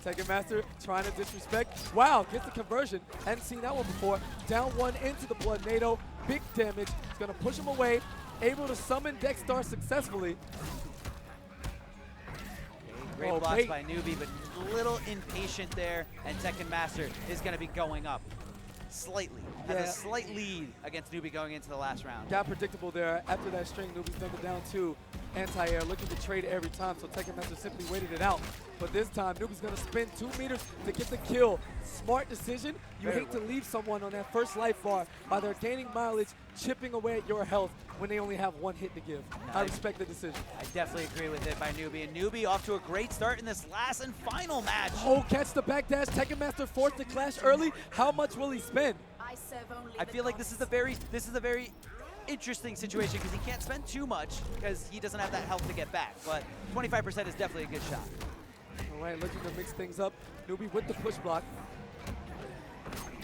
Tekken Master trying to disrespect. Wow, gets the conversion. Hadn't seen that one before. Down one into the Blood NATO. Big damage. It's going to push him away. Able to summon Dexstar successfully. Great blocks by Newbie, but a little impatient there, and Tekken Master is going to be going up slightly. Has a slight lead against Newbie going into the last round. Got predictable there. After that string, Newbie's dumped it down to anti-air, looking to trade every time, so Tekken Master simply waited it out. But this time, Newbie's going to spin 2 meters to get the kill. Smart decision. You hate to leave someone on that first life bar while they're gaining mileage, chipping away at your health when they only have 1 hit to give. I respect the decision. I definitely agree with it by Newbie. And Newbie off to a great start in this last and final match. Oh, catch the backdash. Tekken Master forced the clash early. How much will he spend? I feel like this is a very interesting situation because he can't spend too much because he doesn't have that health to get back. But 25% is definitely a good shot. All right, looking to mix things up. Newbie with the push block.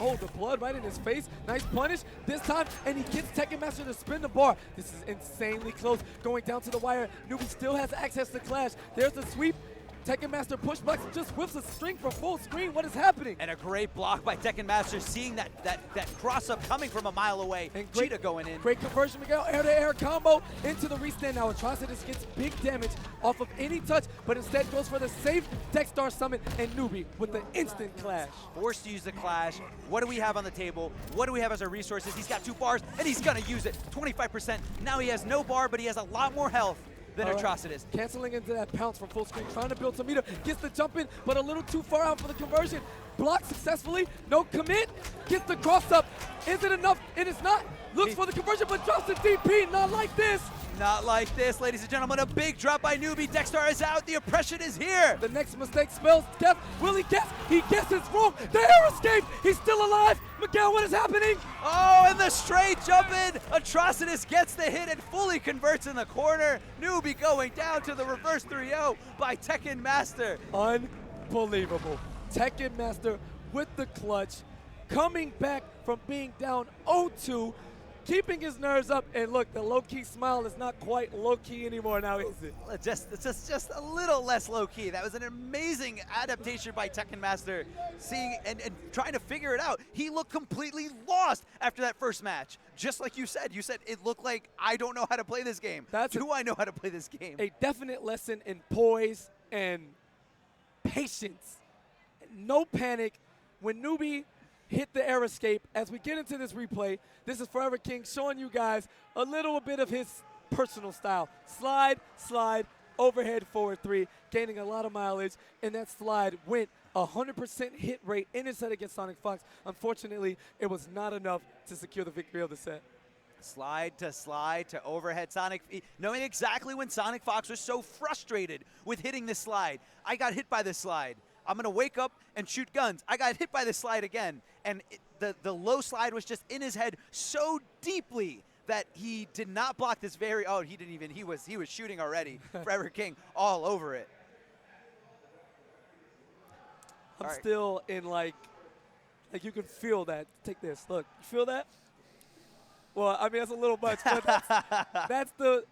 Oh, the blood right in his face. Nice punish this time, and he gets Tekken Master to spin the bar. This is insanely close. Going down to the wire. Newbie still has access to clash. There's the sweep. Tekken Master push blocks, just whips a string for full screen. What is happening? And a great block by Tekken Master, seeing that cross-up coming from a mile away. And Cheetah going in. Great conversion, Miguel. Air-to-air combo into the restand. Now Atrocitus gets big damage off of any touch, but instead goes for the safe Dexstar summon, and Newbie with the instant clash. Forced to use the clash. What do we have on the table? What do we have as our resources? He's got 2 bars, and he's going to use it. 25%. Now he has no bar, but he has a lot more health than Atrocitus. Canceling into that pounce from full screen, trying to build some meter, gets the jump in, but a little too far out for the conversion. Blocked successfully, no commit, gets the cross up. Is it enough? It is not. Looks for the conversion, but drops the DP, not like this. Not like this, ladies and gentlemen. A big drop by Newbie. Dexstar is out. The oppression is here. The next mistake spells death. Will he guess? He guesses wrong. The air escape. He's still alive. Miguel, what is happening? Oh, and the straight jump in. Atrocitus gets the hit and fully converts in the corner. Newbie going down to the reverse 3-0 by Tekken Master. Unbelievable. Tekken Master with the clutch, coming back from being down 0-2. Keeping his nerves up, and look, the low-key smile is not quite low-key anymore now, is it? It's just a little less low-key. That was an amazing adaptation by Tekken Master, seeing and trying to figure it out. He looked completely lost after that first match. Just like you said it looked like, I don't know how to play this game. Do I know how to play this game? A definite lesson in poise and patience. No panic. When Newbie hit the air escape, as we get into this replay, this is Forever King showing you guys a little bit of his personal style. Slide, slide, overhead forward 3, gaining a lot of mileage, and that slide went 100% hit rate in his head against Sonic Fox. Unfortunately, it was not enough to secure the victory of the set. Slide to overhead Sonic, knowing exactly when Sonic Fox was so frustrated with hitting this slide. I got hit by this slide. I'm going to wake up and shoot guns. I got hit by this slide again. And the low slide was just in his head so deeply that he did not block this he was shooting already. Forever King all over it. I'm still in like you can feel that. Take this, look, you feel that? Well, I mean, that's a little much, but that's the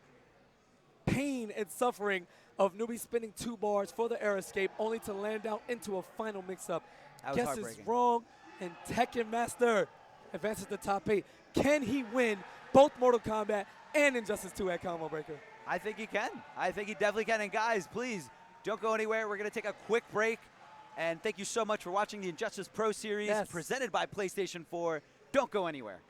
pain and suffering of Newbie spinning 2 bars for the air escape, only to land out into a final mix-up. Guesses wrong, and Tekken Master advances to top 8. Can he win both Mortal Kombat and Injustice 2 at Combo Breaker? I think he can. I think he definitely can. And guys, please don't go anywhere. We're going to take a quick break. And thank you so much for watching the Injustice Pro Series presented by PlayStation 4. Don't go anywhere.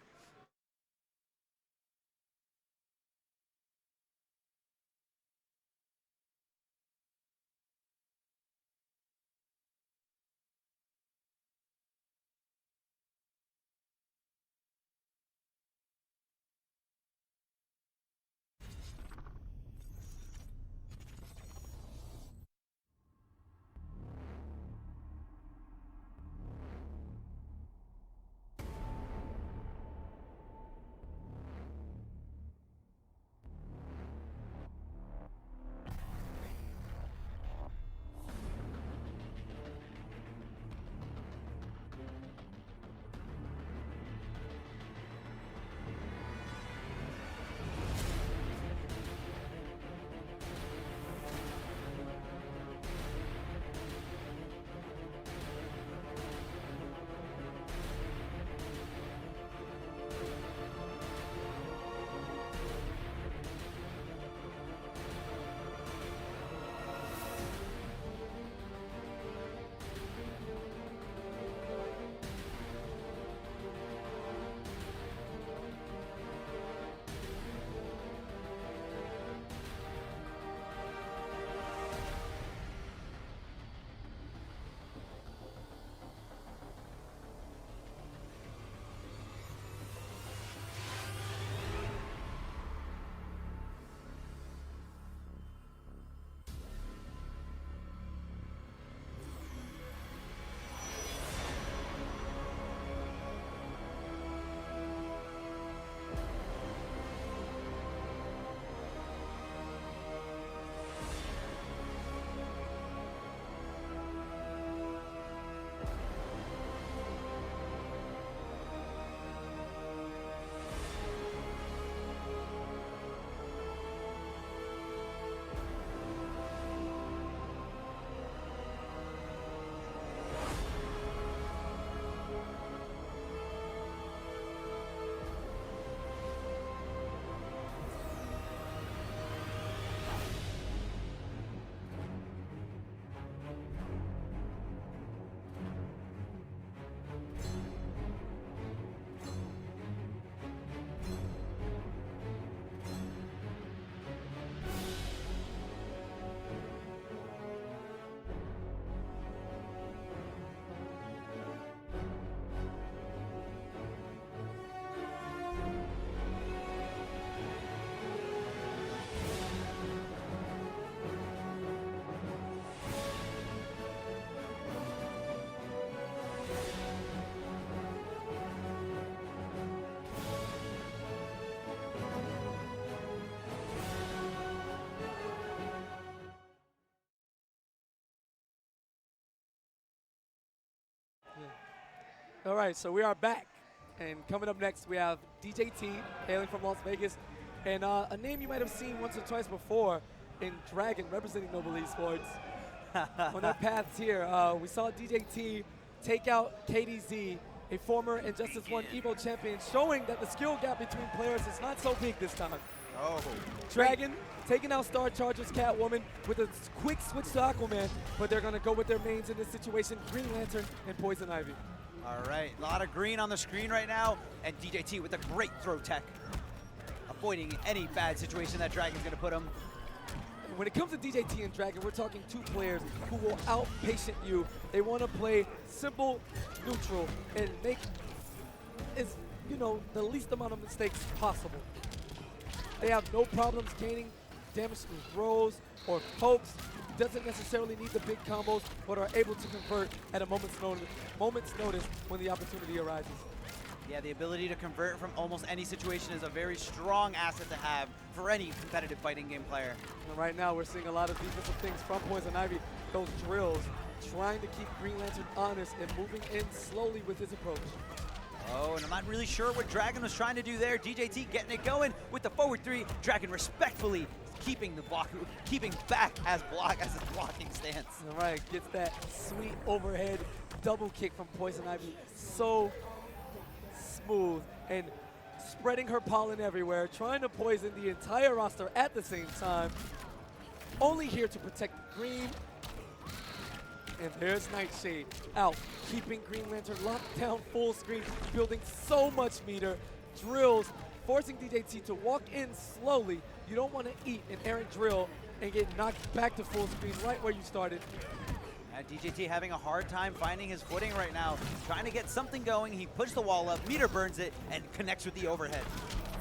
All right, so we are back. And coming up next, we have DJT, hailing from Las Vegas. And a name you might have seen once or twice before in Dragon, representing Noble Esports. On their paths here, we saw DJT take out KDZ, a former Injustice 1 Evo champion, showing that the skill gap between players is not so big this time. Oh. Dragon taking out Star Charger's Catwoman with a quick switch to Aquaman, but they're going to go with their mains in this situation, Green Lantern and Poison Ivy. All right, a lot of green on the screen right now, and DJT with a great throw tech, avoiding any bad situation that Dragon's going to put him. When it comes to DJT and Dragon, we're talking two players who will out-patient you. They want to play simple, neutral, and make the least amount of mistakes possible. They have no problems gaining damage through throws or pokes. Doesn't necessarily need the big combos, but are able to convert at a moment's notice when the opportunity arises. Yeah, the ability to convert from almost any situation is a very strong asset to have for any competitive fighting game player. And right now, we're seeing a lot of defensive things from Poison Ivy. Those drills, trying to keep Green Lantern honest and moving in slowly with his approach. Oh, and I'm not really sure what Dragon was trying to do there. DJT getting it going with the forward three. Dragon respectfully keeping the block, keeping back as his blocking stance. All right, gets that sweet overhead double kick from Poison Ivy. So smooth and spreading her pollen everywhere, trying to poison the entire roster at the same time. Only here to protect green. And there's Nightshade out, keeping Green Lantern locked down full screen, building so much meter, drills, forcing DJT to walk in slowly. You don't want to eat an errant drill and get knocked back to full screen right where you started. DJT having a hard time finding his footing right now, trying to get something going. He pushes the wall up, meter burns it, and connects with the overhead.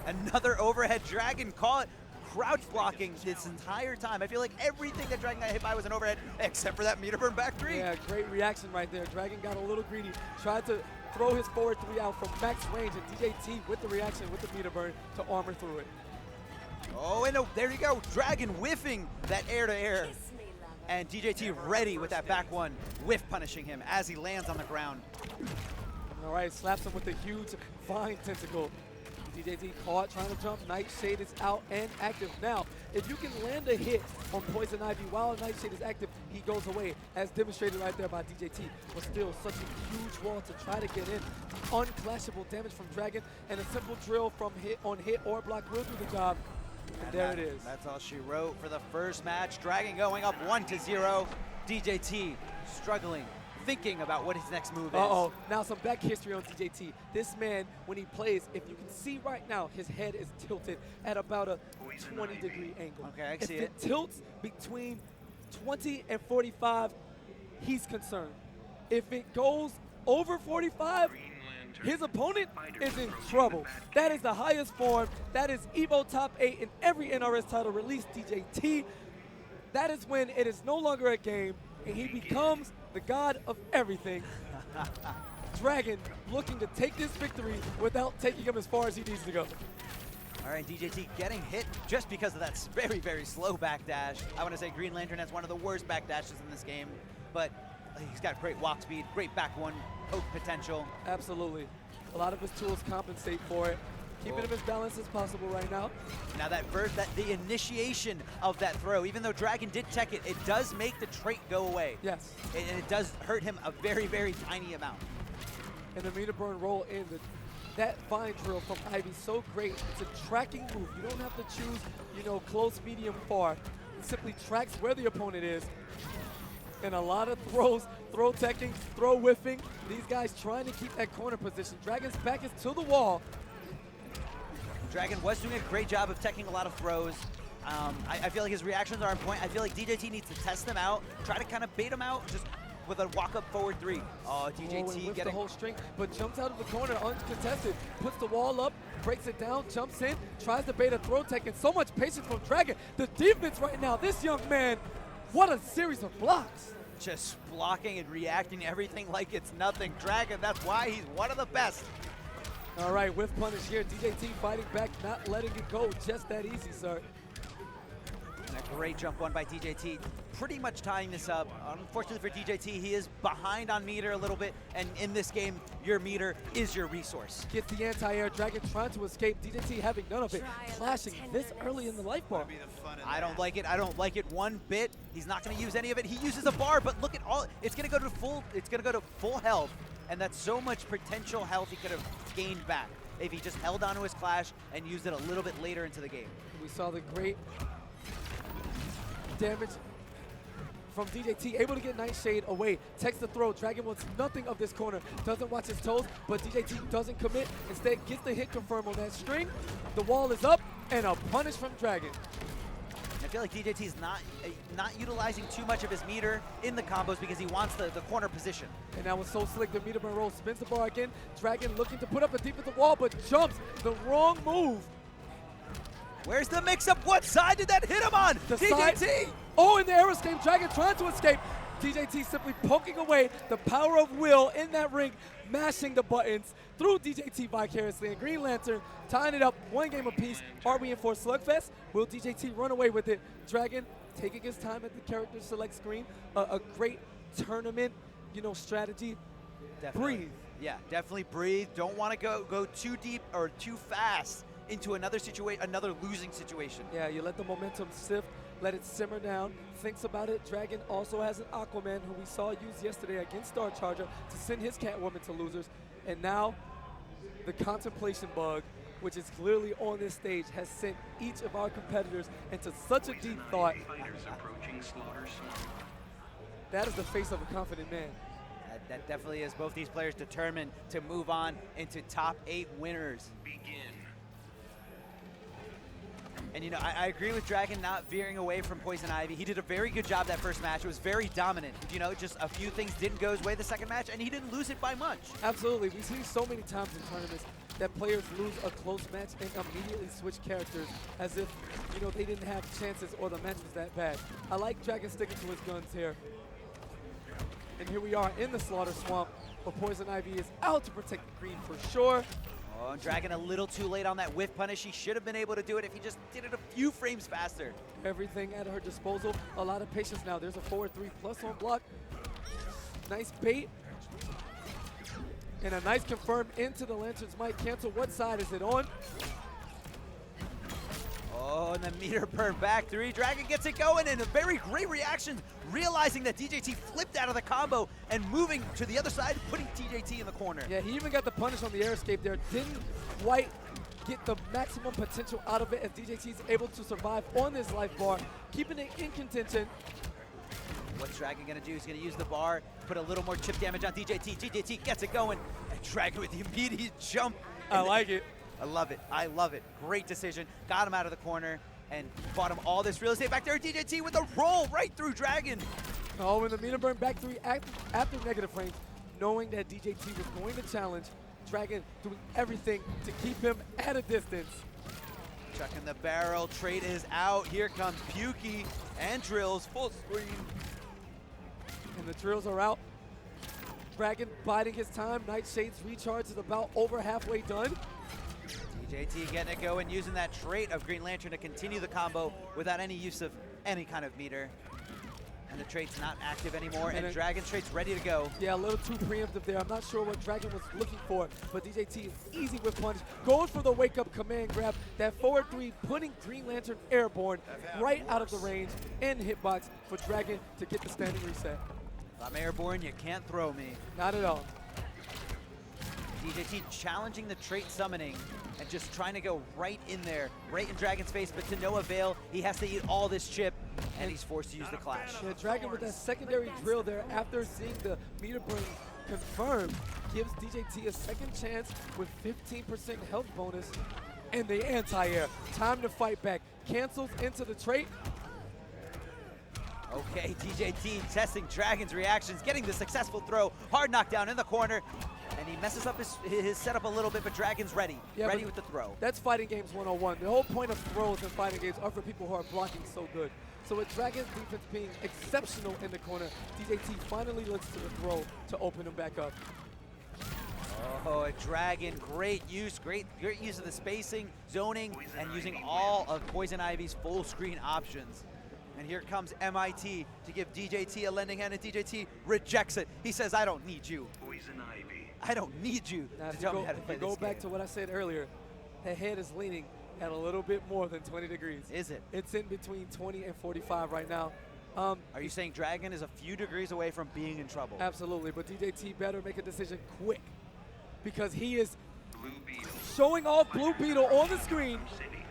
Another overhead. Dragon caught crouch blocking this entire time. I feel like everything that Dragon got hit by was an overhead, except for that meter burn back three. Yeah, great reaction right there. Dragon got a little greedy, tried to throw his forward three out from max range, and DJT with the reaction with the meter burn to armor through it. Oh, and there you go. Dragon whiffing that air-to-air. And DJT ready with that back one, whiff punishing him as he lands on the ground. All right, slaps him with a huge vine tentacle. DJT caught, trying to jump. Nightshade is out and active. Now, if you can land a hit on Poison Ivy while Nightshade is active, he goes away, as demonstrated right there by DJT. But still, such a huge wall to try to get in. Unclashable damage from Dragon, and a simple drill from hit or block will do the job. And there it is. That's all she wrote for the first match. Dragon going up 1-0. DJT struggling, thinking about what his next move is. Uh-oh. Now some back history on DJT. This man, when he plays, if you can see right now, his head is tilted at about a 20-degree angle. Okay, I see it. If it tilts between 20 and 45, he's concerned. If it goes over 45, his opponent is in trouble. That is the highest form. That is Evo top 8 in every NRS title released DJT. That is when it is no longer a game and he becomes the god of everything. Dragon looking to take this victory without taking him as far as he needs to go. All right, DJT getting hit just because of that very, very slow backdash. I want to say Green Lantern has one of the worst backdashes in this game, but he's got great walk speed, great back one, poke potential. Absolutely. A lot of his tools compensate for it. Keeping him as balanced as possible right now. Now the initiation of that throw, even though Dragon did tech it, it does make the trait go away. Yes. And it does hurt him a very, very tiny amount. And the meter burn roll in, that vine drill from Ivy, so great. It's a tracking move. You don't have to choose, close, medium, far. It simply tracks where the opponent is. And a lot of throws, throw teching, throw whiffing. These guys trying to keep that corner position. Dragon's back is to the wall. Dragon was doing a great job of teching a lot of throws. I feel like his reactions are on point. I feel like DJT needs to test them out, try to kind of bait him out just with a walk-up forward three. Oh, DJT getting the whole string, but jumps out of the corner uncontested, puts the wall up, breaks it down, jumps in, tries to bait a throw tech, and so much patience from Dragon. The defense right now, this young man, what a series of blocks. Just blocking and reacting to everything like it's nothing. Dragon, that's why he's one of the best. All right, whiff punish here. DJT fighting back, not letting it go just that easy, sir. Great jump one by DJT, pretty much tying this up. Unfortunately for DJT, he is behind on meter a little bit, and in this game, your meter is your resource. Gets the anti-air, Dragon trying to escape, DJT having none of it, clashing this early in the life bar. I don't like it. I don't like it one bit. He's not going to use any of it. He uses a bar, but look at all. It's going to go to full. It's going to go to full health, and that's so much potential health he could have gained back if he just held onto his clash and used it a little bit later into the game. We saw the great damage from DJT, able to get Nightshade away. Takes the throw. Dragon wants nothing of this corner. Doesn't watch his toes, but DJT doesn't commit. Instead, gets the hit confirm on that string. The wall is up, and a punish from Dragon. I feel like DJT is not utilizing too much of his meter in the combos because he wants the corner position. And that was so slick. The meter burn roll spins the bar again. Dragon looking to put up a defensive wall, but jumps. The wrong move. Where's the mix-up? What side did that hit him on? The DJT! Side. Oh, in the air escape. Dragon trying to escape. DJT simply poking away. The power of will in that ring, mashing the buttons through DJT vicariously. And Green Lantern tying it up, one game apiece. Are we in for a slugfest? Will DJT run away with it? Dragon taking his time at the character select screen. A great tournament, strategy. Definitely. Breathe. Yeah, definitely breathe. Don't want to go too deep or too fast into another losing situation. Yeah, you let the momentum sift, let it simmer down, thinks about it. Dragon also has an Aquaman who we saw use yesterday against Star Charger to send his Catwoman to losers. And now the contemplation bug, which is clearly on this stage, has sent each of our competitors into such a deep thought. That is the face of a confident man. That definitely is. Both these players determined to move on into top 8 winners. And I agree with Dragon not veering away from Poison Ivy. He did a very good job that first match. It was very dominant. Just a few things didn't go his way the second match, and he didn't lose it by much. Absolutely. We see so many times in tournaments that players lose a close match and immediately switch characters as if, they didn't have chances or the match was that bad. I like Dragon sticking to his guns here. And here we are in the Slaughter Swamp, but Poison Ivy is out to protect the green for sure. Oh, Dragon a little too late on that whiff punish. He should have been able to do it if he just did it a few frames faster. Everything at her disposal. A lot of patience now. There's a forward 3 plus on block. Nice bait. And a nice confirm into the Lantern's might cancel. What side is it on? Oh, and the meter burn back 3. Dragon gets it going, and a very great reaction, realizing that DJT flipped out of the combo and moving to the other side, putting DJT in the corner. Yeah, he even got the punish on the air escape there. Didn't quite get the maximum potential out of it as DJT is able to survive on this life bar, keeping it in contention. What's Dragon going to do? He's going to use the bar, put a little more chip damage on DJT. DJT gets it going, and Dragon with the immediate jump. I like it. I love it. I love it. Great decision. Got him out of the corner and bought him all this real estate back there. DJT with a roll right through Dragon. Oh, and the meter burn back 3 after negative frames, knowing that DJT was going to challenge. Dragon doing everything to keep him at a distance. Chucking the barrel. Trait is out. Here comes Pukey and Drills full screen. And the drills are out. Dragon biding his time. Nightshade's recharge is about over halfway done. DJT getting it going, using that trait of Green Lantern to continue the combo without any use of any kind of meter. And the trait's not active anymore, and Dragon trait's ready to go. Yeah, a little too preemptive there. I'm not sure what Dragon was looking for, but DJT is easy with punch. Going for the wake-up command grab. That forward 3, putting Green Lantern airborne right out of the range and hitbox for Dragon to get the standing reset. If I'm airborne, you can't throw me. Not at all. DJT challenging the trait summoning and just trying to go right in there, right in Dragon's face, but to no avail. He has to eat all this chip, and he's forced to use the clash. Yeah, Dragon with that secondary drill there after seeing the meter burn confirmed gives DJT a second chance with 15% health bonus and the anti-air. Time to fight back. Cancels into the trait. Okay, DJT testing Dragon's reactions, getting the successful throw. Hard knockdown in the corner. And he messes up his setup a little bit, but Dragon's ready. Yeah, ready with the throw. That's fighting games 101. The whole point of throws in fighting games are for people who are blocking so good. So with Dragon's defense being exceptional in the corner, DJT finally looks to the throw to open him back up. Oh, a Dragon, great use of the spacing, zoning, and using all of Poison Ivy's full screen options. And here comes MIT to give DJT a lending hand, and DJT rejects it. He says, I don't need you. Poison Ivy. I don't need you Now, to tell me how to if play you go this back game. to what I said earlier, the head is leaning at a little bit more than 20 degrees. Is it? It's in between 20 and 45 right now. Are you saying Dragon is a few degrees away from being in trouble? Absolutely, but DJT better make a decision quick because he is Blue Beetle. showing off Blue Beetle on the screen.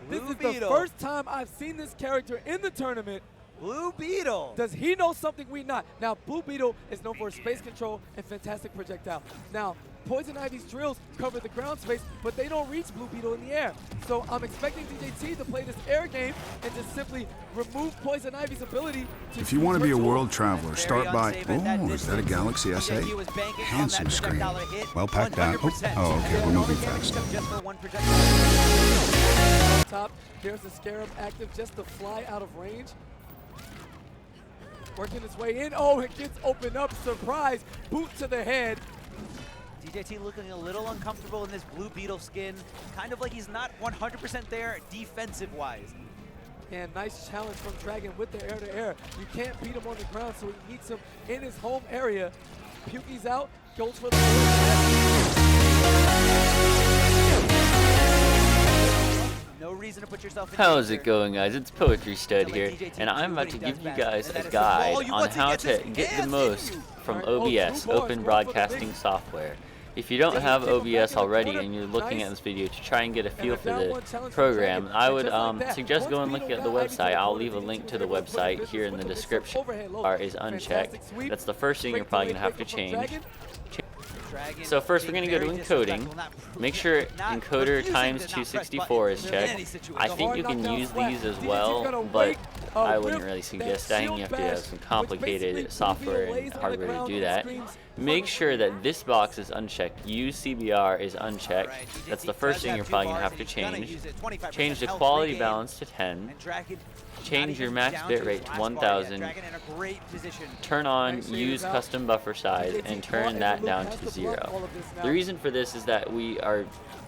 This Blue is the Beetle. first time I've seen this character in the tournament. Blue Beetle. Does he know something we not? Now, Blue Beetle is known for space control and fantastic projectile. Now, Poison Ivy's drills cover the ground space, but they don't reach Blue Beetle in the air. So I'm expecting DJT to play this air game and just simply remove Poison Ivy's ability to If you want to be a use her world traveler, Very start by... unsafe at that Oh, is that a distance. Galaxy SA? DJT was banking on Handsome that screen. projectile hit, Well packed down. 100%. Oh, okay, we're moving fast. Just for one projectile. top. There's the Scarab active just to fly out of range. Working its way in. Oh, it gets opened up. Surprise. Boot to the head. DJT looking a little uncomfortable in this Blue Beetle skin. Kind of like he's not 100% there defensive-wise. And nice challenge from Dragon with the air-to-air. You can't beat him on the ground, so he meets him in his home area. Pukey's out, goes for the No reason to put yourself in How's danger. it going, guys? It's Poetry Stud Until, here, like, DJT and I'm do about what to he give does you best, guys and a that is to ball guide you on once he how gets his to get the hands in most you. from Alright, oh, two OBS, boys Open going for the Broadcasting big- Software. If you don't Dave have came back in OBS the already corner. and you're looking Nice. at this video to try and get a feel a for down the one challenge from program, Dragon. I And would just like that, suggest once go and look Beetle at the got Ivy to website. the I'll corner, leave a DJT link to was the able to put website business here in with the the mix-up description. overhead low. Bar is unchecked. Fantastic sweep. That's the first thing you're Great probably delay going to have to breaker from change. Dragon. Dragon So first we're being going to go very to encoding. disrespectful, not Make sure not encoder refusing times to not press 264 is buttons in any checked. situation. I think you can Hard use knockdown these as flat. well, DJT's gonna but wait, I wouldn't whip really that suggest that. shield You have to have bash, some which complicated basically software Blue Beetle and lays on the hardware to ground do and that. screams, Make sure that this box is unchecked. Use CBR is unchecked. Alright, DJT That's the first does thing you're two probably going to bars, have to and he's gonna change. use it. 25% Change the health quality regain. balance to 10. And Dragon Change not your even max down to his bitrate to last bar yet. 1000. Dragon in a great position. Turn on Nice shade use is out. custom buffer size DJT and caught turn and that Luke down has to to block 0. all of this now. The reason for this is that we are,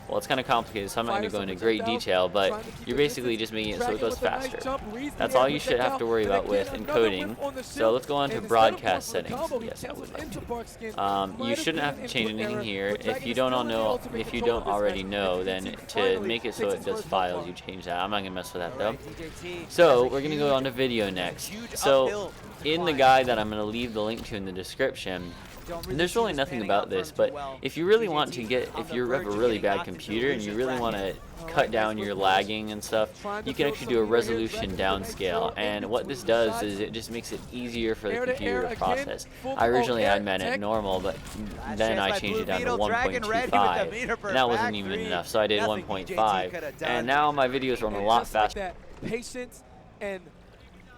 well, it's kind of complicated, so I'm not going to go Fires into some great projectiles, detail, but trying to keep you're the basically distance. just making it so Dragon it goes with a nice faster. jump, reads the That's air all you should have to projectile, worry and about with again, another encoding. whip on the So shield, let's go on to and instead of broadcast going for the settings. combo, he Yes, I cancels would like into to. Bark Skin. You Might have shouldn't have been to change input anything error, here. but If Dragon you is don't still in the know, ultimate if you control don't of this already match, know, and then DJT to finally make it so takes it his does first files, blood you change that. I'm not gonna mess with that though. Alright, DJT So has a we're gonna go huge- on to video next. huge So uphill to in the climb. guide that I'm gonna leave the link to in the description, Don't really there's see really this nothing panning out about for this, him too but well. if you really want to DJT get, on if the you have verge a of really getting bad knocked into computer and you illusion really want to bracket. cut down your lagging and stuff, Trying to you can build actually some do a lead here. resolution Dragon with a nice downscale. throw And in what this between does shots. is it just makes it easier for the Air to computer air to again, process. full- Originally oh, I air meant it tech. normal, but Last then chance I by changed Blue it down to Beetle, Dragon ready with the 1.25, meter per and that wasn't back even three. enough, so I did Nothing 1.5. DJT coulda done. And now my videos run a And lot just like faster. that, patience and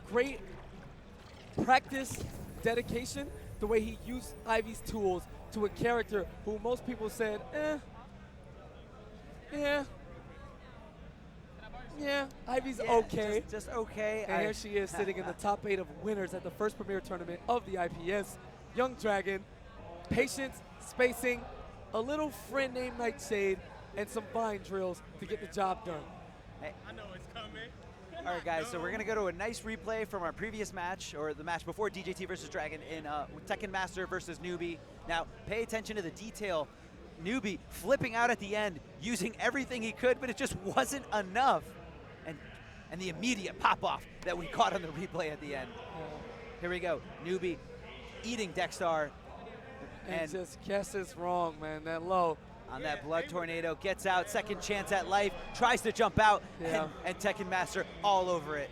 great practice, dedication, the way he used Ivy's tools to a character who most people said, yeah, Ivy's Yeah, okay. Just okay. And here she is sitting in the top 8 of winners at the first premier tournament of the IPS. Young Dragon, patience, spacing, a little friend named Nightshade, and some vine drills to get the job done. All right, guys, so we're going to go to a nice replay from our previous match, or the match before DJT versus Dragon in Tekken Master versus Newbie. Now, pay attention to the detail. Newbie flipping out at the end, using everything he could, but it just wasn't enough. And the immediate pop-off that we caught on the replay at the end. Here we go. Newbie eating Dexstar. And just guesses wrong, man, that low. On that blood tornado, gets out, second chance at life, tries to jump out, Yeah. and Tekken Master all over it.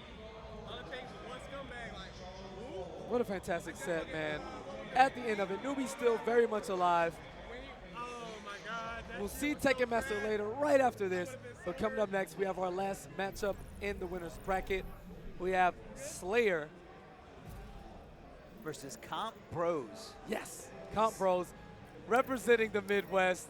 What a fantastic set, man. At the end of it, Newbie's still very much alive. We'll see Tekken Master later, right after this. But coming up next, we have our last matchup in the winner's bracket. We have Slayer. Versus Comp Bros. Yes, Comp Bros representing the Midwest.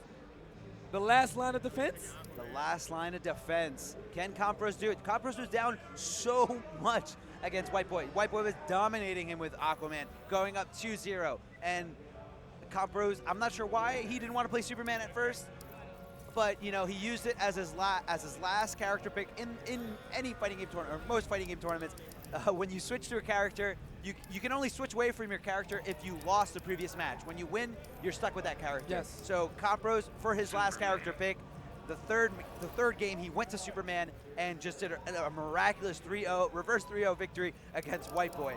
The last line of defense. The last line of defense. Can Comp Bros do it? Comp Bros was down so much against White Boy. White Boy was dominating him with Aquaman, going up 2-0. And Comp Bros, I'm not sure why he didn't want to play Superman at first, but you know, he used it as his last character pick in any fighting game tournament, or most fighting game tournaments. when you switch to a character, you can only switch away from your character if you lost the previous match. When you win, you're stuck with that character. Yes. So Compros, for his last character pick, the third game, he went to Superman and just did a miraculous 3-0, reverse 3-0 victory against White Boy.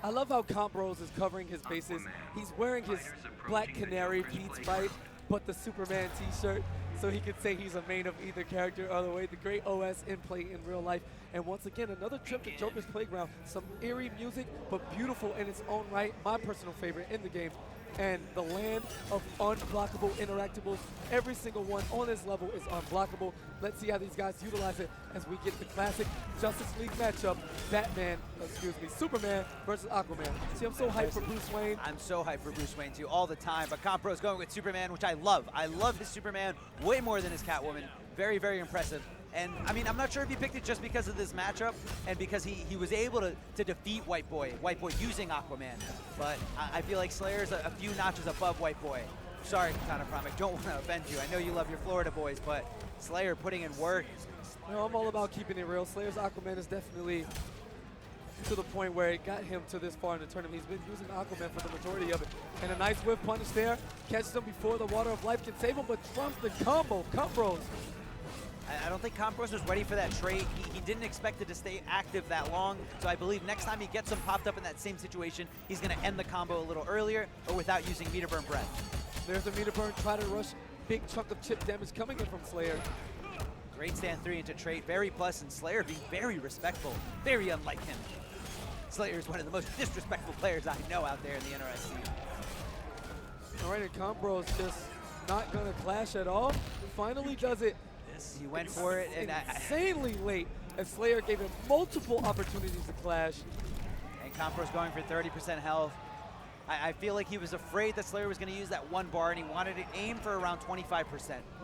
I love how Compros is covering his bases. He's wearing his Black Canary Beats fight, but the Superman t-shirt, so he could say he's a main of either character or the way. The great OS in play in real life. And once again, another trip to Joker's Playground. Some eerie music, but beautiful in its own right. My personal favorite in the game. And the land of unblockable interactables. Every single one on this level is unblockable. Let's see how these guys utilize it as we get the classic Justice League matchup. Superman versus Aquaman. See, I'm so hyped for Bruce Wayne. I'm so hyped for Bruce Wayne too, all the time. But Compro's going with Superman, which I love. I love his Superman way more than his Catwoman. Very, very impressive. And I mean, I'm not sure if he picked it just because of this matchup and because he was able to defeat White Boy using Aquaman. But I feel like Slayer's a few notches above White Boy. Sorry, Katana Prom, I don't want to offend you. I know you love your Florida boys, but Slayer putting in work. You know, I'm all about keeping it real. Slayer's Aquaman is definitely to the point where it got him to this far in the tournament. He's been using Aquaman for the majority of it. And a nice whiff punish there. Catches him before the Water of Life can save him, but trumps the combo. Compros. I don't think Compros was ready for that trade. He didn't expect it to stay active that long. So I believe next time he gets him popped up in that same situation, he's going to end the combo a little earlier or without using meter burn breath. There's the meter burn. Try to rush. Big chunk of chip damage coming in from Slayer. Great stand 3 into trade. Very plus, and Slayer being very respectful. Very unlike him. Slayer is one of the most disrespectful players I know out there in the NRSC. All right, and Compros just not going to clash at all. Finally does it. He went for it, and insanely late as Slayer gave him multiple opportunities to clash. And Compro's going for 30% health. I feel like he was afraid that Slayer was going to use that one bar, and he wanted to aim for around 25%.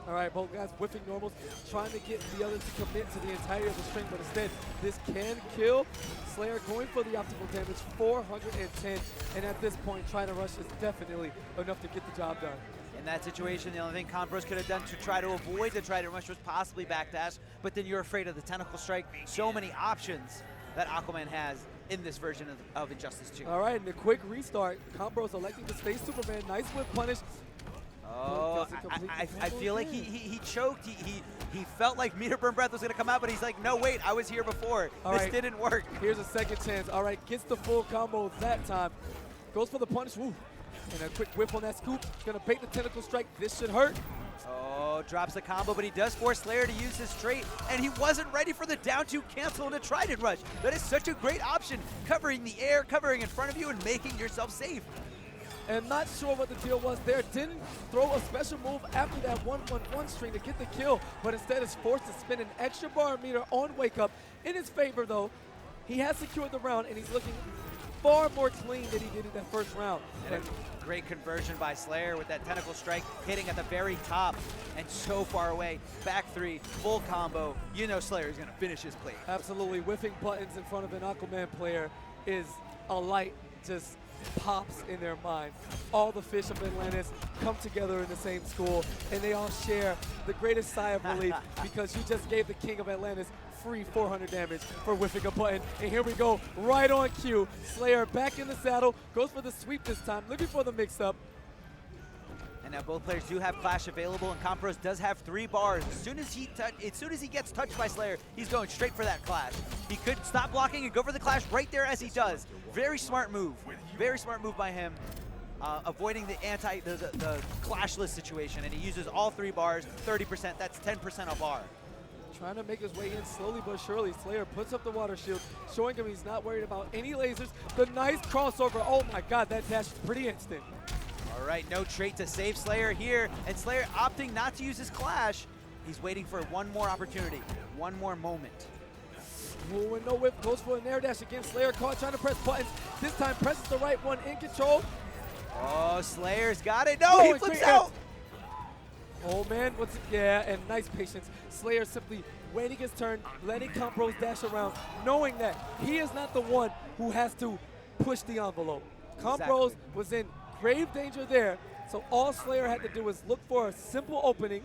All right, both guys whiffing normals, trying to get the other to commit to the entirety of the string, but instead, this can kill. Slayer going for the optimal damage, 410, and at this point, trying to rush is definitely enough to get the job done. In that situation, the only thing Compros could have done to try to avoid the trident rush was possibly backdash, but then you're afraid of the tentacle strike. So many options that Aquaman has in this version of Injustice 2. All right, and the quick restart. Compros electing to stay Superman. Nice whip punish. Oh, I feel like he choked. He felt like meter burn breath was going to come out, but he's like, no, wait, I was here before. This didn't work. Here's a second chance. All right, gets the full combo that time. Goes for the punish. Woo. And a quick whip on that scoop. Gonna bait the tentacle strike. This should hurt. Oh, drops the combo, but he does force Slayer to use his trait, and he wasn't ready for the down 2 cancel and a trident rush. That is such a great option, covering the air, covering in front of you, and making yourself safe. And not sure what the deal was there. Didn't throw a special move after that 1-1-1 string to get the kill, but instead is forced to spin an extra bar meter on Wake Up. In his favor, though, he has secured the round, and he's looking far more clean than he did in that first round. And a great conversion by Slayer with that tentacle strike hitting at the very top and so far away. Back 3, full combo. You know Slayer is going to finish his play. Absolutely. Whiffing buttons in front of an Aquaman player is a light just pops in their mind. All the fish of Atlantis come together in the same school, and they all share the greatest sigh of relief because you just gave the king of Atlantis free 400 damage for whiffing a button. And here we go, right on cue. Slayer back in the saddle, goes for the sweep this time, looking for the mix-up. And now both players do have Clash available, and Compros does have 3 bars. As soon as he gets touched by Slayer, he's going straight for that Clash. He could stop blocking and go for the Clash right there as he does. Very smart move. Very smart move by him. Avoiding the clashless situation, and he uses all 3 bars, 30%, that's 10% a bar. Trying to make his way in slowly but surely. Slayer puts up the water shield, showing him he's not worried about any lasers. The nice crossover, oh my god, that dash is pretty instant. All right, no trait to save Slayer here, and Slayer opting not to use his Clash. He's waiting for one more opportunity, one more moment. Ooh, and no whip, goes for an air dash again. Slayer caught, trying to press buttons. This time presses the right one, in control. Oh, Slayer's got it. No, he flips out. Oh man, and nice patience. Slayer simply waiting his turn, letting Compros dash around, knowing that he is not the one who has to push the envelope. Compros was in grave danger there, so all Slayer had to do was look for a simple opening,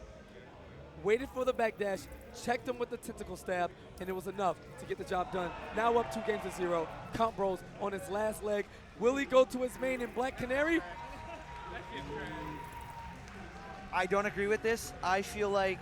waited for the backdash, checked him with the tentacle stab, and it was enough to get the job done. Now up 2-0. Comp Bros on his last leg. Will he go to his main in Black Canary? I don't agree with this. I feel like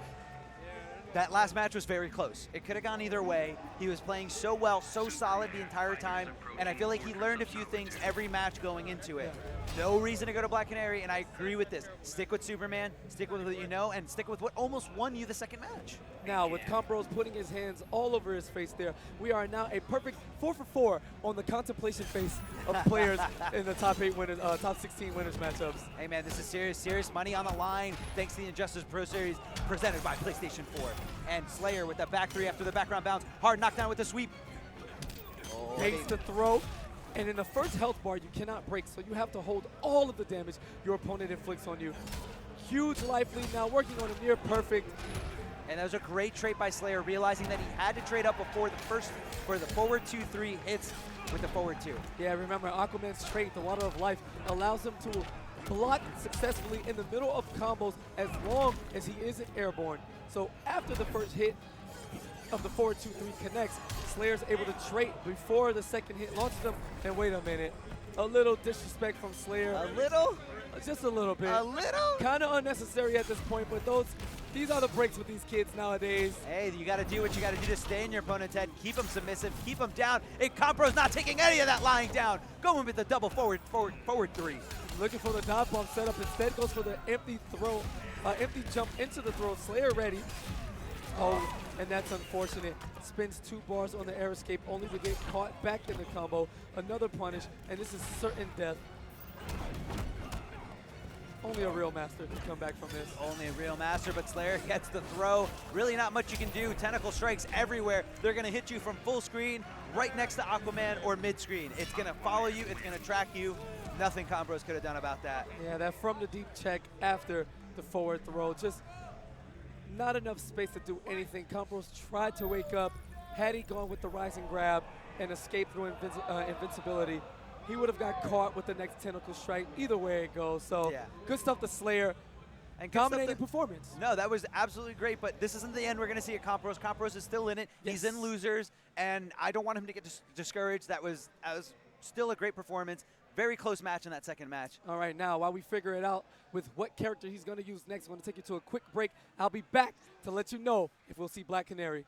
that last match was very close. It could have gone either way. He was playing so well, so solid the entire time, and I feel like he learned a few things every match going into it. No reason to go to Black Canary, and I agree with this. Stick with Superman, stick with what you know, and stick with what almost won you the second match. Now, with Comp Bros putting his hands all over his face there, we are now a perfect 4 for 4 on the contemplation face of players in the top 8 winners, top 16 winners matchups. Hey man, this is serious money on the line thanks to the Injustice Pro Series presented by PlayStation 4. And Slayer with the back 3 after the background bounce. Hard knockdown with the sweep. Oh, Takes the throw. And in the first health bar, you cannot break, so you have to hold all of the damage your opponent inflicts on you. Huge life lead now, working on a near perfect. And that was a great trait by Slayer, realizing that he had to trade up before the forward 2-3 hits with the forward 2. Yeah, remember Aquaman's trait, the Water of Life, allows him to block successfully in the middle of combos as long as he isn't airborne. So after the first hit of the forward 2-3 connects, Slayer's able to trait before the second hit launches him. And wait a minute, a little disrespect from Slayer. A little? Just a little bit. A little? Kind of unnecessary at this point, but these are the breaks with these kids nowadays. Hey, you got to do what you got to do to stay in your opponent's head, keep him submissive, keep him down. And Compro's not taking any of that lying down. Going with the double forward 3. Looking for the dodge bomb setup, instead goes for the empty throw, empty jump into the throw. Slayer ready. Oh, and that's unfortunate. Spins 2 bars on the air escape, only to get caught back in the combo. Another punish, and this is certain death. Only a real master can come back from this. Only a real master, but Slayer gets the throw. Really not much you can do. Tentacle strikes everywhere. They're going to hit you from full screen, right next to Aquaman, or mid-screen. It's going to follow you. It's going to track you. Nothing Combros could have done about that. Yeah, that from the deep check after the forward throw. Just not enough space to do anything. Combros tried to wake up. Had he gone with the rising grab and escaped through invincibility, he would have got caught with the next tentacle strike. Either way it goes. So Yeah. good stuff to Slayer. And good stuff Dominating to- performance. No, that was absolutely great, but this isn't the end we're going to see at Compros. Compros is still in it. He's Yes. in losers, and I don't want him to get discouraged. That was still a great performance. Very close match in that second match. All right, now while we figure it out with what character he's going to use next, I'm going to take you to a quick break. I'll be back to let you know if we'll see Black Canary.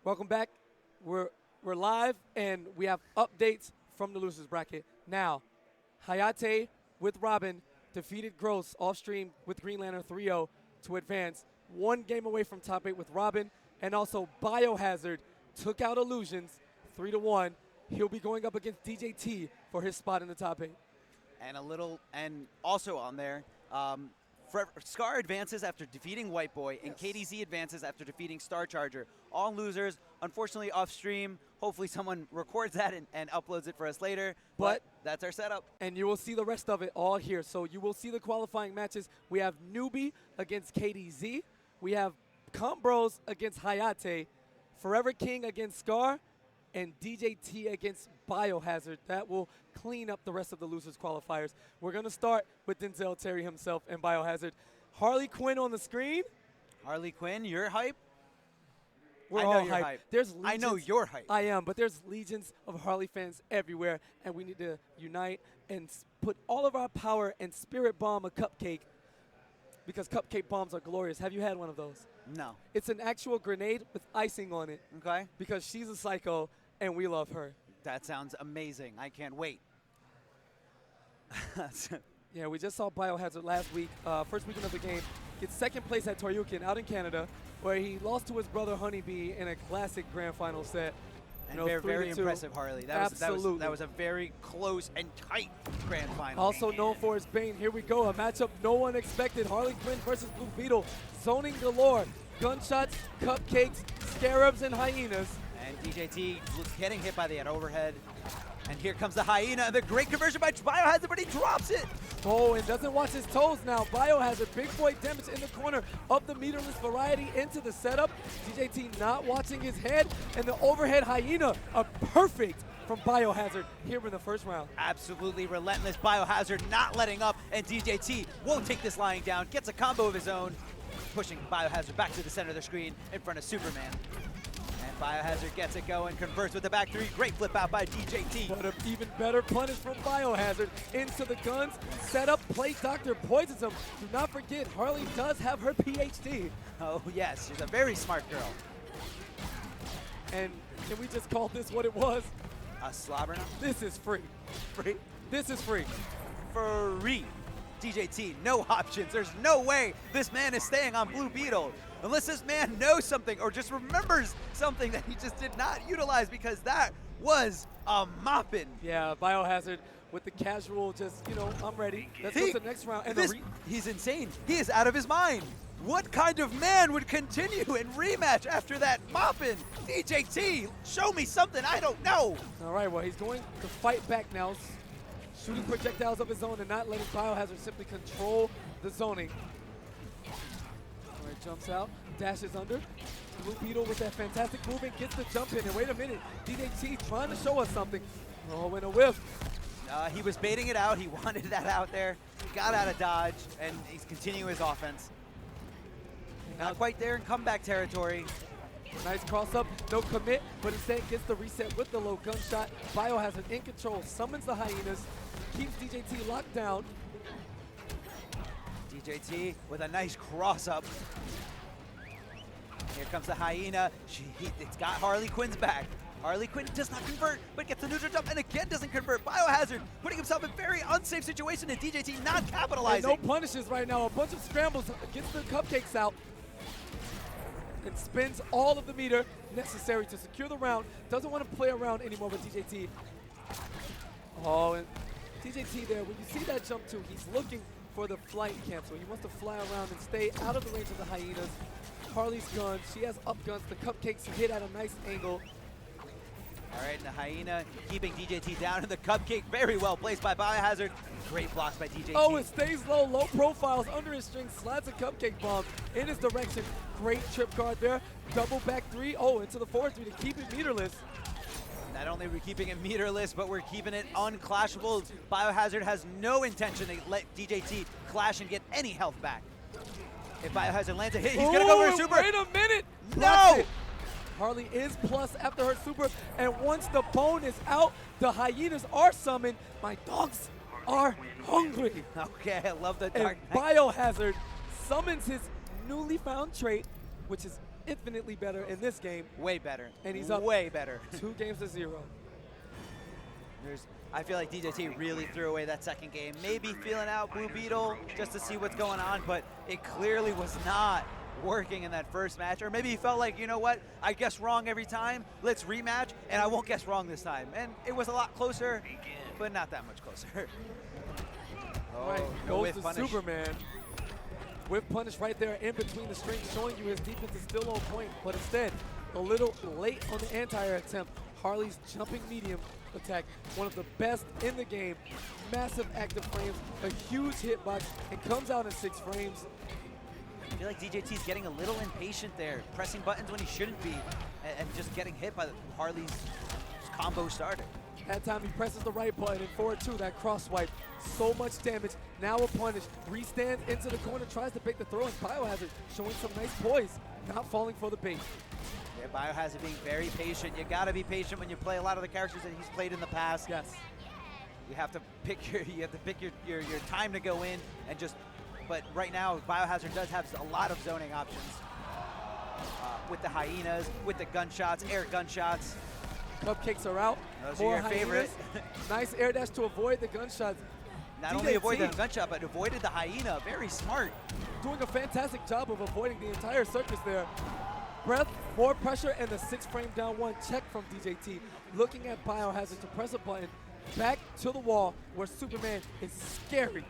Welcome back. We're live, and we have updates from the losers bracket. Now, Hayate with Robin defeated Gross off stream with Green Lantern 3-0 to advance. One game away from top 8 with Robin, and also Biohazard took out Illusions 3-1. He'll be going up against DJT for his spot in the top 8. And also on there, Scar advances after defeating White Boy, and KDZ advances after defeating Star Charger. All losers, unfortunately off stream. Hopefully someone records that and uploads it for us later. But that's our setup. And you will see the rest of it all here. So you will see the qualifying matches. We have Newbie against KDZ. We have Comp Bros against Hayate. Forever King against Scar. And DJT against Biohazard. That will clean up the rest of the losers qualifiers. We're going to start with Denzel Terry himself and Biohazard. Harley Quinn on the screen. Harley Quinn, you're hype? We're I know all you're hyped. hype. There's I know legions- you're hype. I am, but there's legions of Harley fans everywhere, and we need to unite and put all of our power and spirit bomb a cupcake, because cupcake bombs are glorious. Have you had one of those? No. It's an actual grenade with icing on it, Okay. because she's a psycho, and we love her. That sounds amazing. I can't wait. Yeah, we just saw Biohazard last week, first weekend of the game, get second place at Toryukin out in Canada, where he lost to his brother Honeybee in a classic grand final set. And You know, very 3-2. impressive, Harley. Absolutely. That was a very close and tight grand final. Also known for his Bane. Here we go, a matchup no one expected. Harley Quinn versus Blue Beetle. Zoning galore. Gunshots, cupcakes, scarabs, and hyenas. And DJT getting hit by the overhead. And here comes the hyena. The great conversion by Biohazard, but he drops it. Oh, and doesn't watch his toes now. Biohazard, big boy damage in the corner of the meterless variety into the setup. DJT not watching his head, and the overhead hyena, a perfect from Biohazard here in the first round. Absolutely relentless. Biohazard not letting up, and DJT won't take this lying down. Gets a combo of his own, pushing Biohazard back to the center of the screen in front of Superman. And Biohazard gets it going, converts with the back three. Great flip out by DJT. But an even better punish from Biohazard into the guns. Setup, play doctor poisons him. Do not forget, Harley does have her PhD. Oh yes, she's a very smart girl. And can we just call this what it was? A slobber now? This is free. Free? This is free. Free. DJT, no options. There's no way this man is staying on Blue Beetle. Unless this man knows something or just remembers something that he just did not utilize, because that was a mopping. Yeah, Biohazard with the casual just, you know, I'm ready. Let's go to the next round. And He's insane. He is out of his mind. What kind of man would continue in rematch after that mopping? DJT, show me something I don't know. all right, well, he's going to fight back now, shooting projectiles of his own and not letting Biohazard simply control the zoning. All right, jumps out, dashes under. Blue Beetle with that fantastic movement gets the jump in. And wait a minute, DJT trying to show us something. Oh, and a whiff. He was baiting it out. He wanted that out there. Got out of dodge, and he's continuing his offense. Not quite there in comeback territory. Nice cross up, no commit, but instead gets the reset with the low gunshot. Biohazard in control, summons the hyenas, keeps DJT locked down. DJT with a nice cross up. Here comes the hyena. It's got Harley Quinn's back. Harley Quinn does not convert, but gets the neutral jump and again doesn't convert. Biohazard putting himself in a very unsafe situation, and DJT not capitalizing. And no punishes right now, a bunch of scrambles, gets the cupcakes out, and spins all of the meter necessary to secure the round. Doesn't want to play around anymore with DJT. Oh, and DJT there, when you see that jump too, he's looking for the flight cancel. He wants to fly around and stay out of the range of the hyenas. Harley's gun, she has up guns. The cupcakes hit at a nice angle. All right, and the hyena keeping DJT down, and the cupcake very well placed by Biohazard. Great blocks by DJT. Oh, it stays low, low profiles under his string, slides a cupcake bomb in his direction. Great trip guard there. Double back three. Oh, into the forward three to keep it meterless. Not only are we keeping it meterless, but we're keeping it unclashable. Biohazard has no intention to let DJT clash and get any health back. If Biohazard lands a hit, he's gonna go for a super. Wait a minute. No! Harley is plus after her super, and once the bone is out, the hyenas are summoned. My dogs are hungry. Okay, I love the And Dark Knight. Biohazard summons his newly found trait, which is infinitely better in this game, Way better. And he's up way better. 2 games to 0. I feel like DJT really threw away that second game. Maybe feeling out Blue Beetle just to see what's going on, but it clearly was not working in that first match. Or maybe he felt like, you know what, I guess wrong every time. Let's rematch, and I won't guess wrong this time. And it was a lot closer, but not that much closer. All right, no goes whiff to punish. Superman. Whip punish right there in between the strings, showing you his defense is still on point, but instead, a little late on the anti-air attempt. Harley's jumping medium attack, one of the best in the game. Massive active frames, a huge hitbox, and comes out in 6 frames. I feel like DJT's getting a little impatient there, pressing buttons when he shouldn't be, and just getting hit by Harley's combo starter. That time he presses the right button and forward 2, that cross swipe. So much damage, now a punish. Restands into the corner, tries to bait the throw, and Biohazard showing some nice poise, not falling for the bait. Yeah, Biohazard being very patient. You gotta be patient when you play a lot of the characters that he's played in the past. Yes. You have to pick your time to go in and just, but right now Biohazard does have a lot of zoning options. With the hyenas, with the gunshots, air gunshots. Cupcakes are out. Those are More your favorite. hyenas. Nice air dash to avoid the gunshots. Not only avoided DJT the gunshot, but avoided the hyena. Very smart. doing a fantastic job of avoiding the entire circus there. Breath, more pressure, and the 6 frame down 1 check from DJT. Looking at Biohazard to press a button back to the wall where Superman is scary.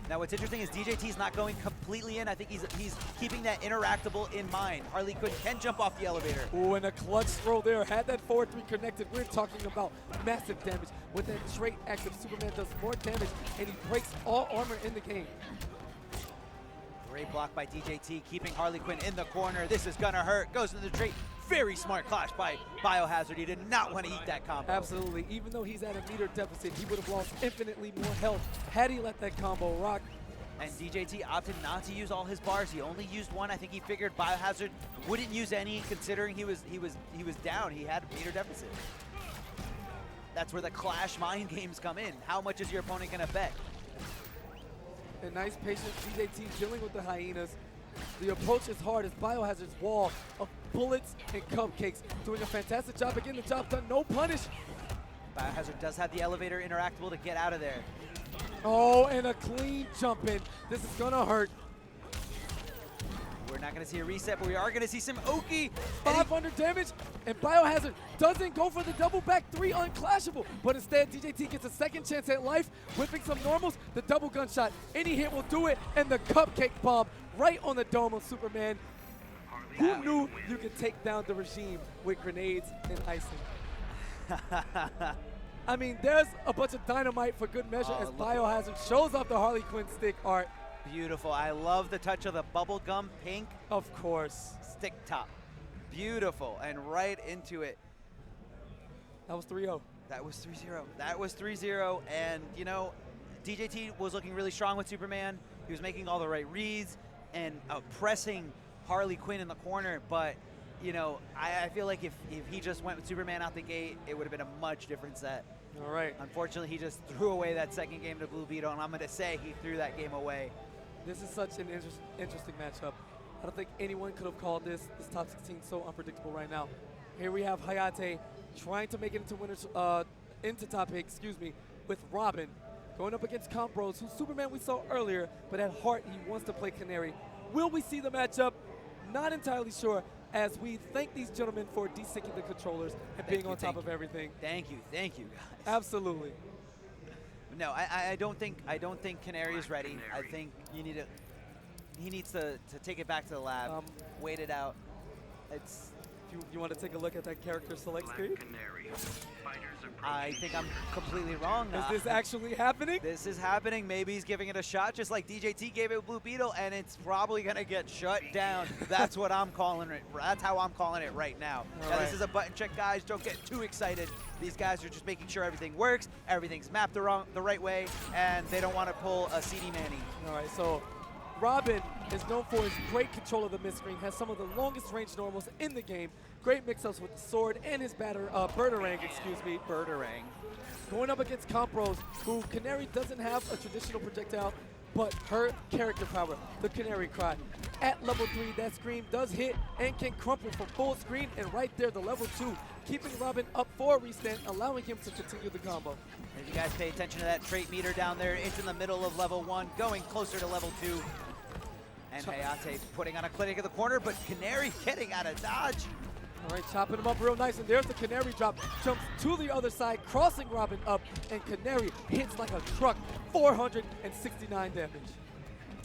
Now what's interesting is DJT's not going completely in. I think he's keeping that interactable in mind. Harley Quinn can jump off the elevator. Ooh, and a clutch throw there. Had that forward 3 connected, we're talking about massive damage. With that trait active, Superman does more damage, and he breaks all armor in the game. Great block by DJT, keeping Harley Quinn in the corner. This is gonna hurt. Goes into the trait. Very smart clash by Biohazard. He did not want to eat that combo. Absolutely. Even though he's at a meter deficit, he would have lost infinitely more health had he let that combo rock. And DJT opted not to use all his bars. He only used 1. I think he figured Biohazard wouldn't use any, considering he was down. He had a meter deficit. That's where the clash mind games come in. How much is your opponent gonna bet? A nice patient DJT dealing with the hyenas. The approach is hard as Biohazard's wall of bullets and cupcakes. Doing a fantastic job of getting the job done. No punish. Biohazard does have the elevator interactable to get out of there. Oh, and a clean jump in. This is gonna hurt. We're not gonna see a reset, but we are gonna see some Oki. 500 damage, and Biohazard doesn't go for the double back 3 unclashable, but instead DJT gets a second chance at life, whipping some normals, the double gunshot. Any hit will do it, and the cupcake bomb right on the dome of Superman. Who knew you could take down the regime with grenades and icing? I mean, there's a bunch of dynamite for good measure as Biohazard shows off the Harley Quinn stick art. Beautiful. I love the touch of the bubblegum pink Of course. stick top. Beautiful, and right into it. That was 3-0. That was 3-0. That was 3-0, and you know, DJT was looking really strong with Superman. He was making all the right reads and pressing Harley Quinn in the corner, but you know, I feel like if he just went with Superman out the gate, it would have been a much different set. All right. Unfortunately, he just threw away that second game to Blue Beetle, and I'm going to say he threw that game away. This is such an interesting matchup. I don't think anyone could have called this top 16 so unpredictable right now. Here we have Hayate trying to make it into winners, into top 8, excuse me, with Robin going up against Compros, who Superman we saw earlier, but at heart he wants to play Canary. Will we see the matchup? Not entirely sure, as we thank these gentlemen for desyncing the controllers and being on top of everything. Thank you, guys. Absolutely. No, I don't think Canary is ready. I think he needs to take it back to the lab, wait it out. You want to take a look at that character select screen? I think I'm completely wrong. Is this actually happening? This is happening. Maybe he's giving it a shot, just like DJT gave it with Blue Beetle, and it's probably gonna get shut down. That's what I'm calling it. That's how I'm calling it right now. Now, this is a button check, guys. Don't get too excited. These guys are just making sure everything works, everything's mapped the right way, and they don't want to pull a CD Manny. All right, so Robin is known for his great control of the mid-screen, has some of the longest range normals in the game, great mix-ups with the sword and his Birdarang, excuse me. Birdarang. Going up against Compros, who Canary doesn't have a traditional projectile, but her character power, the Canary Cry. At level 3, that scream does hit and can crumple for full screen, and right there, the level 2, keeping Robin up for a restand, allowing him to continue the combo. If you guys pay attention to that trait meter down there, it's in the middle of level 1, going closer to level 2. And Hayate putting on a clinic in the corner, but Canary getting out of dodge. All right, chopping him up real nice, and there's the Canary drop. Jumps to the other side, crossing Robin up, and Canary hits like a truck, 469 damage.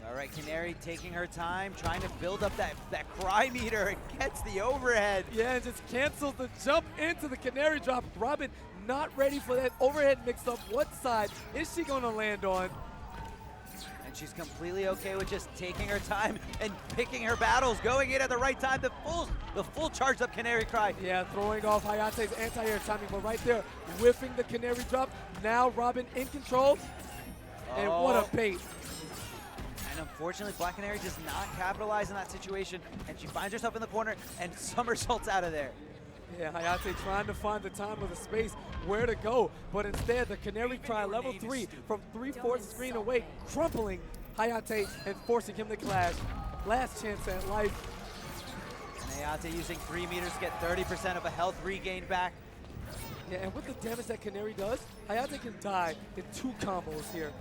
All right, Canary taking her time, trying to build up that cry meter, and gets the overhead. Yeah, and just cancels the jump into the Canary drop. Robin not ready for that overhead mix-up. What side is she going to land on? And she's completely okay with just taking her time and picking her battles, going in at the right time. The full charged up Canary Cry. Yeah, throwing off Hayate's anti-air timing, but right there, whiffing the Canary drop. Now Robin in control, and what a bait. And unfortunately, Black Canary does not capitalize in that situation, and she finds herself in the corner and somersaults out of there. Yeah, Hayate trying to find the time or the space where to go, but instead the Canary Cry level 3 from 3/4 screen away, crumpling Hayate and forcing him to clash. Last chance at life. And Hayate using 3 meters to get 30% of a health regain back. Yeah, and with the damage that Canary does, Hayate can die in 2 combos here.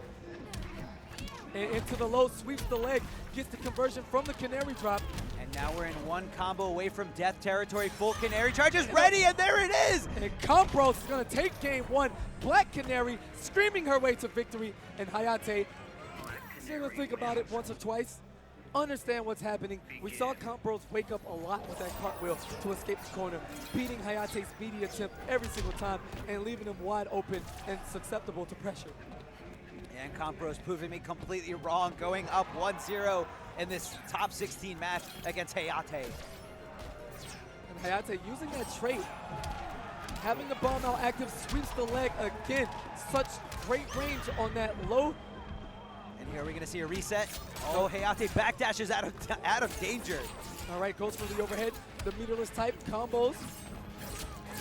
And into the low, sweeps the leg, gets the conversion from the Canary drop. And now we're in 1 combo away from death territory. Full Canary charge is ready, and there it is! And Compros is going to take game 1. Black Canary screaming her way to victory, and Hayate is going to think about it once or twice, understand what's happening. We saw Compros wake up a lot with that cartwheel to escape the corner, beating Hayate's speedy attempt every single time and leaving him wide open and susceptible to pressure. And Compros proving me completely wrong, going up 1-0 in this top 16 match against Hayate. And Hayate using that trait, having the ball now active, sweeps the leg again. Such great range on that low. And here we're gonna see a reset. Oh, Hayate backdashes out of danger. All right, goes for the overhead, the meterless type combos.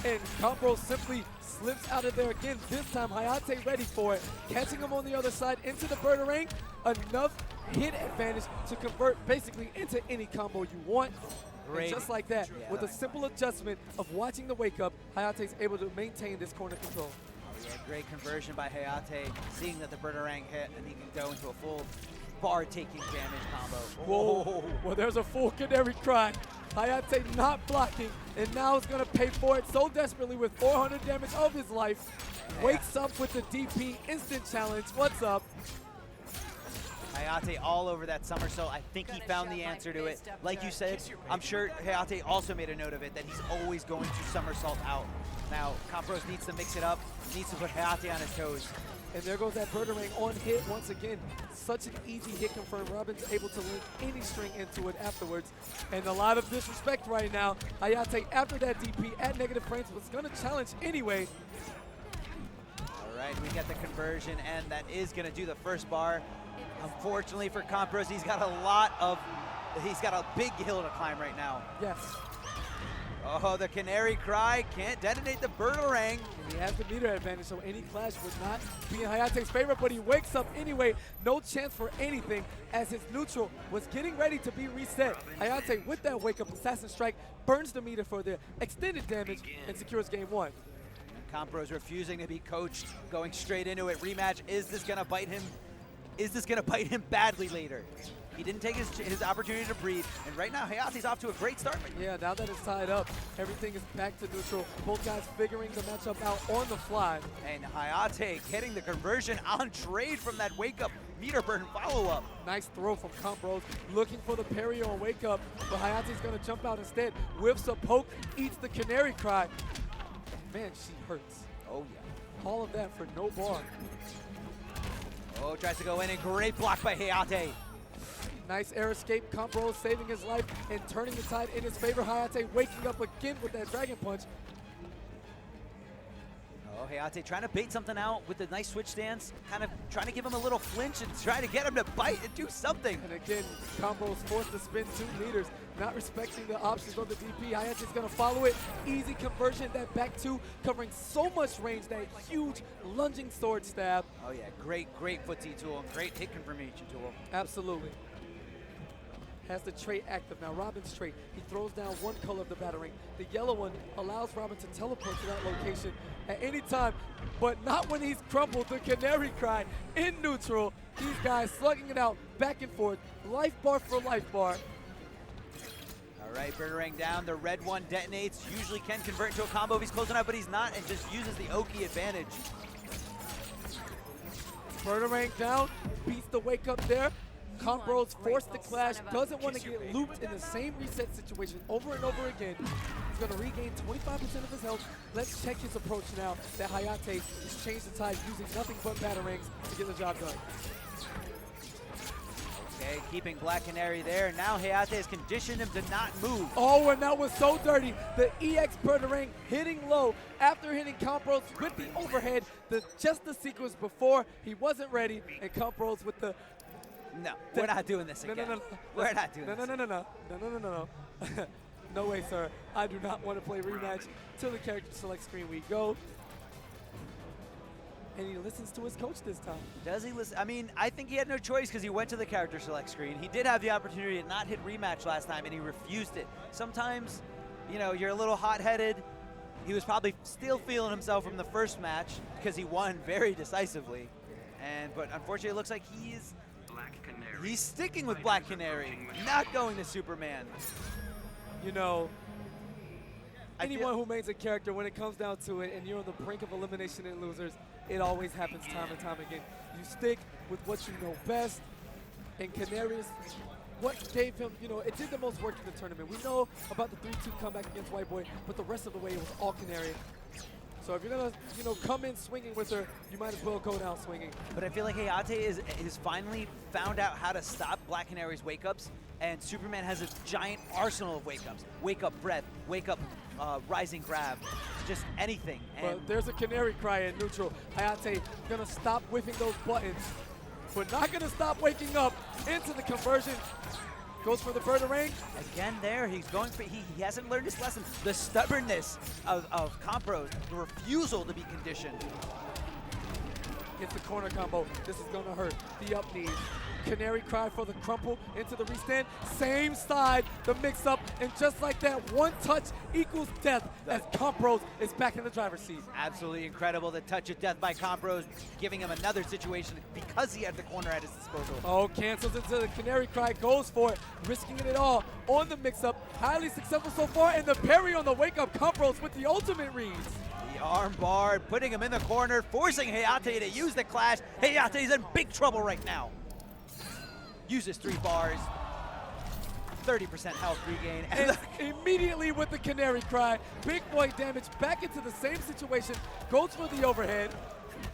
And Compros simply slips out of there again. This time, Hayate ready for it. Catching him on the other side into the Birdarang. Enough hit advantage to convert basically into any combo you want. Great. And just like that, with a simple adjustment of watching the wake up, Hayate's able to maintain this corner control. Yeah, great conversion by Hayate, seeing that the Birdarang hit, and he can go into a full bar-taking damage combo. Whoa, well, there's a full Canary Cry. Hayate not blocking, and now is going to pay for it so desperately with 400 damage of his life. Yeah. Wakes up with the DP instant challenge. What's up? Hayate all over that somersault. I think he found the answer to it. Like you said, I'm sure Hayate also made a note of it, that he's always going to somersault out. Now, Compros needs to mix it up, needs to put Hayate on his toes. And there goes that Birdarang on hit once again. Such an easy hit confirm. Robin's able to link any string into it afterwards. And a lot of disrespect right now. Hayate, after that DP at negative frames, was going to challenge anyway. All right, we get the conversion, and that is going to do the first bar. Unfortunately for Compros, he's got a big hill to climb right now. Yes. Oh, the Canary Cry can't detonate the Birdarang. And he has the meter advantage, so any clash would not be in Hayate's favor, but he wakes up anyway. No chance for anything as his neutral was getting ready to be reset. Hayate, with that wake-up Assassin Strike, burns the meter for the extended damage and secures game 1. Compros refusing to be coached, going straight into it. Rematch, is this gonna bite him? Is this gonna bite him badly later? He didn't take his opportunity to breathe, and right now Hayate's off to a great start. Yeah, now that it's tied up, everything is back to neutral. Both guys figuring the matchup out on the fly. And Hayate getting the conversion on trade from that wake-up meter burn follow-up. Nice throw from Compros, looking for the parry on wake up, but Hayate's gonna jump out instead. Whiffs a poke, eats the Canary Cry. Man, she hurts. Oh yeah. All of that for no bar. Oh, tries to go in, and great block by Hayate. Nice air escape, Compros saving his life and turning the tide in his favor. Hayate waking up again with that Dragon Punch. Oh, Hayate trying to bait something out with the nice switch stance, kind of trying to give him a little flinch and try to get him to bite and do something. And again, combos forced to spin 2 meters, not respecting the options of the DP. Hayate's gonna follow it. Easy conversion, that back 2 covering so much range, that huge lunging sword stab. Oh yeah, great footsie tool and great hit confirmation tool. Absolutely. Has the trait active now, Robin's trait. He throws down one color of the battering. The yellow one allows Robin to teleport to that location at any time, but not when he's crumpled. The Canary Cry in neutral. These guys slugging it out back and forth. Life bar for life bar. All right, Birdarang down. The red one detonates. Usually can convert into a combo if he's close enough, but he's not, and just uses the Oki advantage. Birdarang down, beats the wake up there. Combros forced the clash, doesn't want to get looped in the same reset situation over and over again. He's going to regain 25% of his health. Let's check his approach now that Hayate has changed the tide using nothing but batarangs to get the job done. Okay, keeping Black Canary there. Now Hayate has conditioned him to not move. Oh, and that was so dirty. The EX Birdarang hitting low after hitting Combros with the overhead. Just the sequence before, he wasn't ready, and Combros with the No, we're not doing this again. No. We're not doing this. No. No way, sir. I do not want to play rematch. To the character select screen we go. And he listens to his coach this time. Does he listen? I mean, I think he had no choice because he went to the character select screen. He did have the opportunity to not hit rematch last time, and he refused it. Sometimes, you know, you're a little hot-headed. He was probably still feeling himself from the first match because he won very decisively. But unfortunately, it looks like he's sticking with Black Canary, not going to Superman. You know, anyone who makes a character, when it comes down to it, and you're on the brink of elimination and losers, it always happens time and time again. You stick with what you know best, and Canary's what gave him, you know, it did the most work in the tournament. We know about the 3-2 comeback against White Boy, but the rest of the way it was all Canary. So if you're gonna, you know, come in swinging with her, you might as well go down swinging. But I feel like Hayate is finally found out how to stop Black Canary's wake-ups, and Superman has a giant arsenal of wake-ups. Wake-up breath, wake-up rising grab, just anything. But there's a Canary Cry in neutral. Hayate gonna stop whiffing those buttons, but not gonna stop waking up into the conversion. Goes for the Birdarang. Again there, he's going for, he hasn't learned his lesson. The stubbornness of Compros, the refusal to be conditioned. Gets the corner combo. This is gonna hurt. The up knees. Canary Cry for the crumple into the restand. Same side, the mix up, and just like that, one touch equals death as Compros is back in the driver's seat. Absolutely incredible. The touch of death by Compros, giving him another situation because he had the corner at his disposal. Oh, cancels into the Canary Cry, goes for it, risking it all on the mix up. Highly successful so far, and the parry on the wake up. Compros with the ultimate reads. The arm bar, putting him in the corner, forcing Hayate to use the clash. Hayate's in big trouble right now. Uses 3 bars, 30% health regain. And immediately with the Canary Cry, big boy damage back into the same situation, goes for the overhead.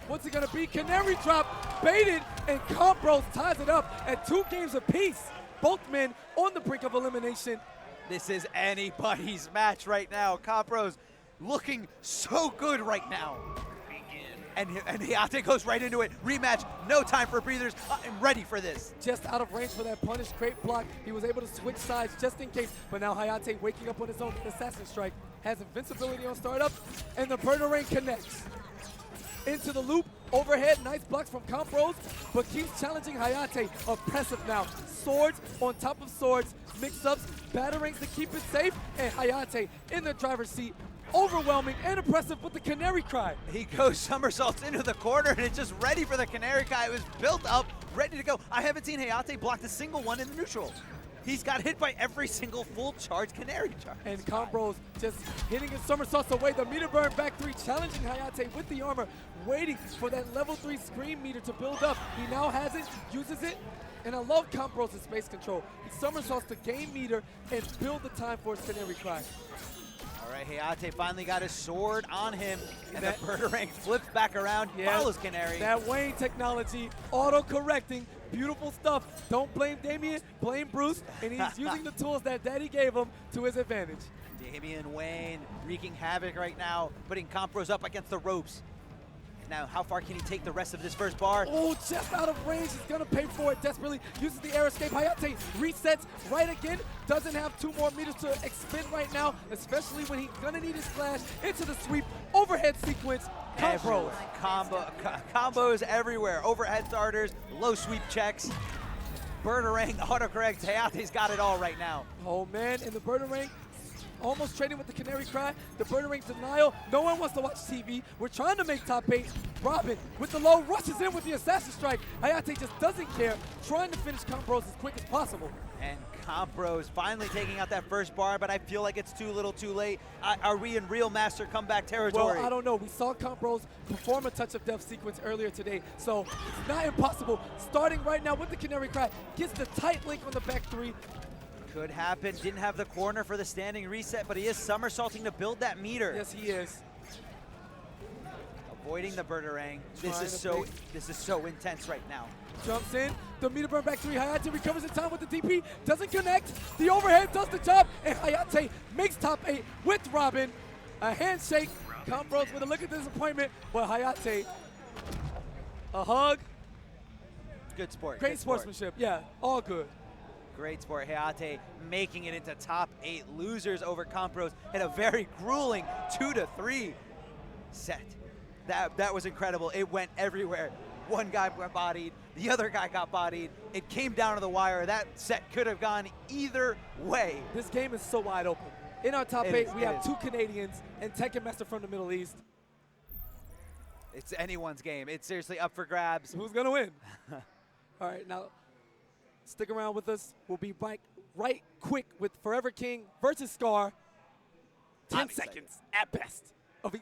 What's it gonna be? Canary drop, baited, and Compros ties it up at 2 games apiece. Both men on the brink of elimination. This is anybody's match right now. Compros looking so good right now. And Hayate goes right into it. Rematch, no time for breathers. I'm ready for this. Just out of range for that punish crate block. He was able to switch sides just in case. But now Hayate waking up on his own assassin strike. Has invincibility on startup. And the Birdarang connects. Into the loop, overhead, nice blocks from Compros. But keeps challenging Hayate. Oppressive now. Swords on top of swords. Mix-ups, batarangs to keep it safe. And Hayate in the driver's seat. Overwhelming and impressive with the Canary Cry. He goes somersaults into the corner, and it's just ready for the Canary Cry. It was built up, ready to go. I haven't seen Hayate block a single one in the neutral. He's got hit by every single full charge Canary charge. And Compros just hitting his somersaults away. The meter burn back 3, challenging Hayate with the armor, waiting for that level 3 scream meter to build up. He now has it, uses it, and I love Compros' space control. He somersaults to gain meter and build the time for his Canary Cry. All right, Hayate finally got his sword on him, and the Birdarang flips back around, follows Canary. That Wayne technology, auto-correcting, beautiful stuff. Don't blame Damien, blame Bruce, and he's using the tools that Daddy gave him to his advantage. Damian Wayne wreaking havoc right now, putting Compros up against the ropes. Now, how far can he take the rest of this first bar? Oh, just out of range. He's going to pay for it desperately. Uses the air escape. Hayate resets right again. Doesn't have 2 more meters to expend right now, especially when he's going to need his splash into the sweep. Overhead sequence. Everywhere. Combos everywhere. Overhead starters, low sweep checks. Birdarang, autocorrect. Hayate's got it all right now. Oh, man. And the Birdarang almost trading with the Canary Cry. The Birdarang denial. No one wants to watch TV. We're trying to make top 8. Robin with the low rushes in with the Assassin Strike. Hayate just doesn't care. Trying to finish combos as quick as possible. And Compros finally taking out that first bar, but I feel like it's too little too late. Are we in real master comeback territory? Well, I don't know. We saw Compros perform a touch of death sequence earlier today, so it's not impossible. Starting right now with the Canary Cry. Gets the tight link on the back 3. Could happen. Didn't have the corner for the standing reset, but he is somersaulting to build that meter. Yes, he is. Avoiding the Birdarang. This is so intense right now. Jumps in, the meter burn back 3. Hayate recovers in time with the DP, doesn't connect. The overhead does the job, and Hayate makes top 8 with Robin. A handshake. Compros with a look of disappointment, but Hayate, a hug. Good sport. Great good sport. sportsmanship. Yeah, all good. Great sport. Hayate making it into top 8 losers over Compros in a very grueling 2-3 set. That was incredible. It went everywhere. One guy got bodied, the other guy got bodied. It came down to the wire. That set could have gone either way. This game is so wide open. In our top 8, we have 2 Canadians and Tekken Master from the Middle East. It's anyone's game. It's seriously up for grabs. Who's going to win? All right, now stick around with us. We'll be right quick with Forever King versus Scar. 10 seconds at best of each.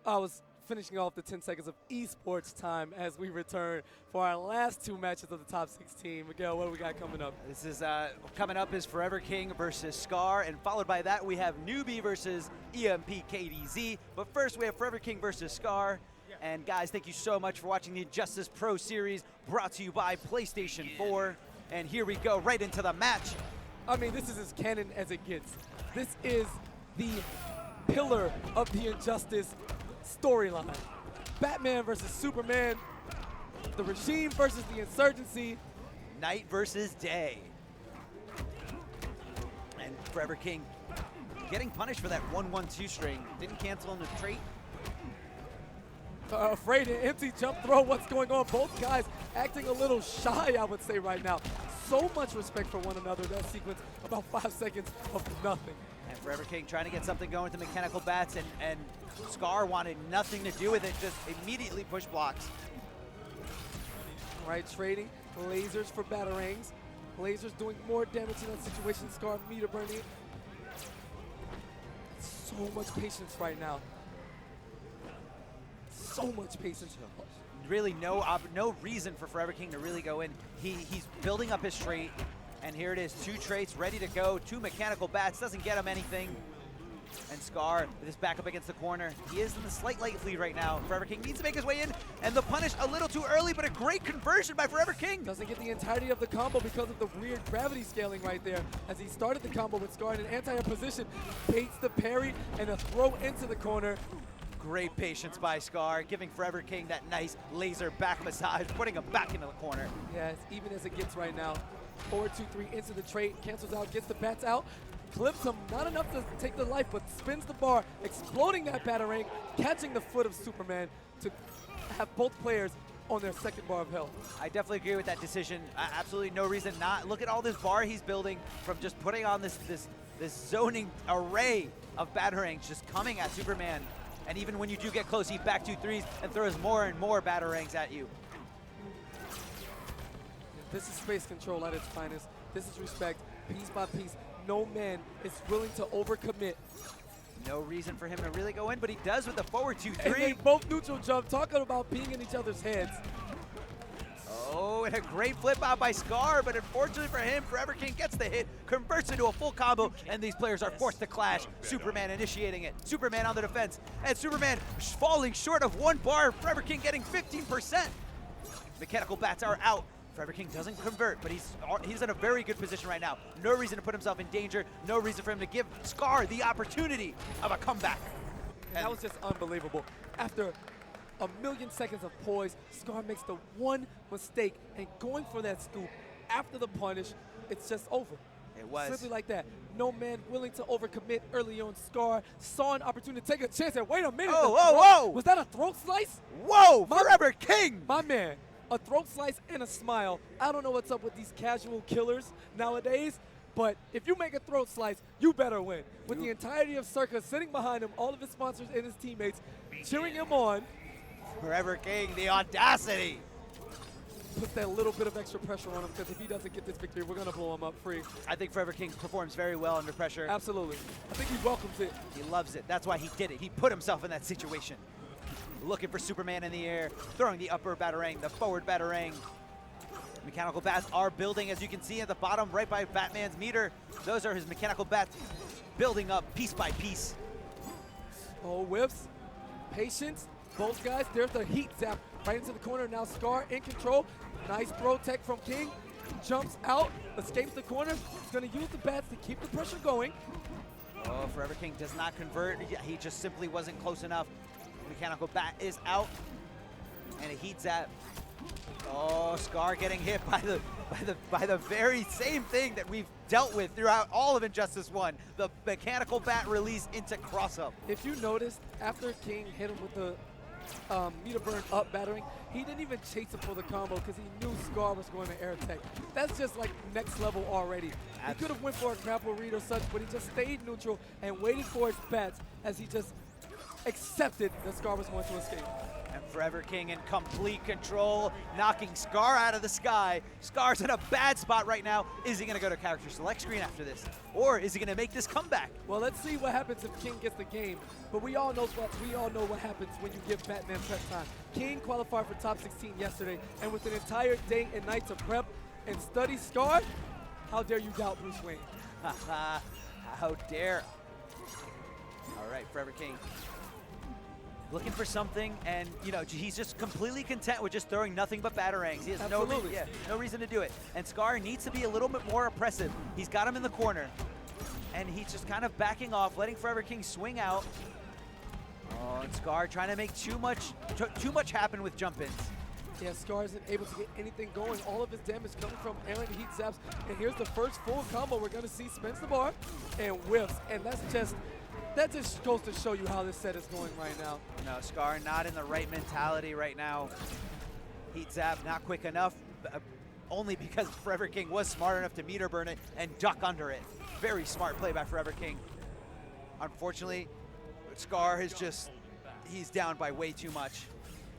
I was finishing off the 10 seconds of esports time as we return for our last 2 matches of the top 16. Miguel, what do we got coming up? This is coming up is Forever King versus Scar, and followed by that we have Newbie versus EMP KDZ. But first we have Forever King versus Scar. And guys, thank you so much for watching the Injustice Pro Series, brought to you by PlayStation 4. And here we go, right into the match. I mean, this is as canon as it gets. This is the pillar of the Injustice storyline. Batman versus Superman, the regime versus the insurgency. Night versus day. And Forever King getting punished for that 1-1-2 string. Didn't cancel on the trait. Afraid an empty jump throw. What's going on? Both guys acting a little shy, I would say, right now. So much respect for one another. That sequence, about 5 seconds of nothing. And Forever King trying to get something going with the mechanical bats, and Scar wanted nothing to do with it, just immediately push blocks. Right, trading lasers for batarangs. Lasers doing more damage in that situation. Scar meter burning. So much patience right now. So much patience. Really no reason for Forever King to really go in. He's building up his trait, and here it is, 2 traits ready to go, 2 mechanical bats, doesn't get him anything. And Scar with his back up against the corner. He is in the slight light lead right now. Forever King needs to make his way in, and the punish a little too early, but a great conversion by Forever King. Doesn't get the entirety of the combo because of the weird gravity scaling right there. As he started the combo with Scar in an anti-air position, baits the parry and a throw into the corner. Great patience by Scar, giving Forever King that nice laser back massage, putting him back into the corner. Yeah, it's even as it gets right now. 4-2-3 into the trait, cancels out, gets the bats out, clips him, not enough to take the life, but spins the bar, exploding that batarang, catching the foot of Superman to have both players on their second bar of health. I definitely agree with that decision. Absolutely no reason not. Look at all this bar he's building from just putting on this zoning array of batarangs just coming at Superman. And even when you do get close, he back 2 threes and throws more and more batarangs at you. This is space control at its finest. This is respect, piece by piece. No man is willing to overcommit. No reason for him to really go in, but he does with the forward 2-3. And they both neutral jump, talking about being in each other's heads. Oh, and a great flip out by Scar, but unfortunately for him, Forever King gets the hit, converts into a full combo, and these players are forced to clash. Superman initiating it, Superman on the defense, and Superman falling short of 1 bar, Forever King getting 15%. Mechanical bats are out. Forever King doesn't convert, but he's in a very good position right now. No reason to put himself in danger, no reason for him to give Scar the opportunity of a comeback. And that was just unbelievable. After a million seconds of poise, Scar makes the one mistake, and going for that scoop after the punish, it's just over. It was. Simply like that. No man willing to overcommit early on. Scar saw an opportunity to take a chance, and wait a minute. Whoa! Was that a throat slice? Whoa, Forever King! My man, a throat slice and a smile. I don't know what's up with these casual killers nowadays, but if you make a throat slice, you better win. With the entirety of Circa sitting behind him, all of his sponsors and his teammates cheering him on. Forever King, the audacity. Puts that little bit of extra pressure on him, because if he doesn't get this victory, we're going to blow him up free. I think Forever King performs very well under pressure. Absolutely. I think he welcomes it. He loves it. That's why he did it. He put himself in that situation. Looking for Superman in the air, throwing the upper batarang, the forward batarang. Mechanical bats are building, as you can see at the bottom, right by Batman's meter. Those are his mechanical bats building up piece by piece. Oh, whiffs. Patience. Both guys, there's the heat zap right into the corner. Now Scar in control. Nice throw tech from King. Jumps out, escapes the corner. He's going to use the bats to keep the pressure going. Oh, Forever King does not convert. He just simply wasn't close enough. Mechanical bat is out. And a heat zap. Oh, Scar getting hit by the very same thing that we've dealt with throughout all of Injustice 1. The mechanical bat release into cross-up. If you noticed, after King hit him with the meter burn up battering, he didn't even chase him for the combo because he knew Scar was going to air tech. That's just like next level already. He could have went for a grapple read or such, but he just stayed neutral and waited for his bats as he just accepted that Scar was going to escape. And Forever King in complete control, knocking Scar out of the sky. Scar's in a bad spot right now. Is he gonna go to character select screen after this? Or is he gonna make this comeback? Well, let's see what happens if King gets the game. But we all know what happens when you give Batman prep time. King qualified for top 16 yesterday, and with an entire day and night to prep and study Scar, how dare you doubt Bruce Wayne? How dare. All right, Forever King. Looking for something, and you know he's just completely content with just throwing nothing but batarangs. He has no reason to do it. And Scar needs to be a little bit more oppressive. He's got him in the corner, and he's just kind of backing off, letting Forever King swing out. Oh, and Scar trying to make too much happen with jump-ins. Yeah, Scar isn't able to get anything going. All of his damage coming from Aaron Heat Zaps, and here's the first full combo we're gonna see. Spins the bar and whiffs, and that just goes to show you how this set is going right now. No, Scar not in the right mentality right now. Heat Zap not quick enough, only because Forever King was smart enough to meter burn it and duck under it. Very smart play by Forever King. Unfortunately, Scar is he's down by way too much.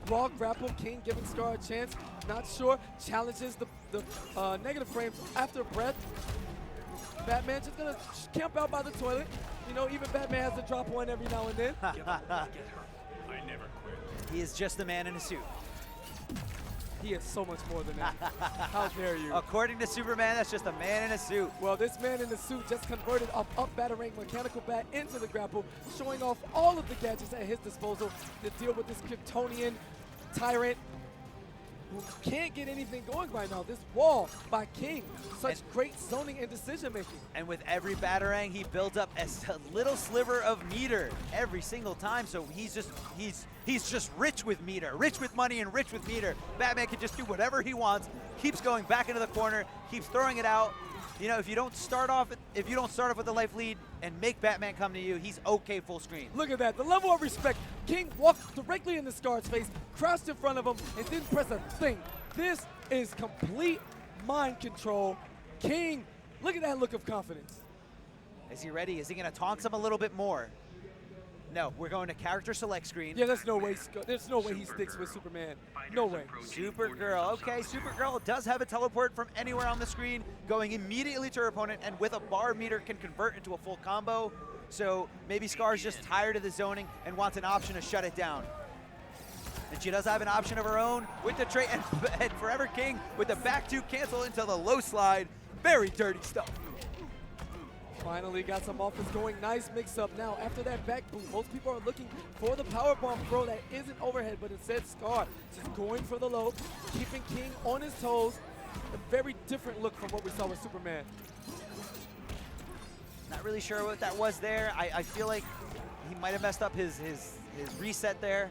Raw grapple, King giving Scar a chance. Not sure, challenges the negative frames after breath. Batman just gonna camp out by the toilet. You know, even Batman has to drop one every now and then. He is just a man in a suit. He is so much more than that. How dare you? According to Superman, that's just a man in a suit. Well, this man in the suit just converted up batarang mechanical bat into the grapple, showing off all of the gadgets at his disposal to deal with this Kryptonian tyrant who can't get anything going right now. This wall by King, such great zoning and decision making. And with every batarang, he builds up a little sliver of meter every single time. So he's just rich with meter, rich with money and rich with meter. Batman can just do whatever he wants. Keeps going back into the corner, keeps throwing it out. You know, if you don't start off with the life lead and make Batman come to you, he's okay full screen. Look at that, the level of respect. King walked directly into Scar's face, crouched in front of him, and didn't press a thing. This is complete mind control. King, look at that look of confidence. Is he ready? Is he gonna taunt him a little bit more? No, we're going to character select screen. Yeah, there's no way he sticks with Superman. No way. Supergirl. Okay, Supergirl does have a teleport from anywhere on the screen, going immediately to her opponent, and with a bar meter can convert into a full combo. So maybe Scar's just tired of the zoning and wants an option to shut it down. And she does have an option of her own with the trait, and Forever King with the back two cancel into the low slide. Very dirty stuff. Finally got some offense going. Nice mix-up now. After that back boot, most people are looking for the powerbomb throw that isn't overhead, but instead Scar just going for the low, keeping King on his toes. A very different look from what we saw with Superman. Not really sure what that was there. I feel like he might have messed up his reset there.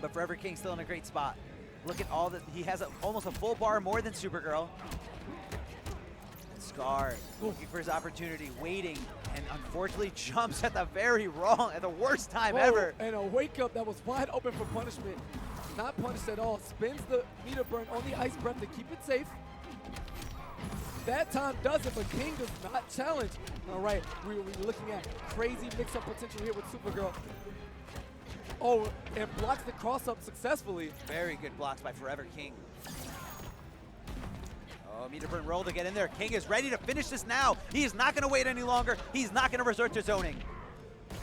But Forever King's still in a great spot. Look at all that. He has almost a full bar more than Supergirl. Scar looking for his opportunity, waiting, and unfortunately jumps at the worst time ever. And a wake up that was wide open for punishment. Not punished at all. Spins the meter burn on the ice breath to keep it safe. That time does it, but King does not challenge. All right, we're looking at crazy mix-up potential here with Supergirl. Oh, and blocks the cross-up successfully. Very good blocks by Forever King. Oh, meter burn roll to get in there. King is ready to finish this now. He is not going to wait any longer. He's not going to resort to zoning.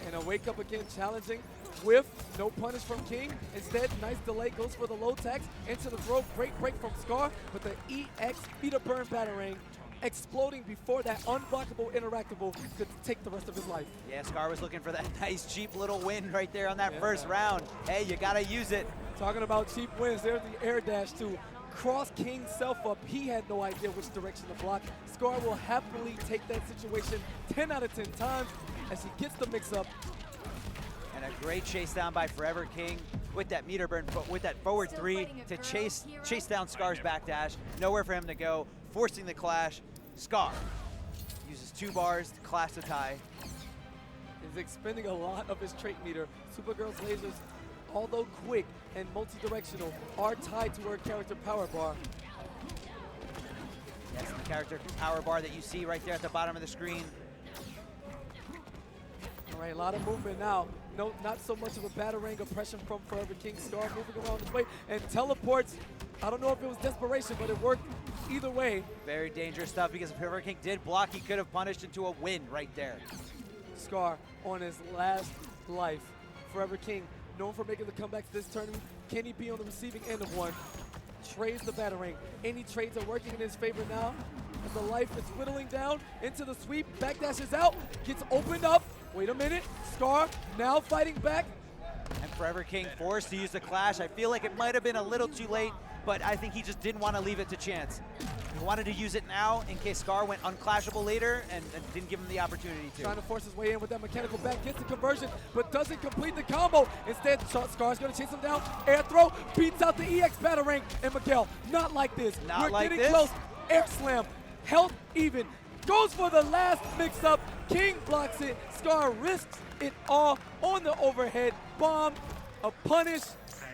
And a wake up again, challenging. Whiff, no punish from King. Instead, nice delay, goes for the low tax. Into the throw, great break from Scar. But the EX meter burn batarang exploding before that unblockable interactable could take the rest of his life. Yeah, Scar was looking for that nice cheap little win right there on that first round. Hey, you got to use it. Talking about cheap wins, there's the air dash too. Cross King's self up. He had no idea which direction to block. Scar will happily take that situation 10 out of 10 times as he gets the mix up. And a great chase down by Forever King with that meter burn, with that forward three to chase down Scar's backdash. Nowhere for him to go, forcing the clash. Scar uses 2 bars to clash the tie. He's expending a lot of his trait meter. Supergirl's lasers, although quick and multi-directional, are tied to her character power bar. Yes, the character power bar that you see right there at the bottom of the screen. All right, a lot of movement now. No, not so much of a batarang oppression from Forever King. Scar moving around his way and teleports. I don't know if it was desperation, but it worked either way. Very dangerous stuff because if Forever King did block, he could have punished into a win right there. Scar on his last life. Forever King, known for making the comeback to this tournament. Can he be on the receiving end of one? Trades the batarang. Any trades are working in his favor now. As the life is whittling down into the sweep, backdashes out, gets opened up. Wait a minute, Scar now fighting back. And Forever King forced to use the Clash. I feel like it might have been a little too late, but I think he just didn't want to leave it to chance. He wanted to use it now in case Scar went unclashable later and didn't give him the opportunity to. Trying to force his way in with that mechanical back, gets the conversion, but doesn't complete the combo. Instead, Scar's gonna chase him down, air throw, beats out the EX batarang, and Miguel, not like this. Not We're like getting this. close, air slam, health even, goes for the last mix-up, King blocks it, Scar risks it all on the overhead bomb, a punish,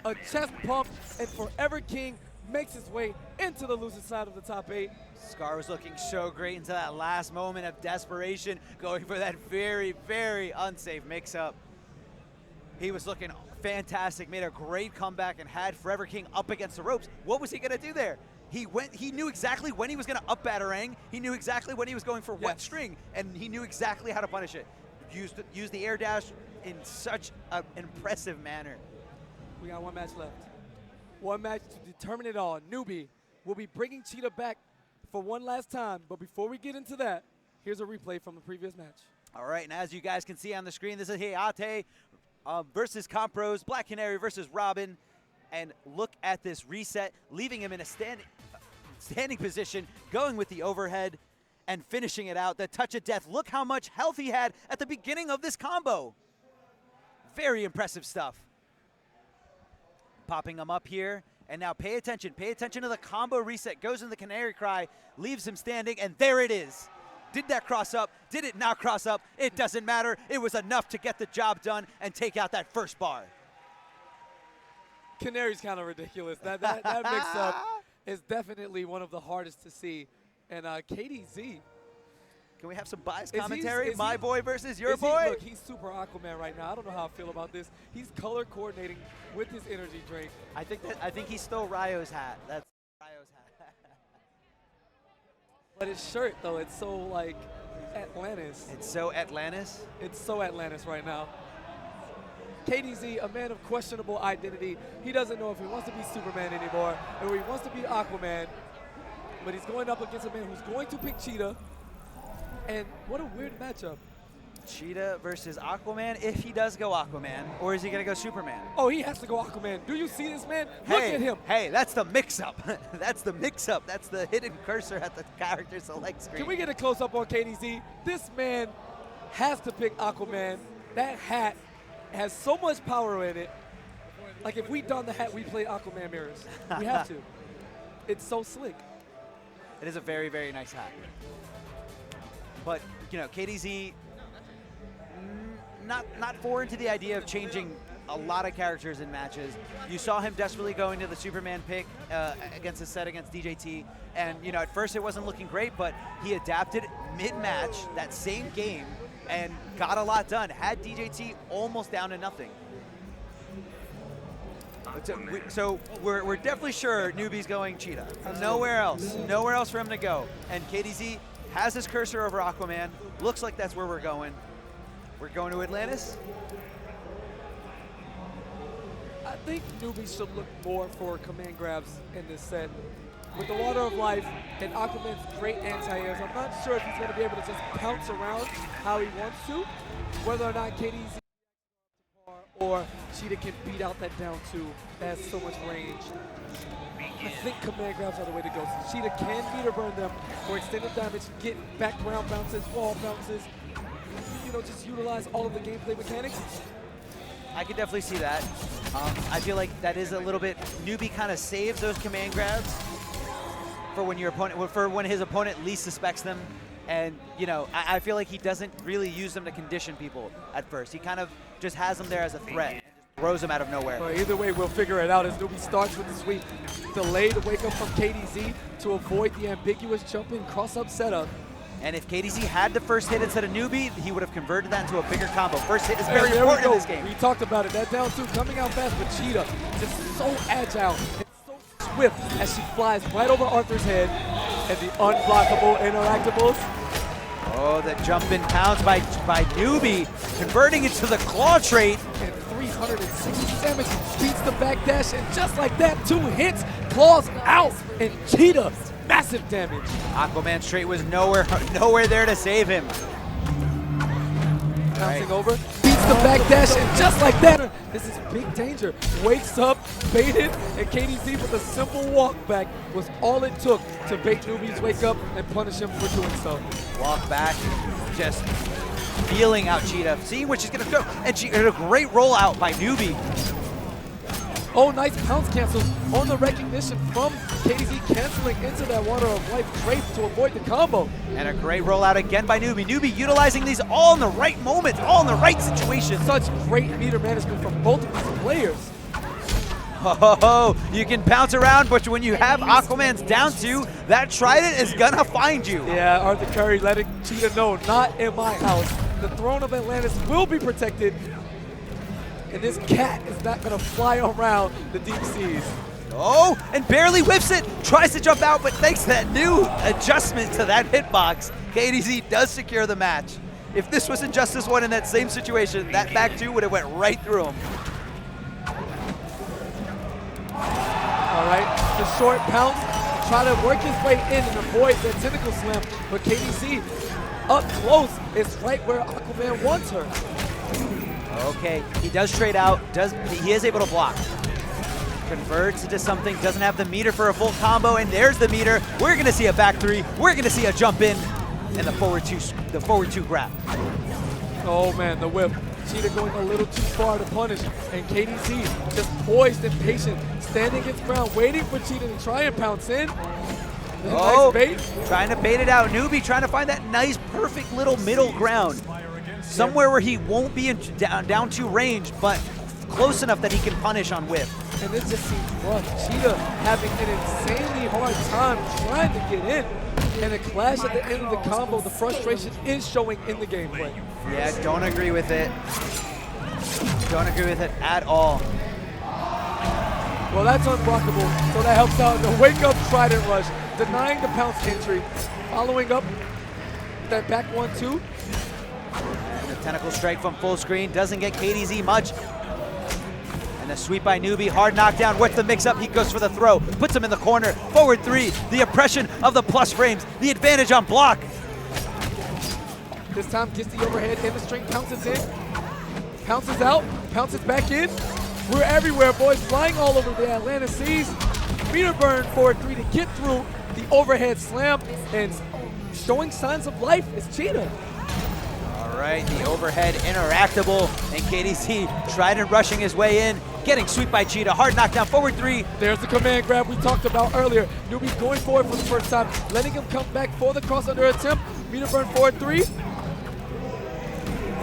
a chest pump, and Forever King makes his way into the losing side of the top 8. Scar was looking so great until that last moment of desperation, going for that very, very unsafe mix-up. He was looking fantastic, made a great comeback, and had Forever King up against the ropes. What was he gonna do there? He knew exactly when he was gonna up batarang. He knew exactly when he was going for what string, and he knew exactly how to punish it. Used the air dash in such an impressive manner. We got one match left. One match to determine it all. Newbie will be bringing Cheetah back for one last time. But before we get into that, here's a replay from the previous match. All right, and as you guys can see on the screen, this is Hayate versus Compros, Black Canary versus Robin. And look at this reset, leaving him in a standing position, going with the overhead and finishing it out. The touch of death. Look how much health he had at the beginning of this combo. Very impressive stuff. Popping him up here, and now pay attention to the combo reset. Goes in the Canary Cry, leaves him standing, and there it is. Did that cross up? Did it not cross up? It doesn't matter. It was enough to get the job done and take out that first bar. Canary's kind of ridiculous. That mix-up is definitely one of the hardest to see. And KDZ. Can we have some biased commentary? My boy versus your boy? Look, he's super Aquaman right now. I don't know how I feel about this. He's color coordinating with his energy drink. I think he stole Ryo's hat. That's Ryo's hat. But his shirt, though, it's so, like, Atlantis. It's so Atlantis? It's so Atlantis right now. KDZ, a man of questionable identity. He doesn't know if he wants to be Superman anymore or he wants to be Aquaman. But he's going up against a man who's going to pick Cheetah. And what a weird matchup. Cheetah versus Aquaman, if he does go Aquaman, or is he going to go Superman? Oh, he has to go Aquaman. Do you see this, man? Look at him. Hey, that's the mix-up. That's the mix-up. That's the hidden cursor at the character select screen. Can we get a close-up on KDZ? This man has to pick Aquaman. That hat has so much power in it. Like, if we don the hat, we play Aquaman mirrors. We have to. It's so slick. It is a very, very nice hat. But, you know, KDZ, not foreign to the idea of changing a lot of characters in matches. You saw him desperately going to the Superman pick against a set against DJT. And, you know, at first it wasn't looking great, but he adapted mid-match that same game and got a lot done. Had DJT almost down to nothing. So we're definitely sure Newbie's going Cheetah. Nowhere else for him to go. And KDZ has his cursor over Aquaman. Looks like that's where we're going. We're going to Atlantis. I think Newbie should look more for command grabs in this set. With the Water of Life and Aquaman's great anti-airs, I'm not sure if he's going to be able to just pounce around how he wants to. Whether or not KDZ or Cheetah can beat out that down two that has so much range. I think command grabs are the way to go. Cheetah can meter burn them for extended damage, get background bounces, wall bounces, you know, just utilize all of the gameplay mechanics. I could definitely see that. I feel like that is a little bit, Newbie kind of saves those command grabs for when your opponent, for when his opponent least suspects them. And, you know, I feel like he doesn't really use them to condition people at first. He kind of just has them there as a threat and just throws them out of nowhere. Well, either way, we'll figure it out as Newbie starts with the sweep. Delayed wake up from KDZ to avoid the ambiguous jump-in cross-up setup. And if KDZ had the first hit instead of Newbie, he would have converted that into a bigger combo. First hit is very There we important in go. this game. We talked about it. That down two coming out fast, but Cheetah just so agile and so swift as she flies right over Arthur's head. And the unblockable interactables. Oh, the jumping pounds by Newbie, converting it to the claw trait. And 360 damage, beats the backdash, and just like that, 2 hits, claws out, and Cheetah, massive damage. Aquaman's trait was nowhere there to save him. Bouncing over, beats the backdash, and just like that, this is big danger. Wakes up, baited, and KDZ with a simple walk back was all it took to bait Newbie's wake up and punish him for doing so. Walk back, just feeling out Cheetah, seeing what she's gonna go, and she had a great rollout by Newbie. Oh, nice pounce cancels on the recognition from KDZ, canceling into that Water of Life trait to avoid the combo. And a great rollout again by Newbie. Newbie utilizing these all in the right moment, all in the right situation. Such great meter management from both of these players. Oh, you can bounce around, but when you have Aquaman's down 2, that Trident is gonna find you. Yeah, Arthur Curry letting Cheetah know, not in my house. The throne of Atlantis will be protected, and this cat is not gonna fly around the deep seas. Oh, and barely whiffs it, tries to jump out, but thanks to that new adjustment to that hitbox, KDZ does secure the match. If this was Injustice 1 in that same situation, that back 2 would have went right through him. All right, the short pounce, try to work his way in and avoid the tentacle slam, but KDZ up close is right where Aquaman wants her. Okay, he does trade out, he is able to block. Converts into something, doesn't have the meter for a full combo, and there's the meter. We're gonna see a back 3, we're gonna see a jump in, and the forward two grab. Oh man, the whip. Cheetah going a little too far to punish, and KDZ just poised and patient, standing his ground, waiting for Cheetah to try and pounce in. Oh, nice bait. Trying to bait it out. Newbie trying to find that nice, perfect little middle ground. Somewhere where he won't be in down 2 range, but close enough that he can punish on whip. And this just seems rough. Cheetah having an insanely hard time trying to get in. And a clash at the end of the combo, the frustration is showing in the gameplay. Yeah, don't agree with it. Don't agree with it at all. Well, that's unblockable, so that helps out. The wake-up Trident rush, denying the pounce entry, following up that back 1-2. The tentacle strike from full screen doesn't get KDZ much. And the sweep by Newbie, hard knockdown. What's the mix-up? He goes for the throw, puts him in the corner. Forward 3, the oppression of the plus frames, the advantage on block. This time gets the overhead and the string, pounces in, pounces out, pounces back in. We're everywhere, boys, flying all over the Atlantic seas. Meter burn forward 3 to get through the overhead slam, and showing signs of life is Cheetah. All right, the overhead interactable, and KDZ Trident rushing his way in, getting swept by Cheetah. Hard knockdown, forward 3. There's the command grab we talked about earlier. Newbie going forward for the first time, letting him come back for the cross under attempt. Meter burn forward 3.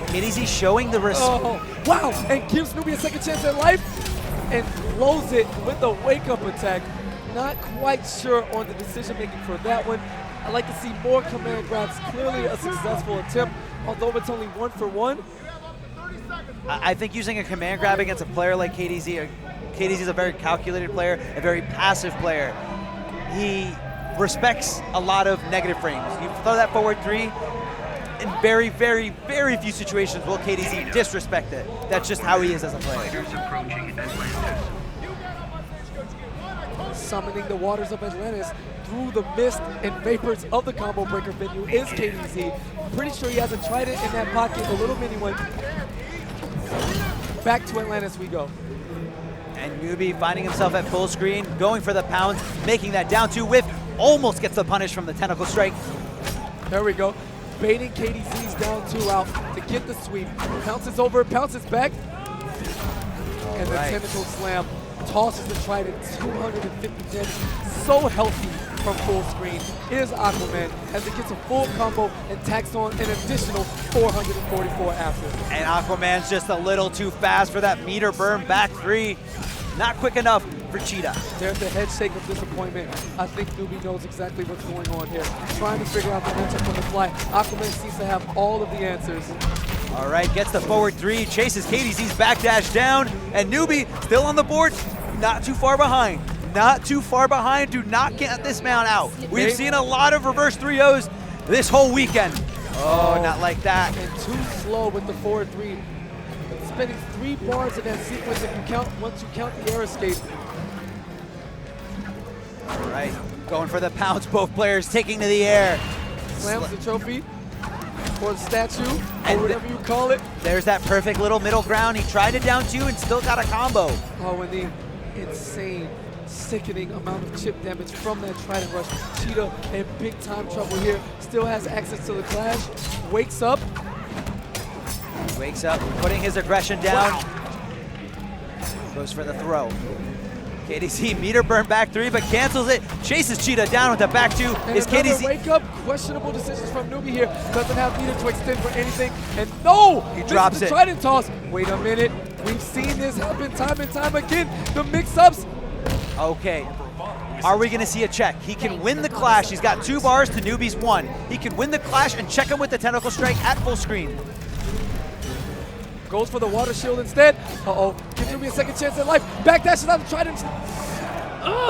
KDZ showing the respect. Oh, wow, and gives Newbie a second chance at life and blows it with the wake-up attack. Not quite sure on the decision-making for that one. I'd like to see more command grabs. Clearly a successful attempt, although it's only 1 for 1. I think using a command grab against a player like KDZ, KDZ is a very calculated player, a very passive player. He respects a lot of negative frames. You throw that forward 3, in very, very, very few situations will KDZ disrespect it. That's just how he is as a player. Fighters approaching Atlantis. Summoning the waters of Atlantis through the mist and vapors of the combo breaker venue is KDZ. Pretty sure he hasn't tried it in that pocket, a little mini one. Back to Atlantis we go. And Newbie finding himself at full screen, going for the pounds, making that down 2 whiff, almost gets the punish from the tentacle strike. There we go. Baiting KDZ's down 2 out to get the sweep. Pounces over, pounces back. And the tentacle slam tosses the Trident 250 damage. So healthy from full screen is Aquaman as it gets a full combo and tacks on an additional 444 after. And Aquaman's just a little too fast for that meter burn back 3. Not quick enough. for Cheetah. There's the head shake of disappointment. I think Newbie knows exactly what's going on here. Trying to figure out the matchup on the fly. Aquaman seems to have all of the answers. All right, gets the forward 3, chases KDZ's backdash down, and Newbie still on the board, not too far behind. Not too far behind, do not get this man out. We've seen a lot of reverse 3-0s this whole weekend. Oh, not like that. And too slow with the forward 3. Spending 3 bars in that sequence if you count, once you count the air escape. All right, going for the pounce, both players taking to the air. Slams the trophy, or the statue, or And whatever you call it. There's that perfect little middle ground. He tried to down 2 and still got a combo. Oh, and the insane, sickening amount of chip damage from that Trident Rush. Cheetah in big time trouble here. Still has access to the clash. Wakes up. Wakes up, putting his aggression down. Goes for the throw. KDZ meter burn back 3, but cancels it. Chases Cheetah down with the back 2. And Is another KDZ? wake up. Questionable decisions from Newbie here. Doesn't have meter to extend for anything. And no! He Misses drops the it. Trident toss. Wait a minute. We've seen this happen time and time again. The mix-ups. Okay. Are we going to see a check? He can win the clash. He's got 2 bars to Newbie's 1. He can win the clash and check him with the tentacle strike at full screen. Goes for the water shield instead. Uh-oh. Give Newbie a second chance at life. Backdashes out the Trident.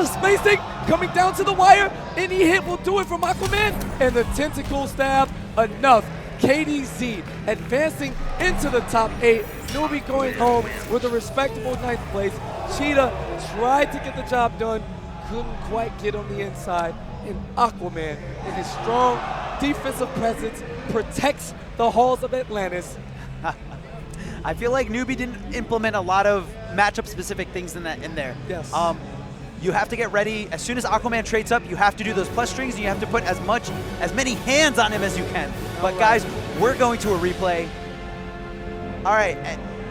Spacing. Coming down to the wire. Any hit will do it from Aquaman. And the tentacle stab. Enough. KDZ advancing into the top 8. Newbie going home with a respectable 9th place. Cheetah tried to get the job done. Couldn't quite get on the inside. And Aquaman, in his strong defensive presence, protects the halls of Atlantis. I feel like Newbie didn't implement a lot of matchup-specific things in there. Yes. You have to get ready. As soon as Aquaman trades up, you have to do those plus strings, and you have to put as many hands on him as you can. But guys, we're going to a replay. All right,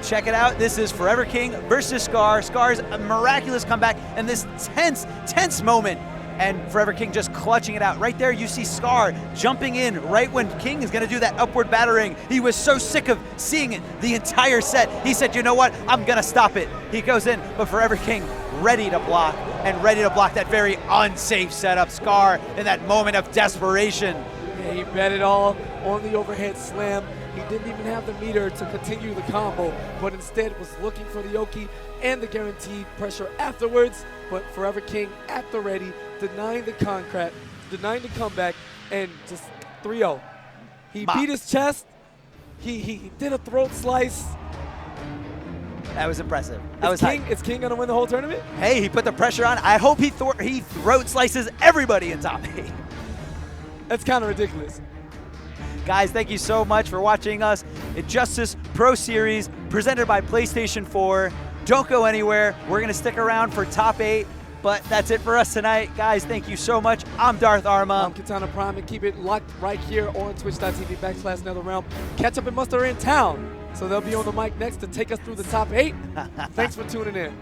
check it out. This is Forever King versus Scar. Scar's a miraculous comeback, and this tense moment. And Forever King just clutching it out. Right there, you see Scar jumping in right when King is going to do that upward battering. He was so sick of seeing it the entire set. He said, you know what? I'm going to stop it. He goes in, but Forever King ready to block and ready to block that very unsafe setup. Scar in that moment of desperation. Yeah, he bet it all on the overhead slam. He didn't even have the meter to continue the combo, but instead was looking for the Oki and the guaranteed pressure afterwards. But Forever King at the ready, denying the concrete, denying the comeback, and just 3-0. He beat his chest. He did a throat slice. That was impressive. Is King gonna win the whole tournament? Hey, he put the pressure on. I hope he throat slices everybody in top 8. That's kind of ridiculous. Guys, thank you so much for watching us. Injustice Pro Series presented by PlayStation 4. Don't go anywhere. We're going to stick around for top 8, but that's it for us tonight. Guys, thank you so much. I'm Darth Arma. I'm Katana Prime, and keep it locked right here on twitch.tv/NetherRealm. Catch Up and Muster in town, so they'll be on the mic next to take us through the top 8. Thanks for tuning in.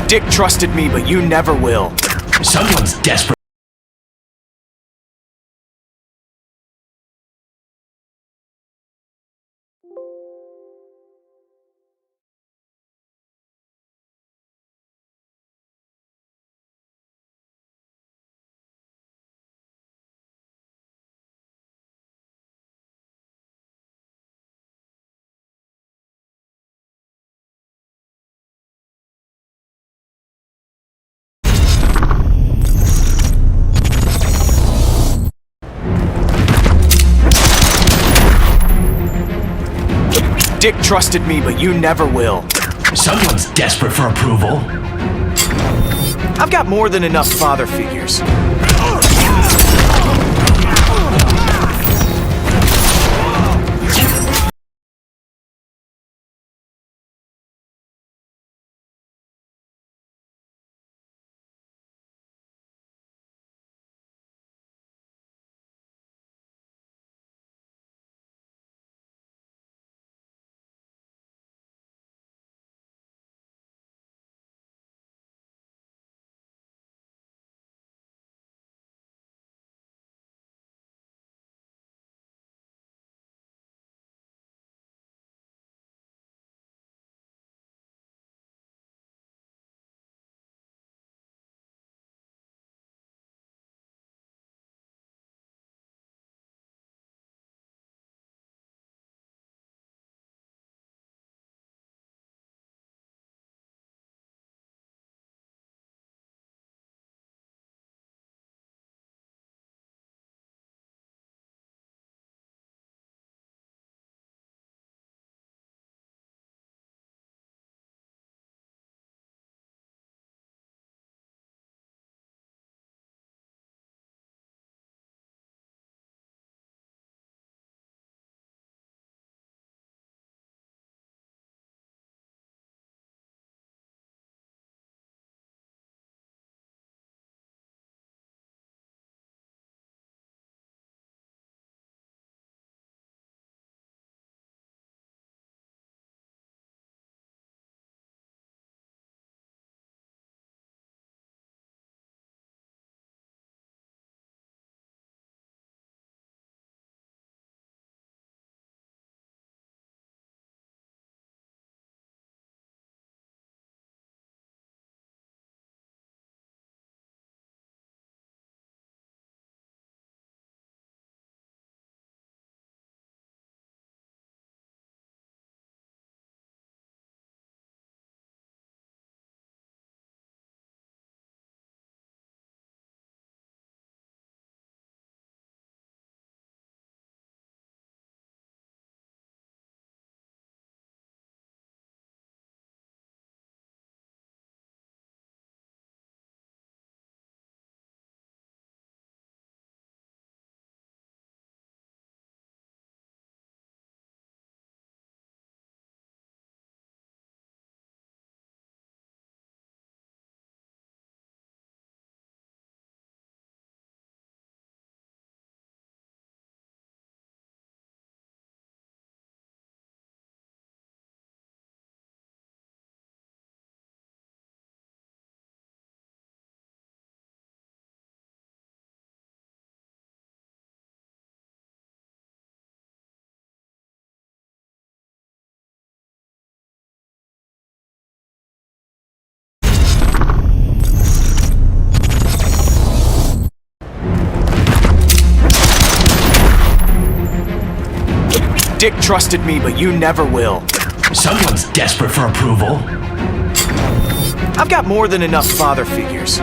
Dick trusted me, but you never will. Someone's desperate. Dick trusted me, but you never will. Someone's desperate for approval. I've got more than enough father figures. Dick trusted me, but you never will. Someone's desperate for approval. I've got more than enough father figures.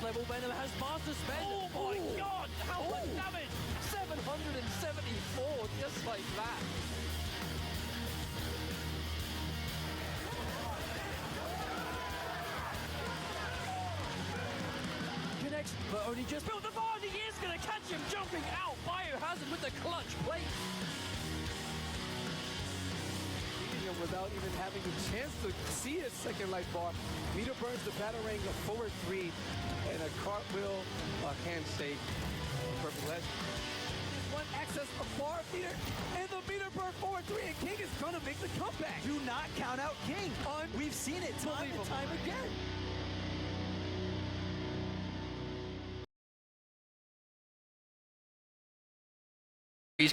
level Venom has Master spend. Oh my god, how much damage? 774, just like that. Connects, but only just built the bond. He is going to catch him jumping out. Biohazard with the clutch plate. Without even having the chance to see his second life bar. Meter burns the batarang, a forward 3, and a cartwheel, a handshake. Perfect ledge. One access, a bar meter, and the meter burn forward 3, and King is gonna make the comeback. Do not count out King. We've seen it time and time again.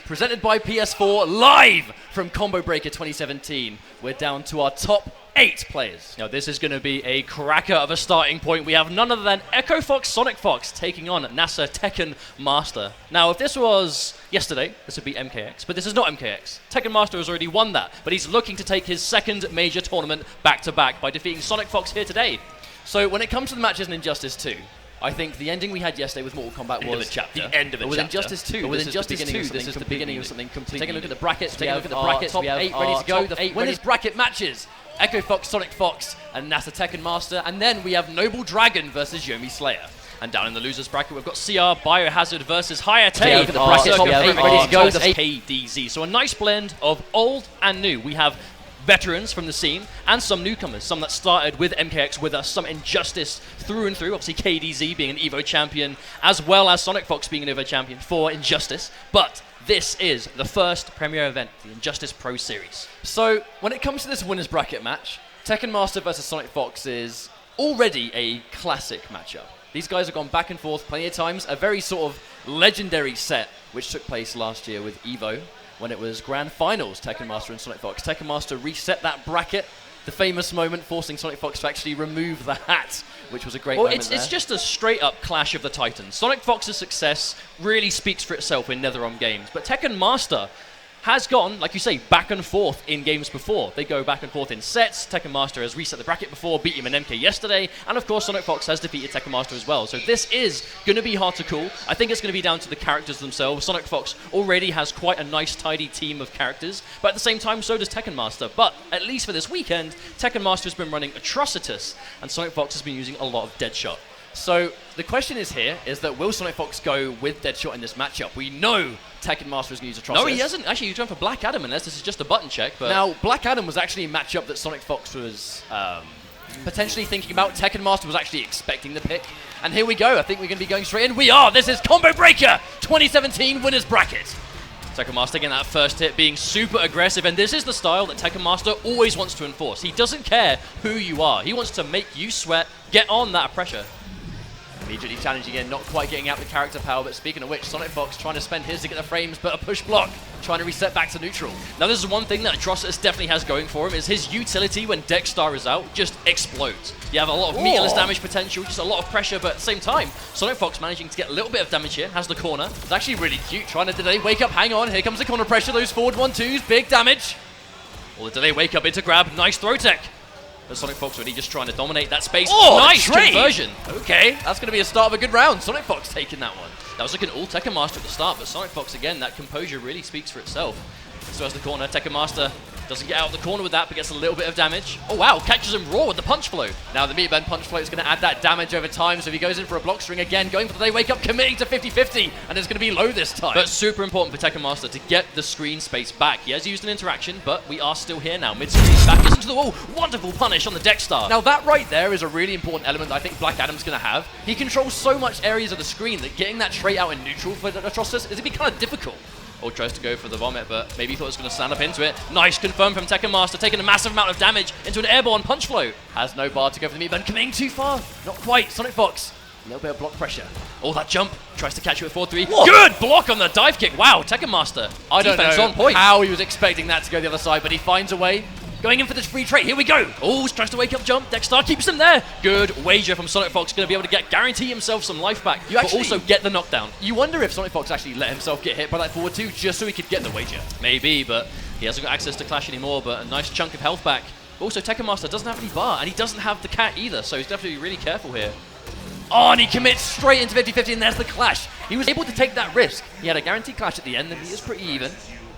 Presented by PS4 live from Combo Breaker 2017. We're down to our top 8 players. Now this is going to be a cracker of a starting point. We have none other than Echo Fox, Sonic Fox taking on NASA Tekken Master. Now if this was yesterday, this would be MKX, but this is not MKX. Tekken Master has already won that, but he's looking to take his second major tournament back-to-back by defeating Sonic Fox here today. So when it comes to the matches in Injustice 2, I think the ending we had yesterday with Mortal Kombat was the end of a chapter. With Injustice 2, this is the beginning of something completely. Take a look at the brackets. Take a look at the brackets. Top 8 ready to go. The 8 winners bracket matches: Echo Fox, Sonic Fox, and NASA Tekken Master. And then we have Noble Dragon versus Yomi Slayer. And down in the losers bracket, we've got CR Biohazard versus Hayate. Take a look at the brackets. Top 8 ready to go. The KDZ. So a nice blend of old and new. We have veterans from the scene and some newcomers, some that started with MKX with us, some Injustice through and through, obviously KDZ being an EVO champion, as well as Sonic Fox being an EVO champion for Injustice. But this is the first premier event, the Injustice Pro Series. So when it comes to this winners bracket match, Tekken Master versus Sonic Fox is already a classic matchup. These guys have gone back and forth plenty of times, a very sort of legendary set which took place last year with EVO, when it was Grand Finals, Tekken Master and Sonic Fox. Tekken Master reset that bracket, the famous moment forcing Sonic Fox to actually remove the hat, which was a great moment there. It's just a straight-up clash of the titans. Sonic Fox's success really speaks for itself in NetherRealm games, but Tekken Master has gone, like you say, back and forth in games before. They go back and forth in sets. Tekken Master has reset the bracket before, beat him in MK yesterday, and of course Sonic Fox has defeated Tekken Master as well. So this is going to be hard to call. I think it's going to be down to the characters themselves. Sonic Fox already has quite a nice, tidy team of characters, but at the same time, so does Tekken Master. But at least for this weekend, Tekken Master has been running Atrocitus, and Sonic Fox has been using a lot of Deadshot. So the question is here, is that will Sonic Fox go with Deadshot in this matchup? We know Tekken Master is going to use Atrocitus. No, he hasn't. Actually, he's going for Black Adam unless this is just a button check. But now, Black Adam was actually a matchup that Sonic Fox was potentially thinking about. Tekken Master was actually expecting the pick. And here we go. I think we're going to be going straight in. We are. This is Combo Breaker 2017 winners bracket. Tekken Master getting that first hit, being super aggressive, and this is the style that Tekken Master always wants to enforce. He doesn't care who you are. He wants to make you sweat, get on that pressure. Immediately challenging in, not quite getting out the character power, but speaking of which, Sonic Fox trying to spend his to get the frames, but a push block, trying to reset back to neutral. Now this is one thing that Atrocitus definitely has going for him, is his utility when Dexstar is out just explodes. You have a lot of meterless damage potential, just a lot of pressure, but at the same time, Sonic Fox managing to get a little bit of damage here, has the corner. It's actually really cute, trying to delay wake up, hang on, here comes the corner pressure, those forward 1-2s, big damage. All the delay wake up into grab, nice throw tech. But Sonic Fox really just trying to dominate that space. Oh, nice conversion. Okay, that's going to be a start of a good round. Sonic Fox taking that one. That was looking all Tekken Master at the start, but Sonic Fox, again, that composure really speaks for itself. So as the corner, Tekken Master doesn't get out of the corner with that, but gets a little bit of damage. Oh, wow, catches him raw with the punch flow. Now the Meat Bend punch flow is going to add that damage over time, so if he goes in for a block string again, going for the They Wake Up, committing to 50-50, and it's going to be low this time. But super important for Tekken Master to get the screen space back. He has used an interaction, but we are still here now. Mid-screen back into the wall. Wonderful punish on the Dexstar. Now that right there is a really important element that I think Black Adam's going to have. He controls so much areas of the screen that getting that trait out in neutral for Atrocitus is going to be kind of difficult. Or tries to go for the vomit, but maybe he thought it was going to stand up into it. Nice confirm from Tekken Master, taking a massive amount of damage into an airborne punch flow. Has no bar to go for the meat bend, coming too far. Not quite, Sonic Fox. A little bit of block pressure. Oh, that jump. Tries to catch you with 4-3. Good block on the dive kick. Wow, Tekken Master. I don't know on point. How he was expecting that to go the other side, but he finds a way. Going in for this free trait. Here we go. Oh, tries to wake up jump. Dexstar keeps him there. Good wager from Sonic Fox. Going to be able to guarantee himself some life back, but also get the knockdown. You wonder if Sonic Fox actually let himself get hit by that forward 2 just so he could get the wager. Maybe, but he hasn't got access to Clash anymore, but a nice chunk of health back. Also, Tekken Master doesn't have any bar, and he doesn't have the cat either, so he's definitely really careful here. Oh, and he commits straight into 50-50, and there's the clash. He was able to take that risk. He had a guaranteed clash at the end, and he is pretty even.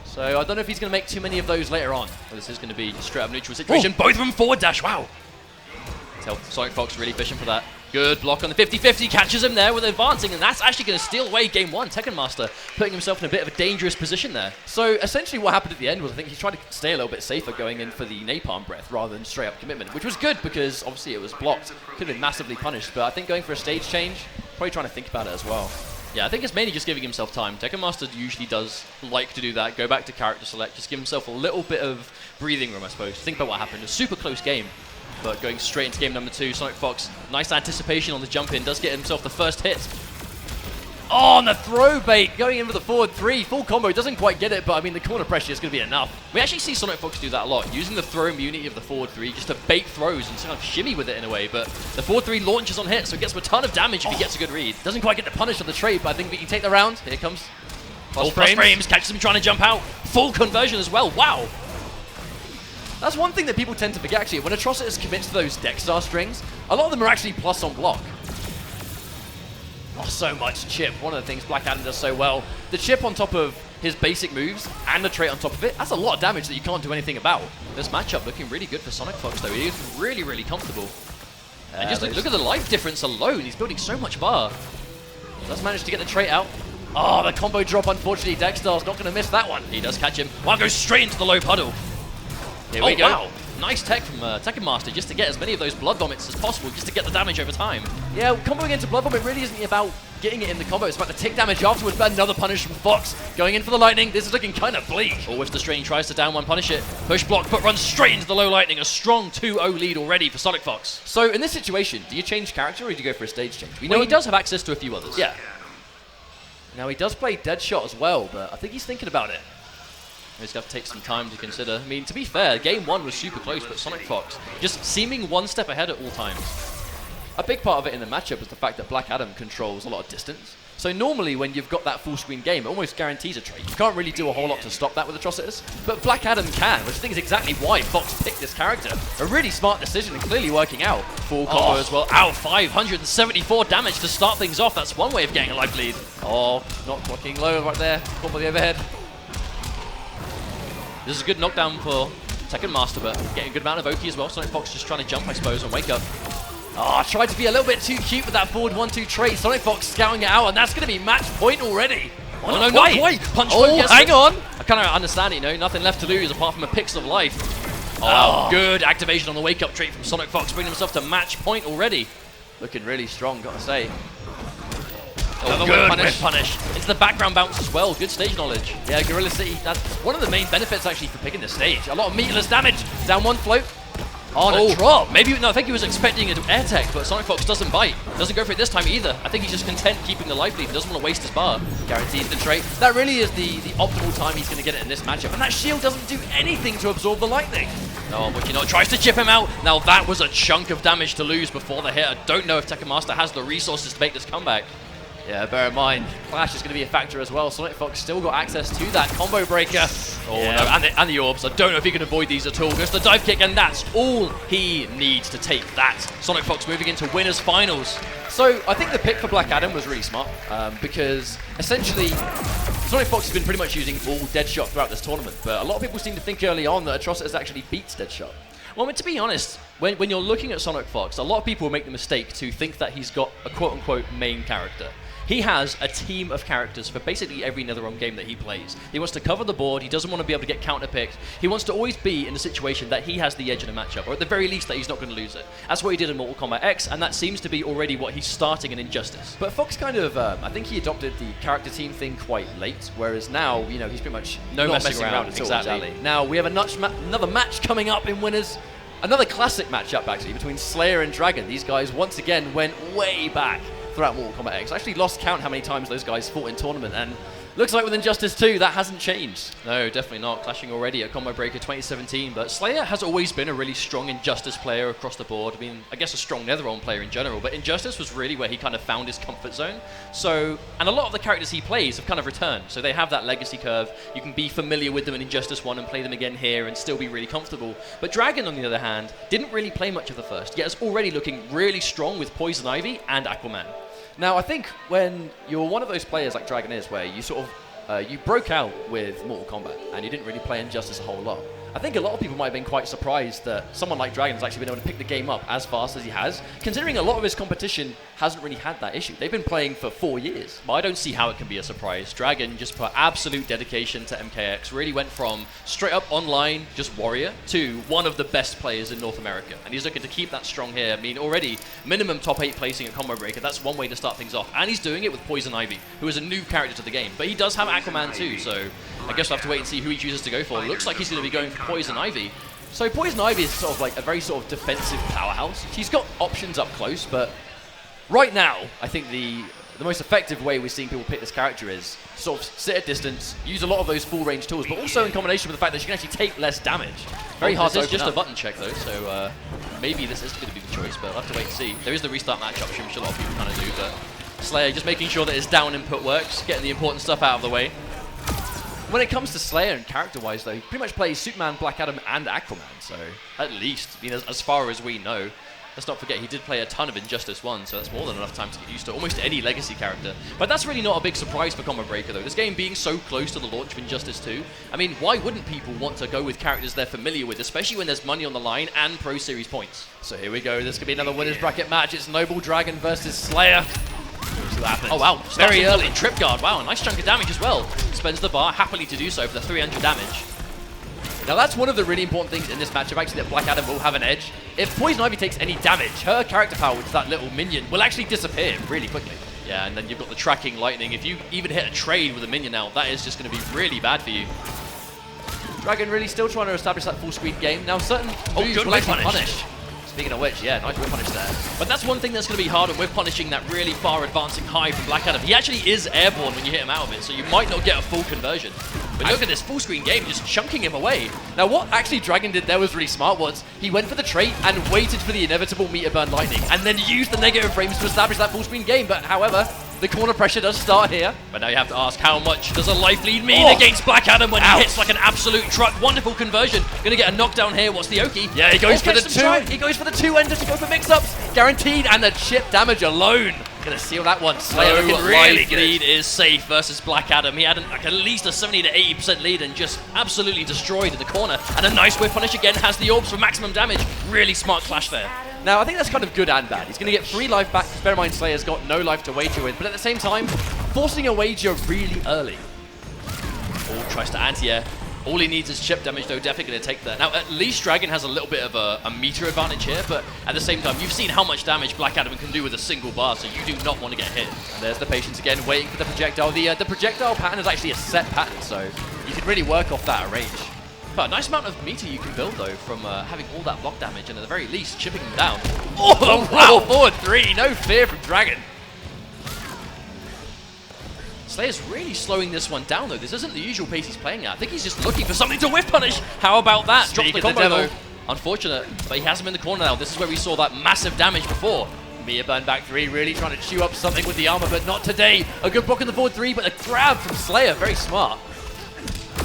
So I don't know if he's going to make too many of those later on. But this is going to be a straight up neutral situation. Both of them forward dash. Wow. Tell Sonic Fox really fishing for that. Good block on the 50-50. Catches him there with advancing, and that's actually going to steal away game one. Tekken Master putting himself in a bit of a dangerous position there. So essentially what happened at the end was I think he tried to stay a little bit safer going in for the napalm breath rather than straight up commitment, which was good because obviously it was blocked. Could have been massively punished, but I think going for a stage change, probably trying to think about it as well. Yeah, I think it's mainly just giving himself time. Tekken Master usually does like to do that. Go back to character select, just give himself a little bit of breathing room, I suppose. Think about what happened. A super close game. But going straight into game number 2, Sonic Fox, nice anticipation on the jump in, does get himself the first hit. Oh, and the throw bait, going in for the forward 3, full combo, doesn't quite get it, but I mean the corner pressure is going to be enough. We actually see Sonic Fox do that a lot, using the throw immunity of the forward 3 just to bait throws and sort of shimmy with it in a way, but the forward 3 launches on hit, so it gets a ton of damage if he gets a good read. Doesn't quite get the punish on the trade, but I think we can take the round. Here it comes. Plus frames, catches him trying to jump out. Full conversion as well, wow. That's one thing that people tend to forget, actually. When Atrocitus commits to those Dexstar strings, a lot of them are actually plus on block. Oh, so much chip. One of the things Black Adam does so well. The chip on top of his basic moves and the trait on top of it, that's a lot of damage that you can't do anything about. This matchup looking really good for Sonic Fox, though. He is really, really comfortable. And just look at the life difference alone. He's building so much bar. Does manage to get the trait out. Oh, the combo drop, unfortunately. Dexstar's not going to miss that one. He does catch him. Well, goes straight into the low puddle. Here we go. Wow. Nice tech from Tekken Master just to get as many of those blood vomits as possible, just to get the damage over time. Yeah, comboing into blood vomit really isn't about getting it in the combo, it's about the tick damage afterwards, but another punish from Fox. Going in for the lightning, this is looking kind of bleak. Always the Strain tries to down one punish it. Push block, but runs straight into the low lightning. A strong 2-0 lead already for Sonic Fox. So in this situation, do you change character or do you go for a stage change? We know he does have access to a few others. Yeah. Now he does play Deadshot as well, but I think he's thinking about it. He's got to take some time to consider. I mean, to be fair, game 1 was super close, but Sonic Fox just seeming one step ahead at all times. A big part of it in the matchup is the fact that Black Adam controls a lot of distance. So normally when you've got that full screen game, it almost guarantees a trade. You can't really do a whole lot to stop that with Atrocitus, but Black Adam can, which I think is exactly why Fox picked this character. A really smart decision and clearly working out. Full combo as well. Ow, 574 damage to start things off. That's one way of getting a life lead. Oh, not blocking low right there. Caught by the overhead. This is a good knockdown for Tekken Master, but getting a good amount of Oki as well. Sonic Fox just trying to jump, I suppose, and wake up. Oh, tried to be a little bit too cute with that forward 1-2 trade. Sonic Fox scouting it out, and that's going to be match point already. Oh, no, not quite. Punch hang on. I kind of understand it, you know. Nothing left to lose apart from a pixel of life. Oh, good activation on the wake-up trait from Sonic Fox, bringing himself to match point already. Looking really strong, gotta say. Oh, good punish. Into the background bounce as well. Good stage knowledge. Yeah, Gorilla City, that's one of the main benefits actually for picking this stage. A lot of meatless damage. Down one float. On a drop. Maybe, no, I think he was expecting an air tech, but Sonic Fox doesn't bite. Doesn't go for it this time either. I think he's just content keeping the life lead. He doesn't want to waste his bar. Guarantees the trait. That really is the optimal time he's going to get it in this matchup. And that shield doesn't do anything to absorb the lightning. No, but you know, tries to chip him out. Now that was a chunk of damage to lose before the hit. I don't know if Tekken Master has the resources to make this comeback. Yeah, bear in mind, Clash is going to be a factor as well. Sonic Fox still got access to that combo breaker. Oh, yeah. No, and the orbs. I don't know if he can avoid these at all. Goes the dive kick, and that's all he needs to take that. Sonic Fox moving into winners finals. So I think the pick for Black Adam was really smart because essentially Sonic Fox has been pretty much using all Deadshot throughout this tournament, but a lot of people seem to think early on that Atrocitus actually beats Deadshot. Well, I mean, to be honest, when you're looking at Sonic Fox, a lot of people will make the mistake to think that he's got a quote-unquote main character. He has a team of characters for basically every NetherRealm game that he plays. He wants to cover the board, he doesn't want to be able to get counter-picked, he wants to always be in a situation that he has the edge in a matchup, or at the very least that he's not going to lose it. That's what he did in Mortal Kombat X, and that seems to be already what he's starting in Injustice. But Fox kind of, I think he adopted the character team thing quite late, whereas now, you know, he's pretty much not messing around at all. Exactly. Now, we have another match coming up in Winners. Another classic matchup, actually, between Slayer and Dragon. These guys, once again, went way back throughout Mortal Kombat X. I actually lost count how many times those guys fought in tournament, and Looks like with Injustice 2, that hasn't changed. No, definitely not. Clashing already at Combo Breaker 2017, but Slayer has always been a really strong Injustice player across the board. I mean, I guess a strong Netherrealm player in general, but Injustice was really where he kind of found his comfort zone. So, and a lot of the characters he plays have kind of returned. So they have that legacy curve. You can be familiar with them in Injustice 1 and play them again here and still be really comfortable. But Dragon, on the other hand, didn't really play much of the first, yet is already looking really strong with Poison Ivy and Aquaman. Now, I think when you're one of those players like Dragon is, where you sort of you broke out with Mortal Kombat and you didn't really play Injustice a whole lot, I think a lot of people might have been quite surprised that someone like Dragon has actually been able to pick the game up as fast as he has, considering a lot of his competition hasn't really had that issue. They've been playing for 4 years. But I don't see how it can be a surprise. Dragon just put absolute dedication to MKX, really went from straight up online, just warrior, to one of the best players in North America. And he's looking to keep that strong here. I mean, already minimum top 8 placing at Combo Breaker, that's one way to start things off. And he's doing it with Poison Ivy, who is a new character to the game. But he does have Aquaman too, so I guess we'll have to wait and see who he chooses to go for. It looks like he's going to be going for Poison Ivy. So Poison Ivy is sort of like a very sort of defensive powerhouse. She's got options up close, but right now, I think the most effective way we're seeing people pick this character is sort of sit at distance, use a lot of those full range tools, but also in combination with the fact that she can actually take less damage. Very hard to open just up. A button check though, so maybe this is going to be the choice, but we'll have to wait and see. There is the restart match option, which a lot of people kind of do, but Slayer just making sure that his down input works, getting the important stuff out of the way. When it comes to Slayer and character-wise, though, he pretty much plays Superman, Black Adam, and Aquaman, so at least, I mean, as far as we know. Let's not forget, he did play a ton of Injustice 1, so that's more than enough time to get used to almost any legacy character. But that's really not a big surprise for Combo Breaker, though. This game being so close to the launch of Injustice 2, I mean, why wouldn't people want to go with characters they're familiar with, especially when there's money on the line and Pro Series points? So here we go, this could be another winner's bracket match. It's Noble Dragon versus Slayer. Oh wow, very early. Trip guard, wow, a nice chunk of damage as well. Spends the bar happily to do so for the 300 damage. Now that's one of the really important things in this matchup, actually, that Black Adam will have an edge. If Poison Ivy takes any damage, her character power, which is that little minion, will actually disappear really quickly. Yeah, and then you've got the tracking lightning. If you even hit a trade with a minion now, that is just going to be really bad for you. Dragon really still trying to establish that full screen game. Now certain moves will actually punish. Speaking of which, yeah, nice whip punish there. But that's one thing that's going to be hard when we're punishing that really far advancing high from Black Adam. He actually is airborne when you hit him out of it, so you might not get a full conversion. But look at this full screen game, just chunking him away. Now what actually Dragon did there was really smart was, he went for the trait and waited for the inevitable meter burn lightning, and then used the negative frames to establish that full screen game. But however, the corner pressure does start here. But now you have to ask, how much does a life lead mean against Black Adam when he hits like an absolute truck? Wonderful conversion. Gonna get a knockdown here. What's the Oki? Yeah, he goes for the two. He goes for the two enders to go for mix-ups. Guaranteed, and the chip damage alone. Gonna seal that one. Slayer looking really good. Lead is safe versus Black Adam. He had like at least a 70 to 80% lead and just absolutely destroyed in the corner. And a nice whip punish again, has the orbs for maximum damage. Really smart clash there. Now, I think that's kind of good and bad. He's going to get 3 life back, because bear in mind Slayer's got no life to wager with, but at the same time, forcing a wager really early. Oh, tries to anti-air. All he needs is chip damage, though, definitely going to take that. Now, at least Dragon has a little bit of a meter advantage here, but at the same time, you've seen how much damage Black Adam can do with a single bar, so you do not want to get hit. And there's the Patience again, waiting for the projectile. The projectile pattern is actually a set pattern, so you can really work off that at range. But a nice amount of meter you can build, though, from having all that block damage, and at the very least, chipping them down. Oh, wow, forward 3, no fear from Dragon. Slayer's really slowing this one down, though. This isn't the usual pace he's playing at. I think he's just looking for something to whiff punish. How about that? Drops the combo, though. Unfortunate, but he has him in the corner now. This is where we saw that massive damage before. Mia burn back 3, really trying to chew up something with the armor, but not today. A good block in the forward 3, but a grab from Slayer, very smart.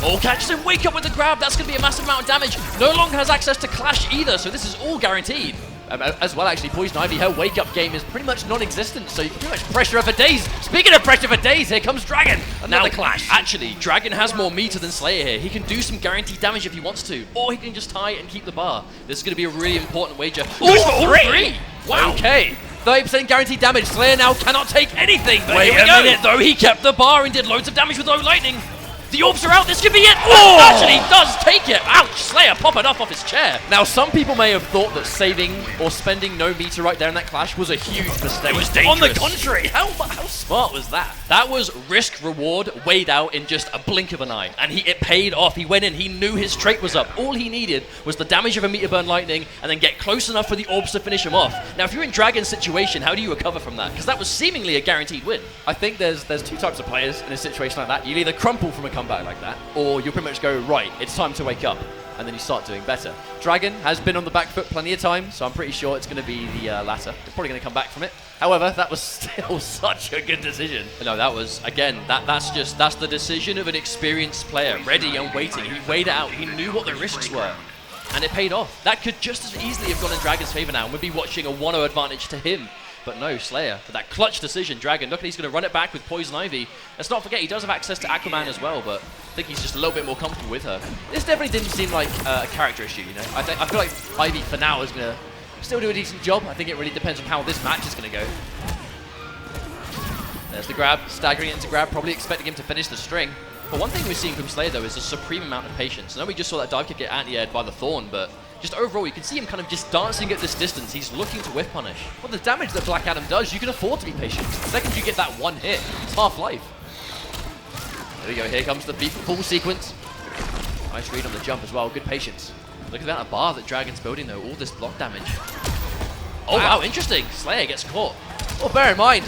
Oh, catches him, wake up with the grab. That's going to be a massive amount of damage. No longer has access to Clash either, so this is all guaranteed. As well, actually, Poison Ivy, her wake-up game is pretty much non-existent, so you can pretty much pressure her for days. Speaking of pressure for days, here comes Dragon. Another clash. Actually, Dragon has more meter than Slayer here. He can do some guaranteed damage if he wants to, or he can just tie and keep the bar. This is going to be a really important wager. Oh, 3! Wow. Okay. 30% guaranteed damage. Slayer now cannot take anything. But here we go. Though, he kept the bar and did loads of damage with low lightning. The orbs are out. This could be it. Oh! Actually does take it. Ouch. Slayer popping off his chair. Now, some people may have thought that saving or spending no meter right there in that clash was a huge mistake. It was dangerous. On the contrary, how smart was that? That was risk reward weighed out in just a blink of an eye. And it paid off. He went in. He knew his trait was up. All he needed was the damage of a meter burn lightning and then get close enough for the orbs to finish him off. Now, if you're in Dragon's situation, how do you recover from that? Because that was seemingly a guaranteed win. I think there's two types of players in a situation like that. You'll either crumple from a comeback like that, or you'll pretty much go, right, it's time to wake up, and then you start doing better. Dragon has been on the back foot plenty of times, so I'm pretty sure it's going to be the latter. They're probably going to come back from it. However, that was still such a good decision. No, that was, again, that's the decision of an experienced player, ready and waiting. He weighed it out. He knew what the risks were, and it paid off. That could just as easily have gone in Dragon's favor now, and we'd be watching a 1-0 advantage to him. But no, Slayer, for that clutch decision. Dragon, look, he's going to run it back with Poison Ivy. Let's not forget, he does have access to Aquaman as well, but I think he's just a little bit more comfortable with her. This definitely didn't seem like a character issue, you know? I feel like Ivy, for now, is going to still do a decent job. I think it really depends on how this match is going to go. There's the grab, staggering it into grab, probably expecting him to finish the string. But one thing we're seeing from Slayer, though, is a supreme amount of patience. I know we just saw that dive kick get anti-aired by the Thorn, but just overall, you can see him kind of just dancing at this distance. He's looking to whiff punish. Well, the damage that Black Adam does, you can afford to be patient. The second you get that one hit, it's half-life. There we go. Here comes the full sequence. Nice read on the jump as well. Good patience. Look at that bar that Dragon's building, though. All this block damage. Oh, wow. Interesting. Slayer gets caught. Well, bear in mind,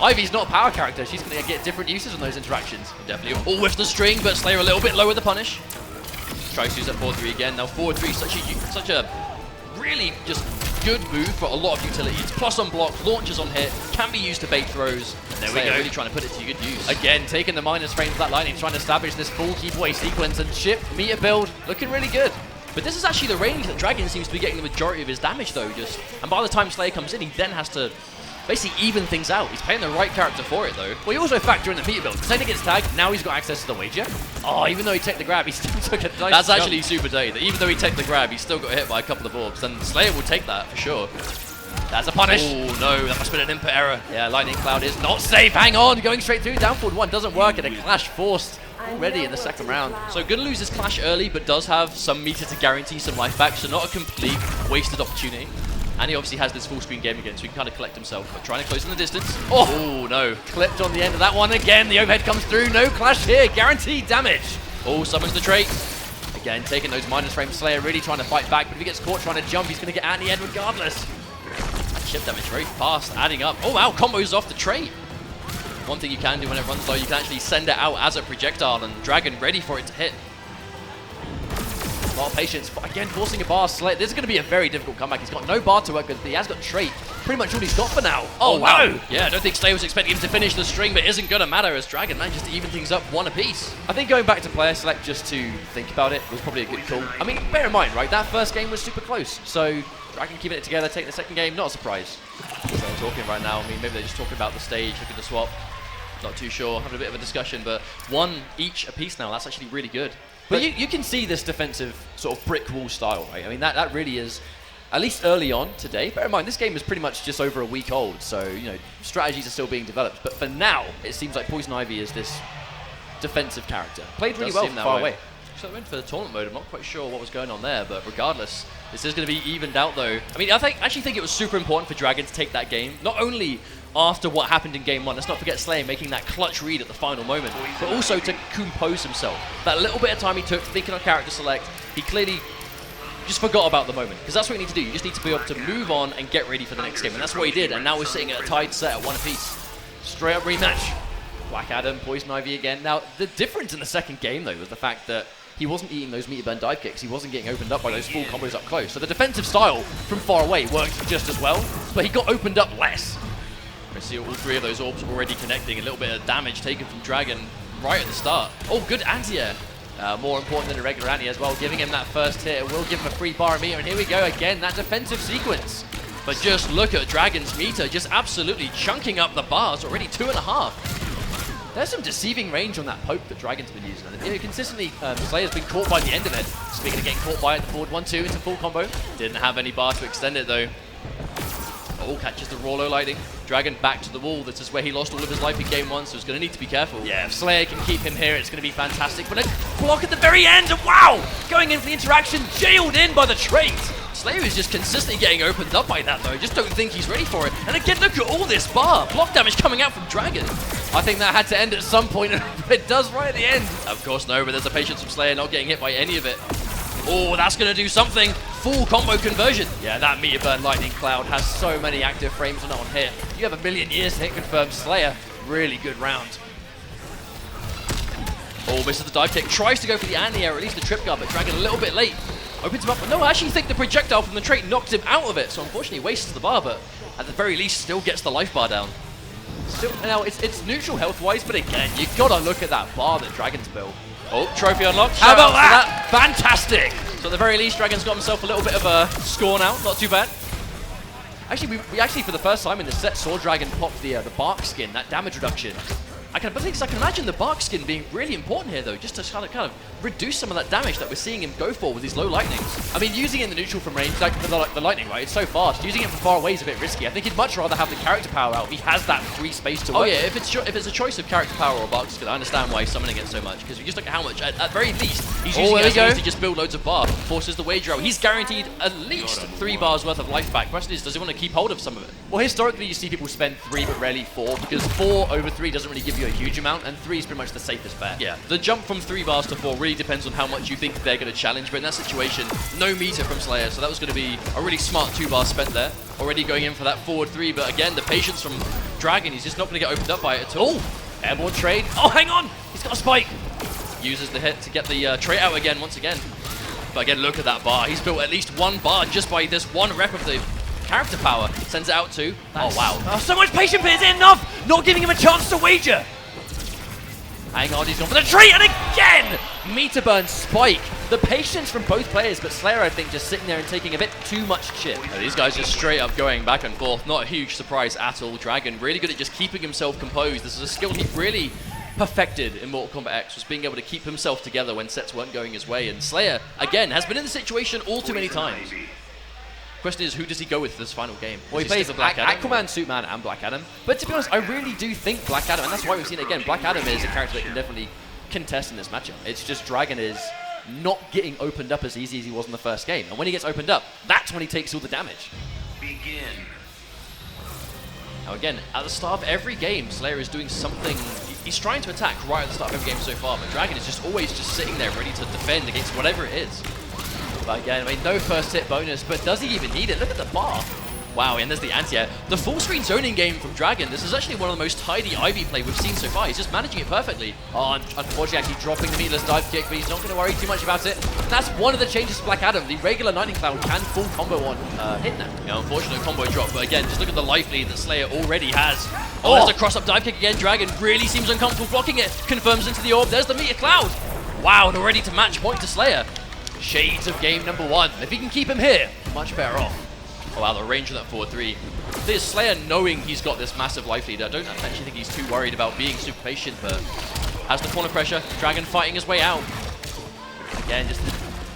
Ivy's not a power character. She's going to get different uses on those interactions. Definitely all with the string, but Slayer a little bit low with the punish. Tries to use that 4-3 again. Now 4-3, such a really just good move for a lot of utilities. Plus on block, launches on hit, can be used to bait throws. There we go. Really trying to put it to good use. Again, taking the minus frames of that lightning, trying to establish this full keep away sequence and chip meter build, looking really good. But this is actually the range that Dragon seems to be getting the majority of his damage though. And by the time Slayer comes in, he then has to basically even things out. He's playing the right character for it though. Well, you also factor in the meter build. Taken gets tagged, now he's got access to the wager. Oh, even though he took the grab, he still took a nice That's jump. Actually super dirty. That even though he took the grab, he still got hit by a couple of orbs. And Slayer will take that for sure. That's a punish. Oh no, that must have been an input error. Yeah, Lightning Cloud is not safe. Hang on, going straight through. Down forward 1 doesn't work, and a clash forced already in the second round. So gonna lose this clash early, but does have some meter to guarantee some life back, so not a complete wasted opportunity. And he obviously has this full screen game again, so he can kind of collect himself, but trying to close in the distance. Oh no, clipped on the end of that one again. The overhead comes through, no clash here, guaranteed damage. Oh, summons the trait. Again, taking those minus frames. Slayer really trying to fight back, but if he gets caught trying to jump, he's gonna get anti-ed regardless. That chip damage very fast, adding up. Oh wow, combos off the trait. One thing you can do when it runs low, you can actually send it out as a projectile, and Dragon ready for it to hit. A lot of patience. Again, forcing a bar. Slayer. This is going to be a very difficult comeback. He's got no bar to work with, but he has got trait. Pretty much all he's got for now. Oh, wow. No. Yeah, I don't think Slayer was expecting him to finish the string, but it isn't going to matter as Dragon manages to even things up one apiece. I think going back to player select just to think about it was probably a good call. I mean, bear in mind, right, that first game was super close. So Dragon keeping it together, taking the second game, not a surprise. So they're talking right now. I mean, maybe they're just talking about the stage, looking to swap. Not too sure. Having a bit of a discussion, but 1 each apiece now. That's actually really good. But you can see this defensive sort of brick wall style, right? I mean, that really is, at least early on today. Bear in mind, this game is pretty much just over a week old, so, you know, strategies are still being developed. But for now, it seems like Poison Ivy is this defensive character. Played really well from far away. So I went for the tournament mode. I'm not quite sure what was going on there, but regardless, this is going to be evened out, though. I mean, I actually think it was super important for Dragon to take that game, not only after what happened in game 1. Let's not forget Slayer making that clutch read at the final moment, but also to compose himself. That little bit of time he took thinking on character select, he clearly just forgot about the moment, because that's what you need to do. You just need to be able to move on and get ready for the next game, and that's what he did, and now we're sitting at a tied set at 1 apiece. Straight up rematch. Black Adam, Poison Ivy again. Now, the difference in the second game, though, was the fact that he wasn't eating those meter burn dive kicks. He wasn't getting opened up by those full combos up close. So the defensive style from far away worked just as well, but he got opened up less. We see all 3 of those orbs already connecting. A little bit of damage taken from Dragon right at the start. Oh, good anti-air. More important than a regular anti as well, giving him that first hit. It will give him a free bar meter, and here we go again, that defensive sequence. But just look at Dragon's meter, just absolutely chunking up the bars, already 2.5. There's some deceiving range on that poke that Dragon's been using. And, you know, consistently, Slayer's been caught by the end of it. Speaking of getting caught by it, the forward 1-2 into full combo. Didn't have any bar to extend it, though. Oh, catches the raw low lightning. Dragon back to the wall. This is where he lost all of his life in game 1, so he's going to need to be careful. Yeah, if Slayer can keep him here, it's going to be fantastic. But a block at the very end, and wow! Going in for the interaction, jailed in by the trait. Slayer is just consistently getting opened up by that, though. I just don't think he's ready for it. And again, look at all this bar. Block damage coming out from Dragon. I think that had to end at some point, and it does right at the end. Of course, no, but there's a patience from Slayer not getting hit by any of it. Oh, that's going to do something. Full combo conversion. Yeah, that Meteor Burn Lightning Cloud has so many active frames on hit. You have a million years to hit confirm Slayer. Really good round. Oh, misses the dive kick. Tries to go for the anti-air, or at least the trip guard, but Dragon a little bit late. Opens him up, but no, I actually think the projectile from the trait knocked him out of it, so unfortunately wastes the bar, but at the very least still gets the life bar down. Still, now, it's neutral health-wise, but again, you gotta look at that bar that Dragon's built. Oh, trophy unlocked. How about that? Fantastic! So at the very least, Dragon's got himself a little bit of a score now. Not too bad. Actually, we actually, for the first time in the set, saw Dragon pop the bark skin, that damage reduction. I can imagine the bark skin being really important here, though, just to kind of reduce some of that damage that we're seeing him go for with these low lightnings. I mean, using it in the neutral from range, like the lightning, right? It's so fast. Using it from far away is a bit risky. I think he'd much rather have the character power out if he has that free space to work. Oh yeah, if it's a choice of character power or bark skin, I understand why he's summoning it so much, because we just look at how much, at very least, he's using it to just build loads of bar, forces the wager out. He's guaranteed at least 3 bars worth of life back. Question is, does he want to keep hold of some of it? Well, historically, you see people spend 3 but rarely 4, because 4 over 3 doesn't really give you a huge amount, and 3 is pretty much the safest bet. Yeah, the jump from 3 bars to 4 really depends on how much you think they're going to challenge, but in that situation, no meter from Slayer, so that was going to be a really smart 2 bars spent there. Already going in for that forward 3, but again, the patience from Dragon, he's just not going to get opened up by it at all. Airborne trade. Oh, hang on! He's got a spike! Uses the hit to get the trait out again, once again. But again, look at that bar. He's built at least 1 bar just by this 1 rep of the character power. Sends it out to... Oh, wow. Oh, so much patience, but is it enough? Not giving him a chance to wager. Hang on, he's gone for the trait, and again! Meter burn spike. The patience from both players, but Slayer, I think, just sitting there and taking a bit too much chip. Now, these guys just straight up going back and forth. Not a huge surprise at all. Dragon really good at just keeping himself composed. This is a skill he really perfected in Mortal Kombat X, was being able to keep himself together when sets weren't going his way. And Slayer, again, has been in the situation all too many times. Question is, who does he go with for this final game? Well, he plays Aquaman, Superman, and Black Adam. But to be honest, I really do think Black Adam, and that's why we've seen it again, Black Adam is a character that can definitely contest in this matchup. It's just Dragon is not getting opened up as easy as he was in the first game. And when he gets opened up, that's when he takes all the damage. Begin. Now again, at the start of every game, Slayer is doing something. He's trying to attack right at the start of every game so far, but Dragon is just always just sitting there ready to defend against whatever it is. But again, I mean, no first hit bonus, but does he even need it? Look at the bar. Wow, and there's the anti-air. The full screen zoning game from Dragon. This is actually one of the most tidy Ivy play we've seen so far. He's just managing it perfectly. Oh, unfortunately, actually dropping the meatless dive kick, but he's not going to worry too much about it. And that's one of the changes to Black Adam. The regular Lightning Cloud can full combo on hit now. Yeah, unfortunate combo drop, but again, just look at the life lead that Slayer already has. Oh, there's a cross-up dive kick again. Dragon really seems uncomfortable blocking it. Confirms into the orb. There's the meteor cloud. Wow, and already to match point to Slayer. Shades of game number 1. If he can keep him here, much better off. Oh wow, the range of that forward 3. This Slayer knowing he's got this massive life lead, I don't actually think he's too worried about being super patient, but has the corner pressure. Dragon fighting his way out. Again, just,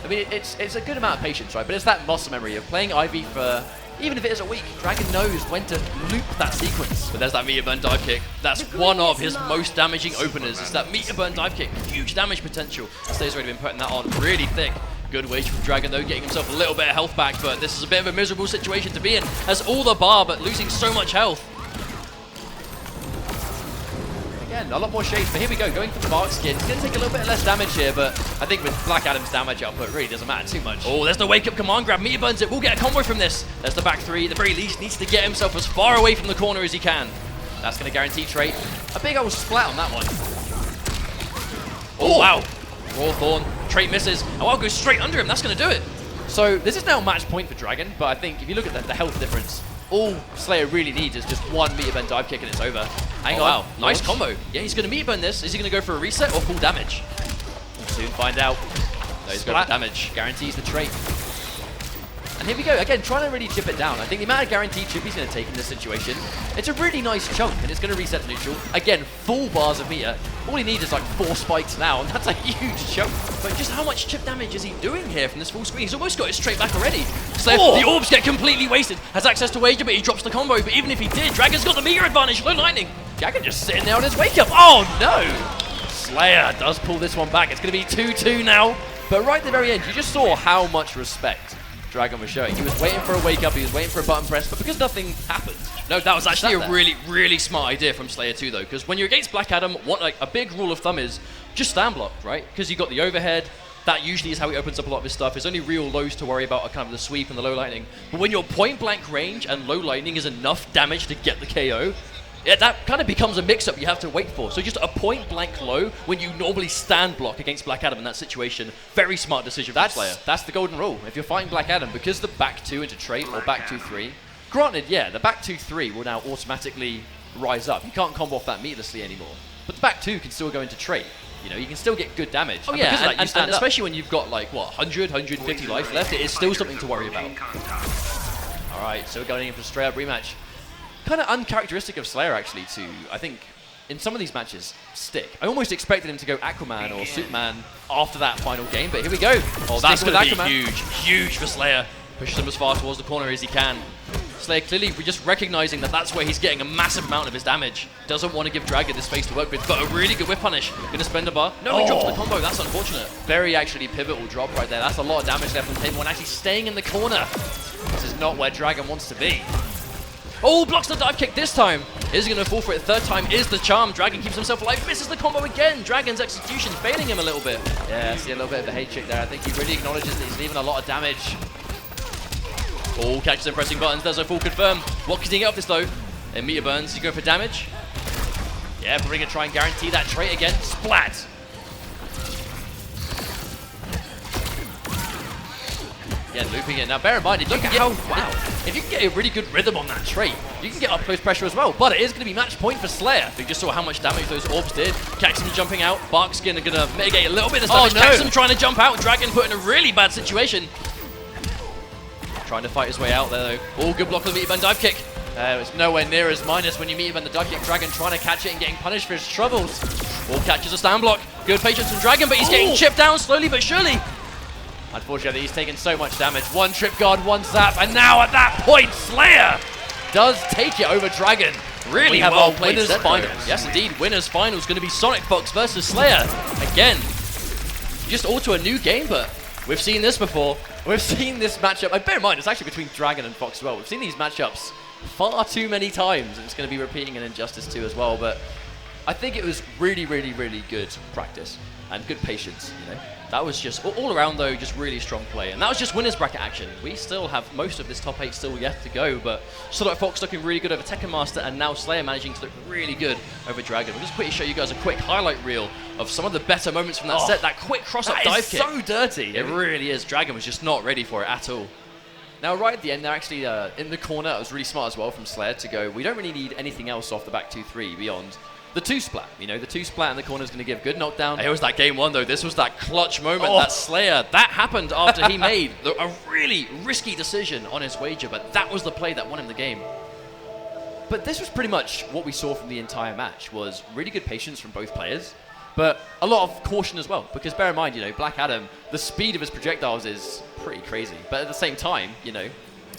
I mean, it's a good amount of patience, right? But it's that muscle memory of playing Ivy for, even if it is a week, Dragon knows when to loop that sequence. But there's that meteor burn dive kick. That's one of his most damaging openers. It's that meteor burn dive kick. Huge damage potential. Slayer's already been putting that on really thick. Good wage from Dragon, though, getting himself a little bit of health back, but this is a bit of a miserable situation to be in, as all the bar, but losing so much health. Again, a lot more shades, but here we go, going for the bark skin. It's going to take a little bit less damage here, but I think with Black Adam's damage output, it really doesn't matter too much. Oh, there's the wake-up command grab. Meteor burns it. We'll get a combo from this. There's the back 3. At the very least, needs to get himself as far away from the corner as he can. That's going to guarantee trait. A big old splat on that one. Oh, wow. Raw Thorn. Trait misses. Oh, I'll go straight under him. That's going to do it. So this is now match point for Dragon, but I think if you look at the health difference, all Slayer really needs is just 1 meteor burn dive kick and it's over. Hang on. Wow. Nice combo. Yeah, he's going to meteor burn this. Is he going to go for a reset or full damage? We'll soon find out. No, he's got damage. Guarantees the trait. And here we go, again, trying to really chip it down. I think the amount of guaranteed chip he's going to take in this situation, it's a really nice chunk, and it's going to reset to neutral. Again, full bars of meter. All he needs is like 4 spikes now, and that's a huge chunk. But just how much chip damage is he doing here from this full screen? He's almost got it straight back already. So the orbs get completely wasted. Has access to wager, but he drops the combo. But even if he did, Dragon's got the meter advantage. Low lightning. Dragon just sitting there on his wake up. Oh no! Slayer does pull this one back. It's going to be 2-2 now. But right at the very end, you just saw how much respect Dragon was showing. He was waiting for a wake up, he was waiting for a button press, but because nothing happened. No, that was actually a really, really smart idea from Slayer 2 though, because when you're against Black Adam, like a big rule of thumb is just stand block, right? Because you got the overhead. That usually is how he opens up a lot of his stuff. His only real lows to worry about are kind of the sweep and the low lightning. But when you're point blank range and low lightning is enough damage to get the KO, yeah, that kind of becomes a mix-up you have to wait for. So just a point-blank low when you normally stand block against Black Adam in that situation. Very smart decision from Slayer. That's the golden rule. If you're fighting Black Adam, because the back 2 into trait or back 2-3, granted, yeah, the back 2-3 will now automatically rise up. You can't combo off that meatlessly anymore. But the back 2 can still go into trait. You know, you can still get good damage. Oh, yeah, and especially when you've got, like, what, 100, 150 life left, it is still something to worry about. All right, so we're going in for a straight-up rematch. Kind of uncharacteristic of Slayer, actually, to, I think, in some of these matches, stick. I almost expected him to go Aquaman or Superman after that final game, but here we go. Oh, that's going to be huge, huge for Slayer. Pushes him as far towards the corner as he can. Slayer clearly just recognizing that that's where he's getting a massive amount of his damage. Doesn't want to give Dragon the space to work with, but a really good whip punish. Gonna spend a bar. No, he drops the combo. That's unfortunate. Very actually pivotal drop right there. That's a lot of damage left on the table and actually staying in the corner. This is not where Dragon wants to be. Oh, blocks the dive kick this time. Is he going to fall for it? Third time is the charm. Dragon keeps himself alive. Misses the combo again. Dragon's execution failing him a little bit. Yeah, see a little bit of a hate trick there. I think he really acknowledges that he's leaving a lot of damage. Oh, catches him pressing buttons. Does a full confirm. What can he get off this though? And meter burns. He go for damage. Yeah, probably going to try and guarantee that trait again. Splat. Yeah, looping it. Now, bear in mind, if you can get a really good rhythm on that trait, you can get up close pressure as well. But it is going to be match point for Slayer. We just saw how much damage those orbs did. Caxum jumping out. Barkskin are going to mitigate a little bit of damage. Caxum trying to jump out. Dragon put in a really bad situation. Trying to fight his way out there, though. All good block of the meter bend dive kick. It's nowhere near as minus when you meter bend the dive kick. Dragon trying to catch it and getting punished for his troubles. All catches a stand block. Good patience from Dragon, but he's getting chipped down slowly but surely. Unfortunately, he's taken so much damage. One trip guard, one zap, and now at that point, Slayer does take it over Dragon. Really well played. Winners finals. Yes, indeed. Winners finals going to be Sonic Fox versus Slayer. Again, just all to a new game, but we've seen this before. We've seen this matchup. And bear in mind, it's actually between Dragon and Fox as well. We've seen these matchups far too many times, and it's going to be repeating in Injustice 2 as well. But I think it was really, really, really good practice and good patience, you know. That was just, all around though, just really strong play. And that was just winners bracket action. We still have most of this top 8 still yet to go, but Sonic Fox looking really good over Tekken Master, and now Slayer managing to look really good over Dragon. We'll just quickly show you guys a quick highlight reel of some of the better moments from that set. That quick cross-up dive kick. So dirty. It really is. Dragon was just not ready for it at all. Now, right at the end, they're actually in the corner. It was really smart as well from Slayer to go, we don't really need anything else off the back 2-3 beyond the 2-splat. You know, the 2-splat in the corner is going to give good knockdown. It was that game 1, though. This was that clutch moment, that Slayer. That happened after he made a really risky decision on his wager, but that was the play that won him the game. But this was pretty much what we saw from the entire match, was really good patience from both players, but a lot of caution as well, because bear in mind, you know, Black Adam, the speed of his projectiles is pretty crazy. But at the same time, you know,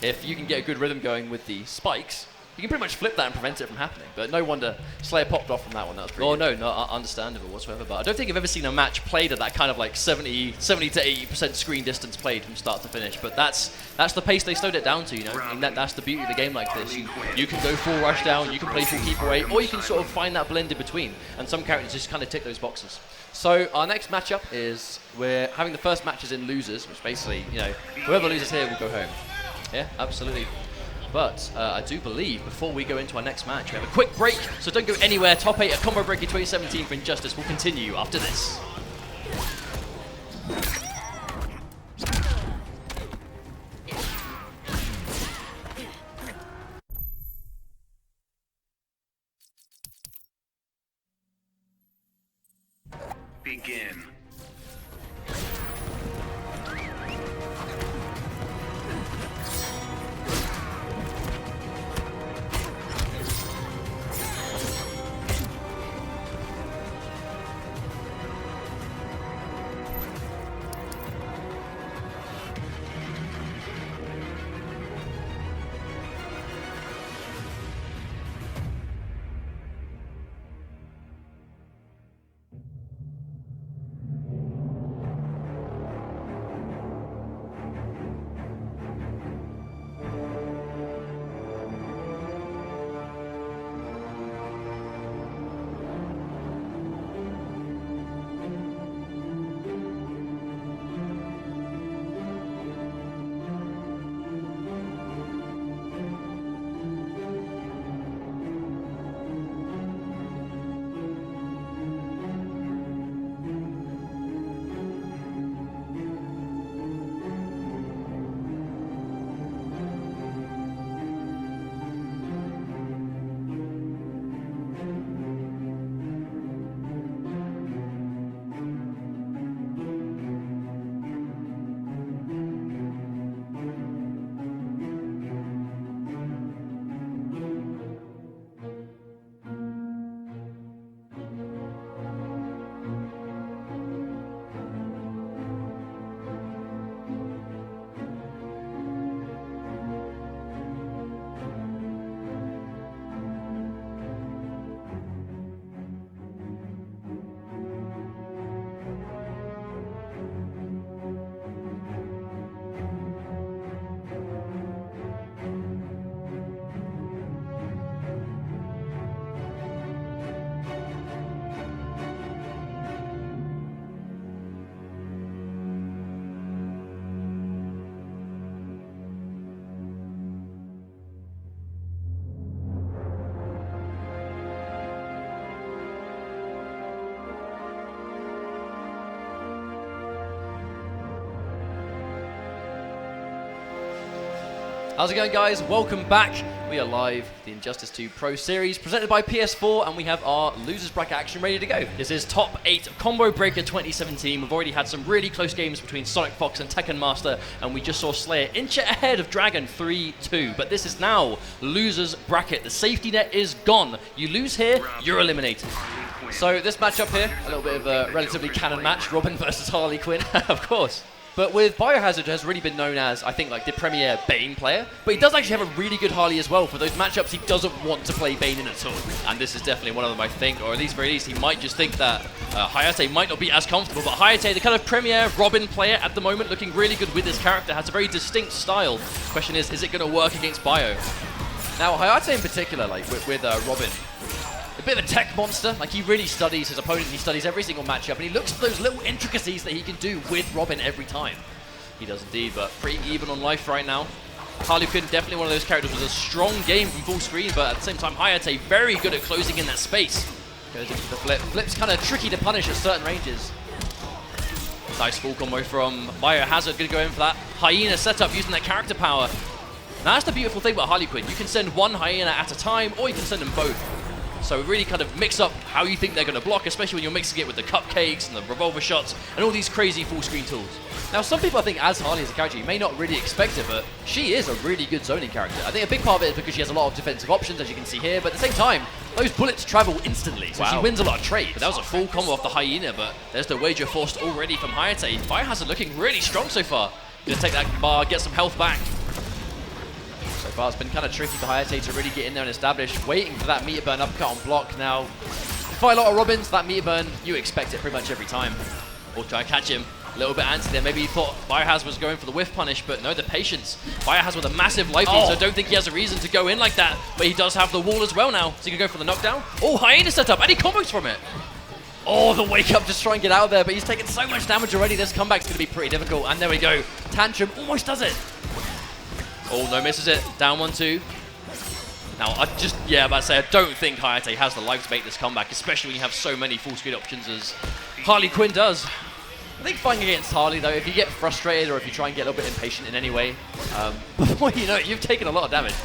if you can get a good rhythm going with the spikes, you can pretty much flip that and prevent it from happening. But no wonder Slayer popped off from that one. That was pretty good. No, not understandable whatsoever. But I don't think I've ever seen a match played at that kind of like 70 to 80% screen distance played from start to finish. But that's the pace they slowed it down to, you know. And that's the beauty of the game like this. You can go full rush down, you can play full keep away, or you can sort of find that blend in between. And some characters just kind of tick those boxes. So our next matchup is, we're having the first matches in losers, which basically, you know, whoever loses here will go home. Yeah, absolutely. But I do believe, before we go into our next match, we have a quick break, so don't go anywhere. Top 8 at Combo Breaker 2017 for Injustice will continue after this. Begin. How's it going, guys? Welcome back. We are live, the Injustice 2 Pro Series, presented by PS4, and we have our losers bracket action ready to go. This is top 8 Combo Breaker 2017. We've already had some really close games between Sonic Fox and Tekken Master, and we just saw Slayer inch it ahead of Dragon 3-2. But this is now losers bracket. The safety net is gone. You lose here, you're eliminated. So this matchup here, a little bit of a relatively canon match, Robin versus Harley Quinn, of course. But with Biohazard has really been known as, I think, like the premier Bane player. But he does actually have a really good Harley as well. For those matchups, he doesn't want to play Bane in at all. And this is definitely one of them, I think. Or at least, very least, he might just think that Hayate might not be as comfortable. But Hayate, the kind of premier Robin player at the moment, looking really good with his character, has a very distinct style. Question is it going to work against Bio? Now, Hayate in particular, like with Robin, a bit of a tech monster. Like, he really studies his opponent. He studies every single matchup, and he looks for those little intricacies that he can do with Robin every time. He does indeed, but pretty even on life right now. Harley Quinn, definitely one of those characters with a strong game from full screen, but at the same time, Hayate very good at closing in that space. Goes into the flip. Flip's kind of tricky to punish at certain ranges. Nice full combo from Biohazard. Going to go in for that Hyena setup using that character power. Now, that's the beautiful thing about Harley Quinn. You can send one Hyena at a time, or you can send them both. So really kind of mix up how you think they're going to block, especially when you're mixing it with the cupcakes and the revolver shots and all these crazy full screen tools. Now, some people, I think, as Harley as a character, you may not really expect it, but she is a really good zoning character. I think a big part of it is because she has a lot of defensive options, as you can see here, but at the same time, those bullets travel instantly, so she wins a lot of trades. But that was a full combo off the Hyena, but there's the wager forced already from Hayate. Biohazard looking really strong so far. Gonna take that bar, get some health back. So far, it's been kind of tricky for Hayate to really get in there and establish, waiting for that meter burn uppercut on block. Now, fight a lot of Robins, that meter burn, you expect it pretty much every time. Or try and catch him. A little bit antsy there. Maybe he thought Biohazard was going for the whiff punish, but no, the patience. Biohazard with a massive life lead, so I don't think he has a reason to go in like that. But he does have the wall as well now, so he can go for the knockdown. Oh, Hyena setup, and he combos from it. Oh, the wake up, just try and get out of there, but he's taken so much damage already. This comeback's going to be pretty difficult, and there we go. Tantrum almost does it. Oh, no, misses it. Down 1-2. Now, about to say, I don't think Hayate has the life to make this comeback, especially when you have so many full screen options as Harley Quinn does. I think fighting against Harley, though, if you get frustrated or if you try and get a little bit impatient in any way, before you know it, you've taken a lot of damage.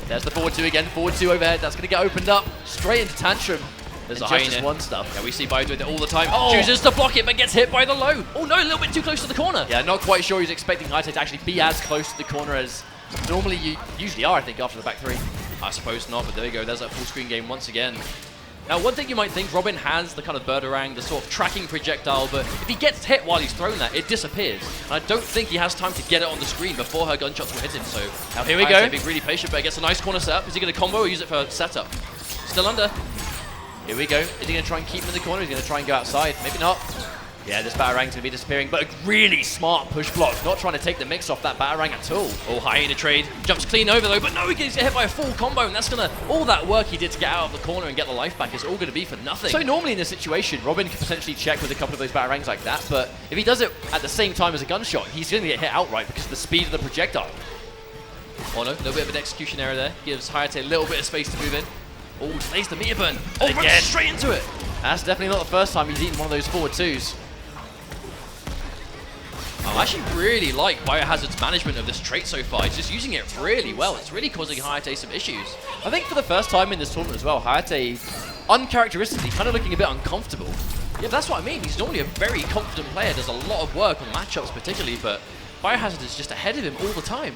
There's the forward 2 again, forward 2 overhead. That's going to get opened up straight into Tantrum. There's a Hyena. One stuff. Yeah, we see Bio doing it all the time. Chooses to block it, but gets hit by the low. Oh no, a little bit too close to the corner. Yeah, not quite sure he's expecting Hayate to actually be as close to the corner as normally you usually are, I think, after the back 3. I suppose not, but there you go. There's that full screen game once again. Now, one thing you might think, Robin has the kind of Birdarang, the sort of tracking projectile, but if he gets hit while he's thrown that, it disappears. And I don't think he has time to get it on the screen before her gunshots will hit him. So now here we go. Being really patient, but gets a nice corner setup. Is he going to combo or use it for setup? Still under. Here we go. Is he going to try and keep him in the corner? He's going to try and go outside. Maybe not. Yeah, this Batarang's going to be disappearing, but a really smart push block. Not trying to take the mix off that Batarang at all. Oh, Hyena trade. Jumps clean over, though, but no, he gets hit by a full combo, and that's going to... All that work he did to get out of the corner and get the life back is all going to be for nothing. So normally in this situation, Robin could potentially check with a couple of those Batarangs like that, but if he does it at the same time as a gunshot, he's going to get hit outright because of the speed of the projectile. Oh, no, a little bit of an execution error there. Gives Hayate a little bit of space to move in. Oh, delays the meter burn. Oh, again, straight into it. That's definitely not the first time he's eaten one of those forward 2s. I actually really like Biohazard's management of this trait so far. He's just using it really well. It's really causing Hayate some issues. I think for the first time in this tournament as well, Hayate, uncharacteristically, kind of looking a bit uncomfortable. Yeah, that's what I mean. He's normally a very confident player. Does a lot of work on matchups particularly, but Biohazard is just ahead of him all the time.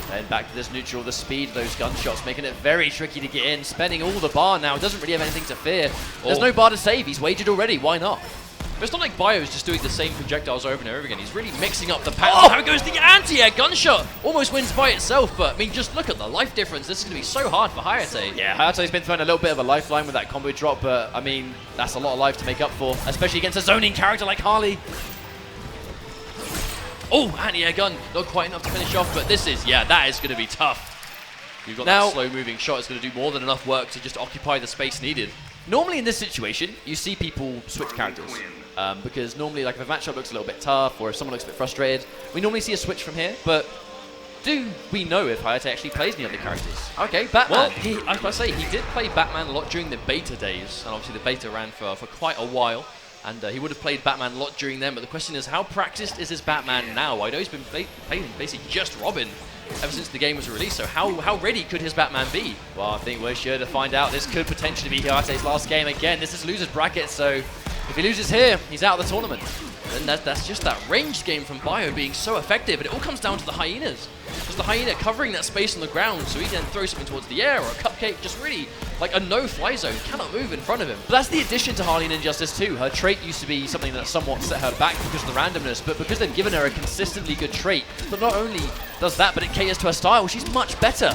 Then back to this neutral, the speed of those gunshots, making it very tricky to get in. Spending all the bar now. Doesn't really have anything to fear. There's no bar to save. He's wagered already. Why not? But it's not like Bio is just doing the same projectiles over and over again. He's really mixing up the patterns. Oh, how goes the anti-air gunshot? Almost wins by itself, but I mean, just look at the life difference. This is going to be so hard for Hayate. Yeah, Hayate's been throwing a little bit of a lifeline with that combo drop, but I mean, that's a lot of life to make up for, especially against a zoning character like Harley. Oh, anti-air gun. Not quite enough to finish off, but this is, yeah, that is going to be tough. You've got that slow-moving shot. It's going to do more than enough work to just occupy the space needed. Normally in this situation, you see people switch characters. Because normally, like, if a matchup looks a little bit tough or if someone looks a bit frustrated, we normally see a switch from here, but do we know if Hayate actually plays any other characters? Okay, Batman. Well, I was going to say, he did play Batman a lot during the beta days, and obviously the beta ran for quite a while, and he would have played Batman a lot during them, but the question is, how practiced is his Batman now? I know he's been playing basically just Robin, ever since the game was released. So how ready could his Batman be? Well, I think we're sure to find out. This could potentially be Hayate's last game again. This is loser's bracket, so if he loses here, he's out of the tournament. And that's just that ranged game from Bio being so effective, and it all comes down to the hyenas. Just the hyena covering that space on the ground, so he can throw something towards the air, or a cupcake, just really like a no-fly zone, cannot move in front of him. But that's the addition to Harley in Injustice 2. Her trait used to be something that somewhat set her back because of the randomness, but because they've given her a consistently good trait that not only does that, but it caters to her style, she's much better.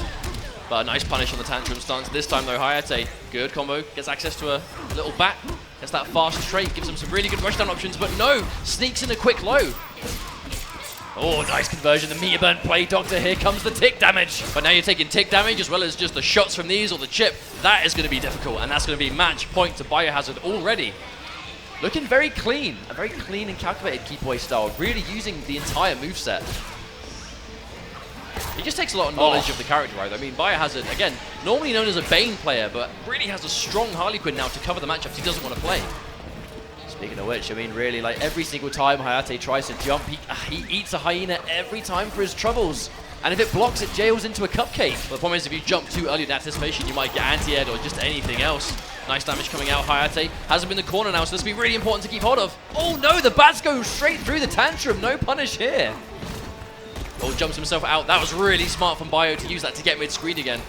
But a nice punish on the tantrum stance. This time though, Hayate, good combo, gets access to a little bat, gets that fast trait, gives him some really good rushdown options, but no, sneaks in a quick low. Oh, nice conversion, the meter burn play, Doctor. Here comes the tick damage. But now you're taking tick damage as well as just the shots from these or the chip. That is going to be difficult, and that's going to be match point to Biohazard already. Looking very clean, a very clean and calculated keep away style, really using the entire moveset. He just takes a lot of knowledge of the character, right? I mean, Biohazard, again, normally known as a Bane player, but really has a strong Harley Quinn now to cover the matchups he doesn't want to play. Speaking of which, I mean, really, like every single time Hayate tries to jump, he eats a hyena every time for his troubles. And if it blocks, it jails into a cupcake. But the problem is, if you jump too early in anticipation, you might get anti-air or just anything else. Nice damage coming out. Hayate has him in the corner now, so this will be really important to keep hold of. Oh no, the bats go straight through the tantrum. No punish here. Oh, jumps himself out. That was really smart from Bio to use that to get mid-screen again.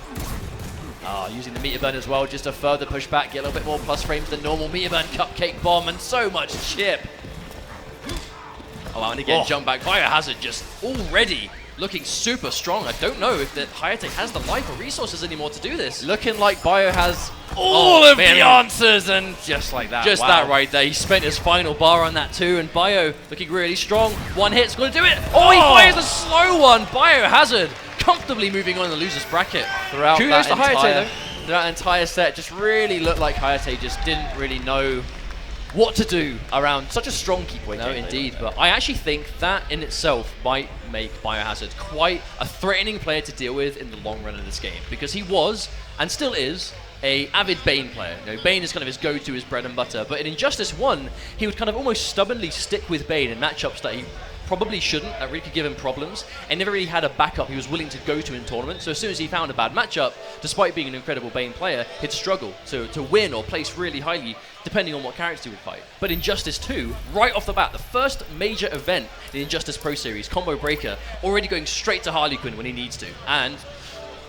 Using the meter burn as well, just to further push back, get a little bit more plus frames than normal. Meter burn, cupcake bomb, and so much chip. Oh, and again, jump back. Biohazard just already looking super strong. I don't know if that Hayate has the life or resources anymore to do this. Looking like Bio has all of the answers, and just like that. Just that right there. He spent his final bar on that too, and Bio looking really strong. One hit's going to do it. Oh, he fires a slow one. Biohazard comfortably moving on in the loser's bracket. Throughout that entire set, just really looked like Hayate just didn't really know what to do around such a strong keep away. No, indeed. But I actually think that in itself might make Biohazard quite a threatening player to deal with in the long run of this game, because he was, and still is, a avid Bane player. You know, Bane is kind of his go-to, his bread and butter. But in Injustice 1, he would kind of almost stubbornly stick with Bane in matchups that he probably shouldn't, that really could give him problems, and never really had a backup he was willing to go to in tournaments. So as soon as he found a bad matchup, despite being an incredible Bane player, he'd struggle to win or place really highly, depending on what character he would fight. But Injustice 2, right off the bat, the first major event in the Injustice Pro Series, Combo Breaker, already going straight to Harley Quinn when he needs to. And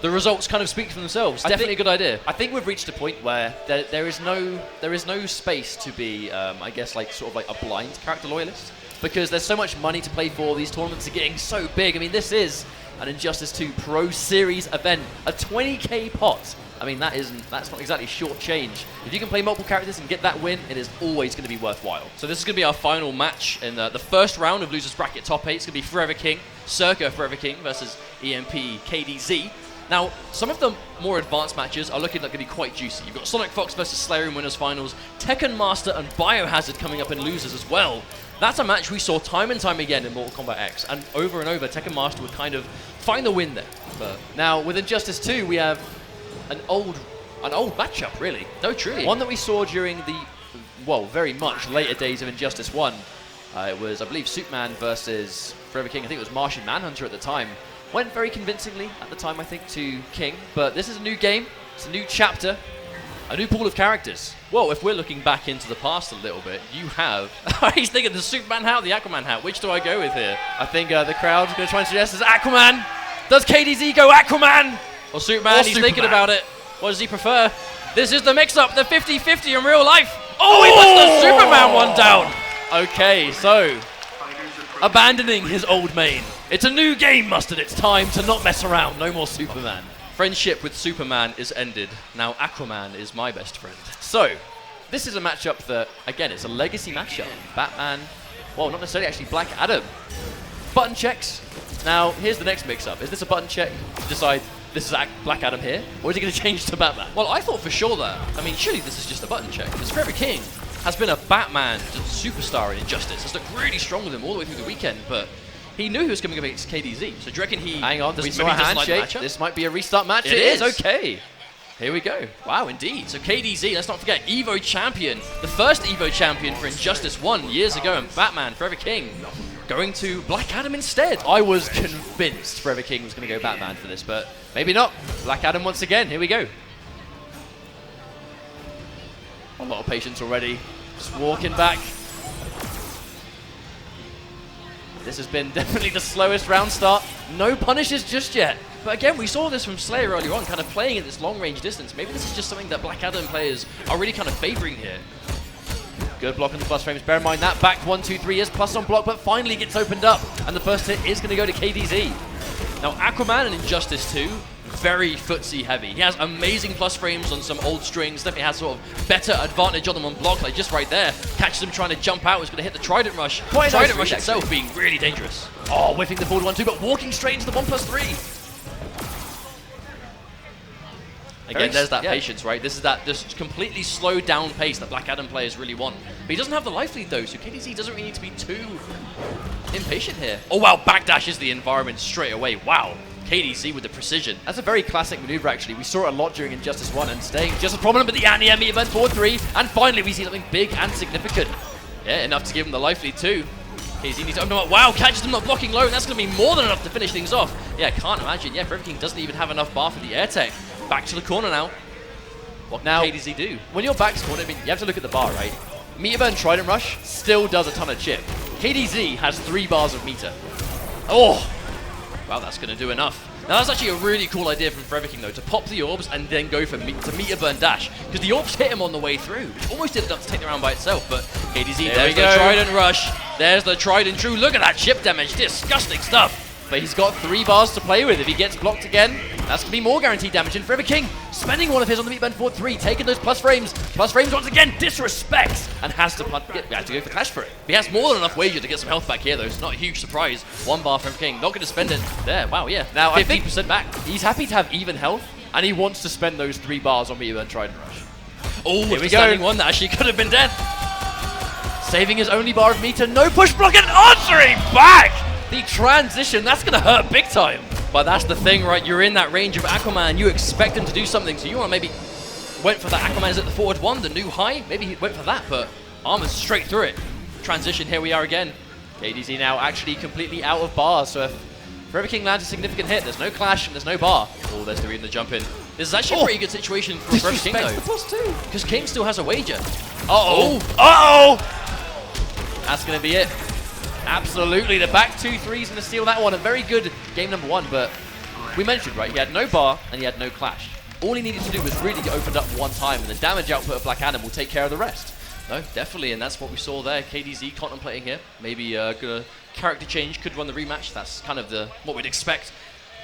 the results kind of speak for themselves. Definitely a good idea. I think we've reached a point where there is no space to be, I guess, like sort of like a blind character loyalist, because there's so much money to play for. These tournaments are getting so big. I mean, this is an Injustice 2 Pro Series event, a 20k pot. I mean, that's not exactly short change. If you can play multiple characters and get that win, it is always going to be worthwhile. So this is going to be our final match in the first round of Losers Bracket Top 8. It's going to be Forever King, Circa Forever King versus EMP KDZ. Now, some of the more advanced matches are looking like going to be quite juicy. You've got Sonic Fox versus Slayer in Winners Finals, Tekken Master and Biohazard coming up in Losers as well. That's a match we saw time and time again in Mortal Kombat X, and over, Tekken Master would kind of find the win there. But now, with Injustice 2, we have an old matchup, really. No, truly. One that we saw during the, well, very much later days of Injustice 1. It was, I believe, Superman versus Forever King. I think it was Martian Manhunter at the time. Went very convincingly at the time, I think, to King. But this is a new game. It's a new chapter. A new pool of characters. Well, if we're looking back into the past a little bit, you have... He's thinking the Superman hat or the Aquaman hat. Which do I go with here? I think the crowd's going to try and suggest is Aquaman. Does KDZ go Aquaman? Or Superman? He's thinking about it. What does he prefer? This is the mix-up, the 50-50 in real life. Oh, he puts the Superman one down. Okay, so... abandoning his old main. It's a new game, Mustard. It's time to not mess around. No more Superman. Friendship with Superman is ended. Now Aquaman is my best friend. So, this is a matchup that, again, it's a legacy matchup. Batman, well, not necessarily actually Black Adam. Button checks. Now, here's the next mix-up. Is this a button check to decide this is Black Adam here? Or is it going to change to Batman? Well, I thought for sure that. I mean, surely this is just a button check. Because Forever King has been a Batman superstar in Injustice. Has looked really strong with him all the way through the weekend, but he knew he was coming up against KDZ. So do you reckon he... Hang on, we saw a handshake. This might be a restart match. It is, okay. Here we go. Wow, indeed. So KDZ, let's not forget, Evo champion. The first Evo champion for Injustice 1 years ago, and Batman, Forever King. going to Black Adam instead. I was convinced Forever King was going to go Batman for this, but maybe not. Black Adam once again. Here we go. A lot of patience already. Just walking back. This has been definitely the slowest round start. No punishes just yet. But again, we saw this from Slayer earlier on, kind of playing at this long-range distance. Maybe this is just something that Black Adam players are really kind of favoring here. Good block on the plus frames. Bear in mind that back 1, 2, 3 is plus on block, but finally gets opened up. And the first hit is going to go to KDZ. Now, Aquaman and Injustice 2, very footsie heavy. He has amazing plus frames on some old strings. Definitely has sort of better advantage on them on block, like just right there. Catches him trying to jump out. Is going to hit the Trident Rush. Trident Rush itself being really dangerous. Oh, whiffing the forward 1-2, but walking straight into the 1+3. Again, there's that patience, right? This is this completely slowed down pace that Black Adam players really want. But he doesn't have the life lead though, so KDZ doesn't really need to be too impatient here. Oh wow, backdashes the environment straight away. Wow. KDZ with the precision. That's a very classic maneuver, actually. We saw it a lot during Injustice 1 and staying just as prominent with the anti-enemy event 4-3. And finally, we see something big and significant. Yeah, enough to give him the life lead too. KDZ needs to open him up. Wow, catches him not blocking low, and that's going to be more than enough to finish things off. Yeah, can't imagine. Yeah, Forever King doesn't even have enough bar for the air tech. Back to the corner now. What can KDZ do? When you're back corner, I mean, you have to look at the bar, right? Meter Burn Trident Rush still does a ton of chip. KDZ has 3 bars of meter. Oh! Wow, that's going to do enough. Now, that's actually a really cool idea from Forever King, though, to pop the orbs and then go for meter burn dash. Because the orbs hit him on the way through, which almost did enough to take the round by itself. But KDZ, there's the Trident Rush. There's the Trident True. Look at that chip damage. Disgusting stuff. But he's got 3 bars to play with. If he gets blocked again, that's going to be more guaranteed damage. And Forever King spending one of his on the Meat Burn 4-3, taking those plus frames. Plus frames once again, disrespects, and has to go for Clash for it. He has more than enough wager to get some health back here, though. It's not a huge surprise. 1 bar from King, not going to spend it there. Wow, yeah. Now 15% back. He's happy to have even health, and he wants to spend those 3 bars on Meat Burn Trident Rush. Oh, here we go. Standing one that actually could have been dead. Saving his only bar of meter, no push block, and answering back! The transition, that's going to hurt big time. But that's the thing, right? You're in that range of Aquaman. You expect him to do something. So you want to maybe went for that Aquaman is at the forward 1, the new high. Maybe he went for that, but Armor's straight through it. Transition, here we are again. KDZ now actually completely out of bars. So if Forever King lands a significant hit, there's no clash and there's no bar. Oh, there's the read and the jump in. This is actually a pretty good situation for Forever King, though. Because King still has a wager. Uh-oh. Uh-oh! That's going to be it. Absolutely, the back 2-3 is going to steal that one. A very good game number 1, but we mentioned, right, he had no bar and he had no clash. All he needed to do was really get opened up one time, and the damage output of Black Adam will take care of the rest. No, definitely, and that's what we saw there. KDZ contemplating here. Maybe a character change, could run the rematch. That's kind of what we'd expect.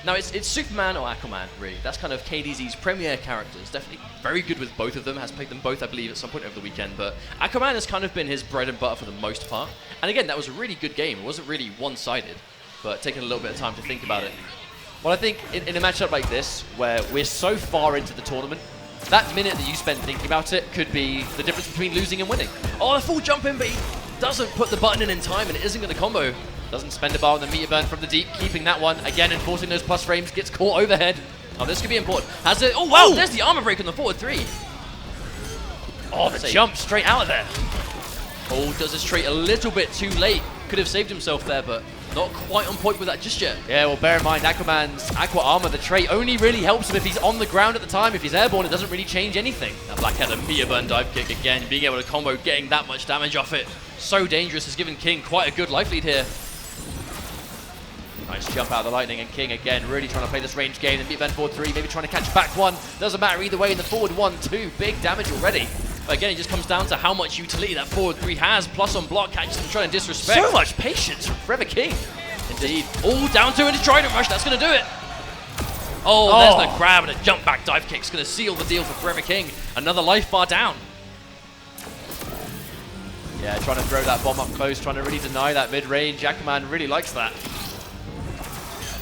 Now, it's Superman or Aquaman, really. That's kind of KDZ's premier characters. Definitely very good with both of them. Has played them both, I believe, at some point over the weekend. But Aquaman has kind of been his bread and butter for the most part. And again, that was a really good game. It wasn't really one-sided, but taking a little bit of time to think about it. Well, I think in a matchup like this, where we're so far into the tournament, that minute that you spend thinking about it could be the difference between losing and winning. Oh, a full jump in, but he doesn't put the button in time, and it isn't going to combo. Doesn't spend a bar on the meter burn from the deep, keeping that one. Again, enforcing those plus frames, gets caught overhead. Oh, this could be important. Has it? Oh, wow, there's the armor break on the forward 3. Oh, the jump straight out of there. Oh, does this trait a little bit too late. Could have saved himself there, but not quite on point with that just yet. Yeah, well, bear in mind, Aquaman's Aqua Armor, the trait, only really helps him if he's on the ground at the time. If he's airborne, it doesn't really change anything. Now, Black Adam, meter burn dive kick again, being able to combo, getting that much damage off it. So dangerous, has given King quite a good life lead here. Nice jump out of the lightning, and King again really trying to play this range game. The meter burn forward 3, maybe trying to catch back 1. Doesn't matter either way in the forward 1-2. Big damage already. But again, it just comes down to how much utility that forward 3 has. Plus on block, catches him trying to disrespect. So much patience from Forever King. Indeed. Oh, down 2 into Trident Rush. That's going to do it. Oh, there's the grab and a jump back dive kick. It's going to seal the deal for Forever King. Another life bar down. Yeah, trying to throw that bomb up close, trying to really deny that mid-range. Aquaman really likes that.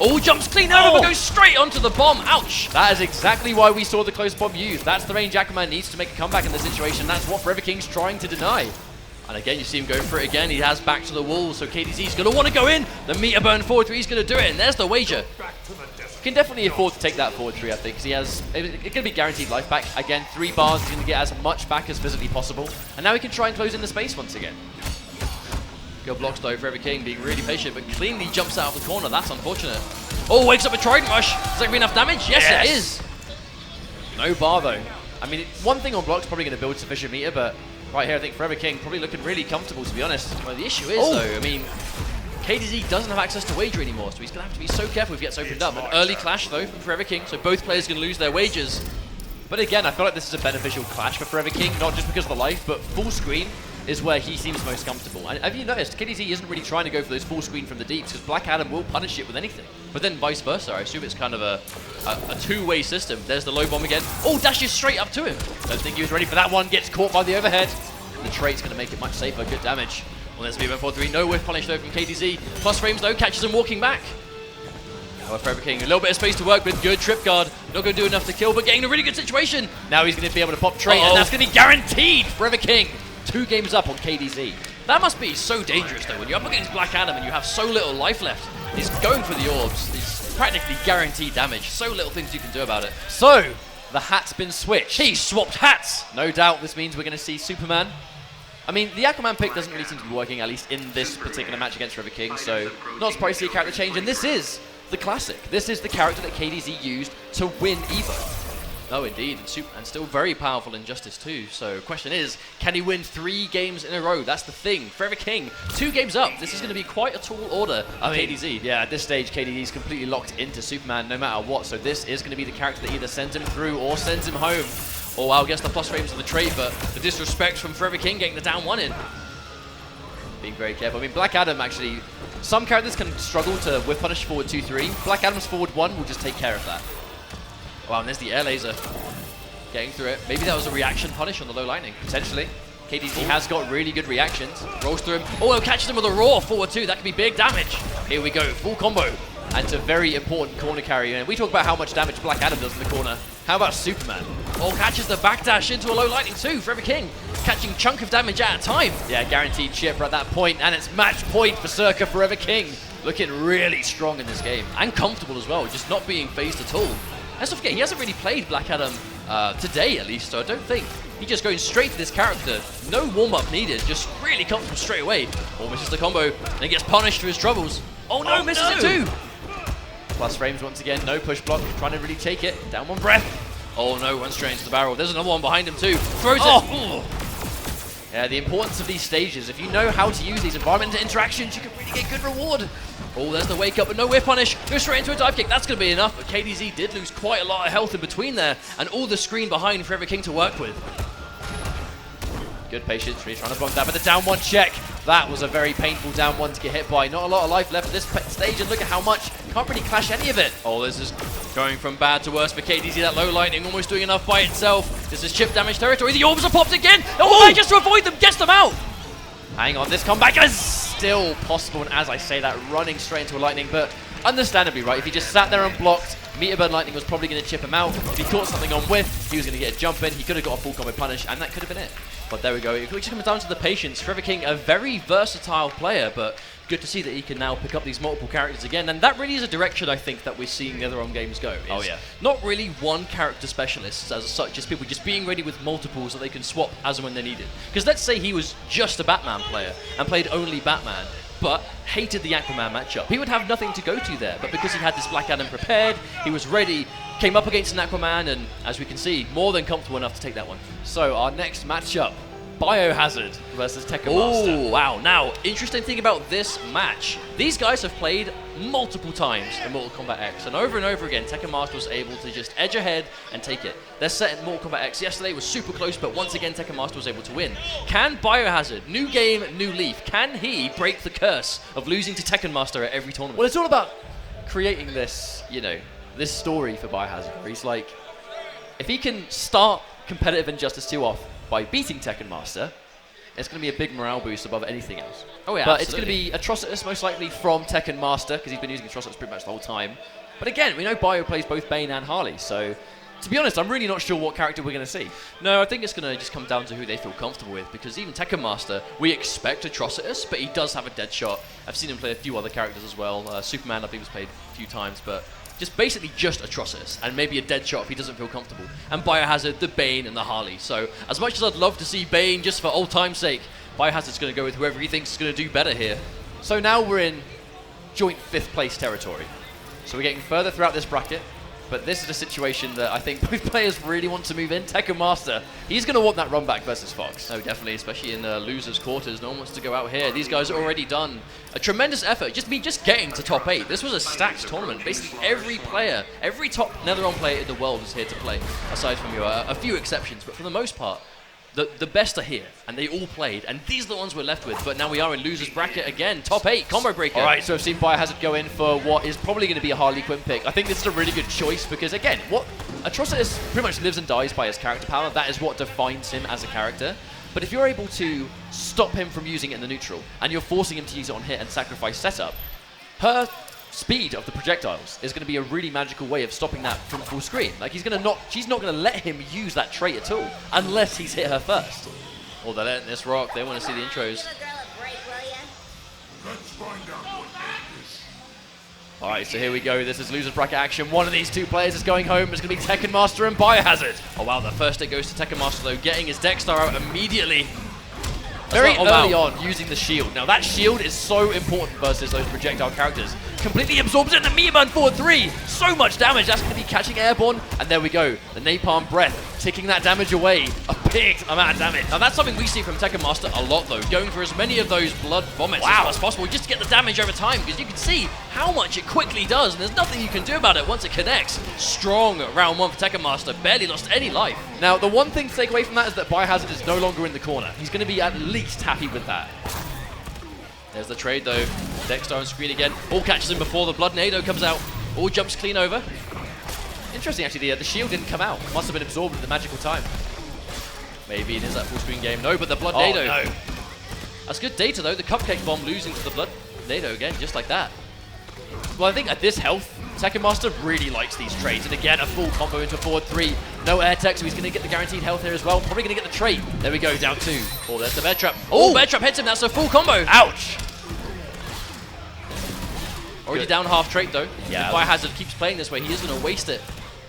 Oh, jumps clean over, but goes straight onto the bomb. Ouch. That is exactly why we saw the close bomb used. That's the range Aquaman needs to make a comeback in this situation. That's what Forever King's trying to deny. And again, you see him go for it again. He has back to the wall, so KDZ's going to want to go in. The meter burn forward 3 is going to do it, and there's the wager. Can definitely afford to take that forward 3, I think, because he has, it's going to be guaranteed life back. Again, 3 bars, he's going to get as much back as physically possible. And now he can try and close in the space once again. Good blocks though, Forever King being really patient, but cleanly jumps out of the corner. That's unfortunate. Oh, wakes up a Trident Rush. Is that going to be enough damage? Yes, it is. No bar though. I mean, one thing on blocks probably going to build sufficient meter, but right here I think Forever King probably looking really comfortable, to be honest. Well, the issue is though, I mean, KDZ doesn't have access to wager anymore, so he's going to have to be so careful if he gets opened up. An early clash though from Forever King, so both players can lose their wagers. But again, I feel like this is a beneficial clash for Forever King, not just because of the life, but full screen is where he seems most comfortable. And have you noticed, KDZ isn't really trying to go for those full screen from the deeps, because Black Adam will punish it with anything. But then vice versa, I assume it's kind of a two-way system. There's the low bomb again. Oh, dashes straight up to him. Don't think he was ready for that one, gets caught by the overhead. The trait's going to make it much safer, good damage. Well, there's B143, no whiff punish though from KDZ. Plus frames though, catches him walking back. However, Forever King, a little bit of space to work with, good trip guard. Not going to do enough to kill, but getting a really good situation. Now he's going to be able to pop trait, and that's going to be guaranteed. Forever King, 2 games up on KDZ. That must be so dangerous though, when you're up against Black Adam and you have so little life left. He's going for the orbs. He's practically guaranteed damage. So little things you can do about it. So, the hat's been switched. He swapped hats. No doubt this means we're going to see Superman. I mean, the Aquaman pick doesn't really seem to be working, at least in this particular match against Forever King, so not surprised to see a character change, and this is the classic. This is the character that KDZ used to win EVO. Oh, indeed, and still very powerful in Justice 2, so question is, can he win 3 games in a row? That's the thing. Forever King, 2 games up. This is going to be quite a tall order of KDZ. Yeah, at this stage, KDZ is completely locked into Superman no matter what, so this is going to be the character that either sends him through or sends him home. Oh wow, gets the plus frames of the trait, but the disrespect from Forever King getting the down 1 in. Being very careful. I mean, Black Adam actually, some characters can struggle to whiff punish forward 2-3. Black Adam's forward 1 will just take care of that. Wow, and there's the air laser getting through it. Maybe that was a reaction punish on the low lightning, potentially. KDZ has got really good reactions. Rolls through him. Oh, it catches him with a raw forward 2. That could be big damage. Here we go, full combo. And it's a very important corner carry. And we talk about how much damage Black Adam does in the corner. How about Superman? Oh, catches the backdash into a low lightning too. Forever King catching chunk of damage at a time. Yeah, guaranteed chip at that point, and it's match point for Circa Forever King. Looking really strong in this game, and comfortable as well, just not being phased at all. Let's not forget, he hasn't really played Black Adam today at least, so I don't think he's just going straight to this character. No warm-up needed, just really comfortable straight away. Oh, misses the combo, and he gets punished for his troubles. Oh no, misses it too! Plus frames once again, no push block, trying to really take it. Down 1 breath. Oh no, runs straight into the barrel. There's another one behind him too. Throws it. Yeah, the importance of these stages. If you know how to use these environmental interactions, you can really get good reward. Oh, there's the wake up, but no whiff punish. Goes straight into a dive kick. That's going to be enough. But KDZ did lose quite a lot of health in between there, and all the screen behind Forever King to work with. Good patience, really trying to block that, but the down 1 check. That was a very painful down 1 to get hit by. Not a lot of life left at this stage, and look at how much. Can't really clash any of it. Oh, this is going from bad to worse for KDZ. That low lightning almost doing enough by itself. This is chip damage territory. The orbs are popped again. Oh, manages to avoid them, gets them out. Hang on, this comeback is still possible, and as I say that, running straight into a lightning, but understandably, right, if he just sat there and blocked, Meteor Burn Lightning was probably going to chip him out. If he caught something on whiff, he was going to get a jump in. He could have got a full combo punish, and that could have been it. But there we go. It just comes down to the patience. Forever King, a very versatile player, but good to see that he can now pick up these multiple characters again. And that really is a direction I think that we're seeing the other games go. Oh yeah. Not really one character specialist as such, just people just being ready with multiples that they can swap as and when they're needed. Because let's say he was just a Batman player and played only Batman, but hated the Aquaman matchup. He would have nothing to go to there, but because he had this Black Adam prepared, he was ready, came up against an Aquaman, and as we can see, more than comfortable enough to take that one. So our next matchup, Biohazard versus Tekken Master. Oh, wow. Now, interesting thing about this match, these guys have played multiple times in Mortal Kombat X, and over again, Tekken Master was able to just edge ahead and take it. Their set in Mortal Kombat X yesterday was super close, but once again, Tekken Master was able to win. Can Biohazard, new game, new leaf, can he break the curse of losing to Tekken Master at every tournament? Well, it's all about creating this, you know, this story for Biohazard, where he's like, if he can start competitive Injustice 2 off by beating Tekken Master, it's going to be a big morale boost above anything else. Oh yeah, but absolutely. It's going to be Atrocitus most likely from Tekken Master, because he's been using Atrocitus pretty much the whole time. But again, we know Bio plays both Bane and Harley, so to be honest, I'm really not sure what character we're going to see. No, I think it's going to just come down to who they feel comfortable with, because even Tekken Master, we expect Atrocitus, but he does have a dead shot. I've seen him play a few other characters as well. Superman, I think, was played a few times, but basically just Atrocitus, and maybe a dead shot if he doesn't feel comfortable. And Biohazard, the Bane, and the Harley. So, as much as I'd love to see Bane just for old time's sake, Biohazard's going to go with whoever he thinks is going to do better here. So now we're in joint 5th place territory. So we're getting further throughout this bracket, but this is a situation that I think both players really want to move in. Tekken Master, he's going to want that run back versus Fox. Oh, definitely, especially in losers' quarters. No one wants to go out here. These guys have already done a tremendous effort. Just getting to top 8. This was a stacked tournament. Basically, every player, every top Netherrealm player in the world is here to play, aside from a few exceptions. But for the most part, the best are here, and they all played, and these are the ones we're left with. But now we are in losers bracket again, top 8, combo breaker. All right, so I've seen Biohazard go in for what is probably going to be a Harley Quinn pick. I think this is a really good choice because, again, what Atrocitus pretty much lives and dies by his character power. That is what defines him as a character. But if you're able to stop him from using it in the neutral, and you're forcing him to use it on hit and sacrifice setup, her speed of the projectiles is going to be a really magical way of stopping that from full screen. Like, she's not going to let him use that trait at all unless he's hit her first. Oh, they're letting this rock. They want to see the intros. All right, so here we go. This is losers bracket action. One of these two players is going home. It's going to be Tekken Master and Biohazard. Oh wow, the first hit goes to Tekken Master though, getting his Dexter out immediately. Very early on, using the shield. Now that shield is so important versus those projectile characters. Completely absorbs it, and the Meteor Burn forward 3. So much damage, that's going to be catching airborne. And there we go, the Napalm Breath, ticking that damage away. A big amount of damage. Now that's something we see from Tekken Master a lot though, going for as many of those blood vomits as possible, just to get the damage over time, because you can see how much it quickly does, and there's nothing you can do about it once it connects. Strong round 1 for Tekken Master, barely lost any life. Now the one thing to take away from that is that Biohazard is no longer in the corner. He's going to be at least happy with that. There's the trade though. Dexter on screen again. All catches him before the Blood Nado comes out. All jumps clean over. Interesting actually, the shield didn't come out. Must have been absorbed at the magical time. Maybe it is that full screen game. No, but the Blood Nado. No. That's good data though. The Cupcake Bomb losing to the Blood Nado again, just like that. Well, I think at this health, Tekken Master really likes these trades. And again, a full combo into forward 3. No air tech, so he's going to get the guaranteed health here as well. Probably going to get the trait. There we go, down 2. Oh, there's the bear trap. Oh, bear trap hits him. That's a full combo. Ouch. Already down half trait though. Yeah. If Biohazard keeps playing this way, he is going to waste it.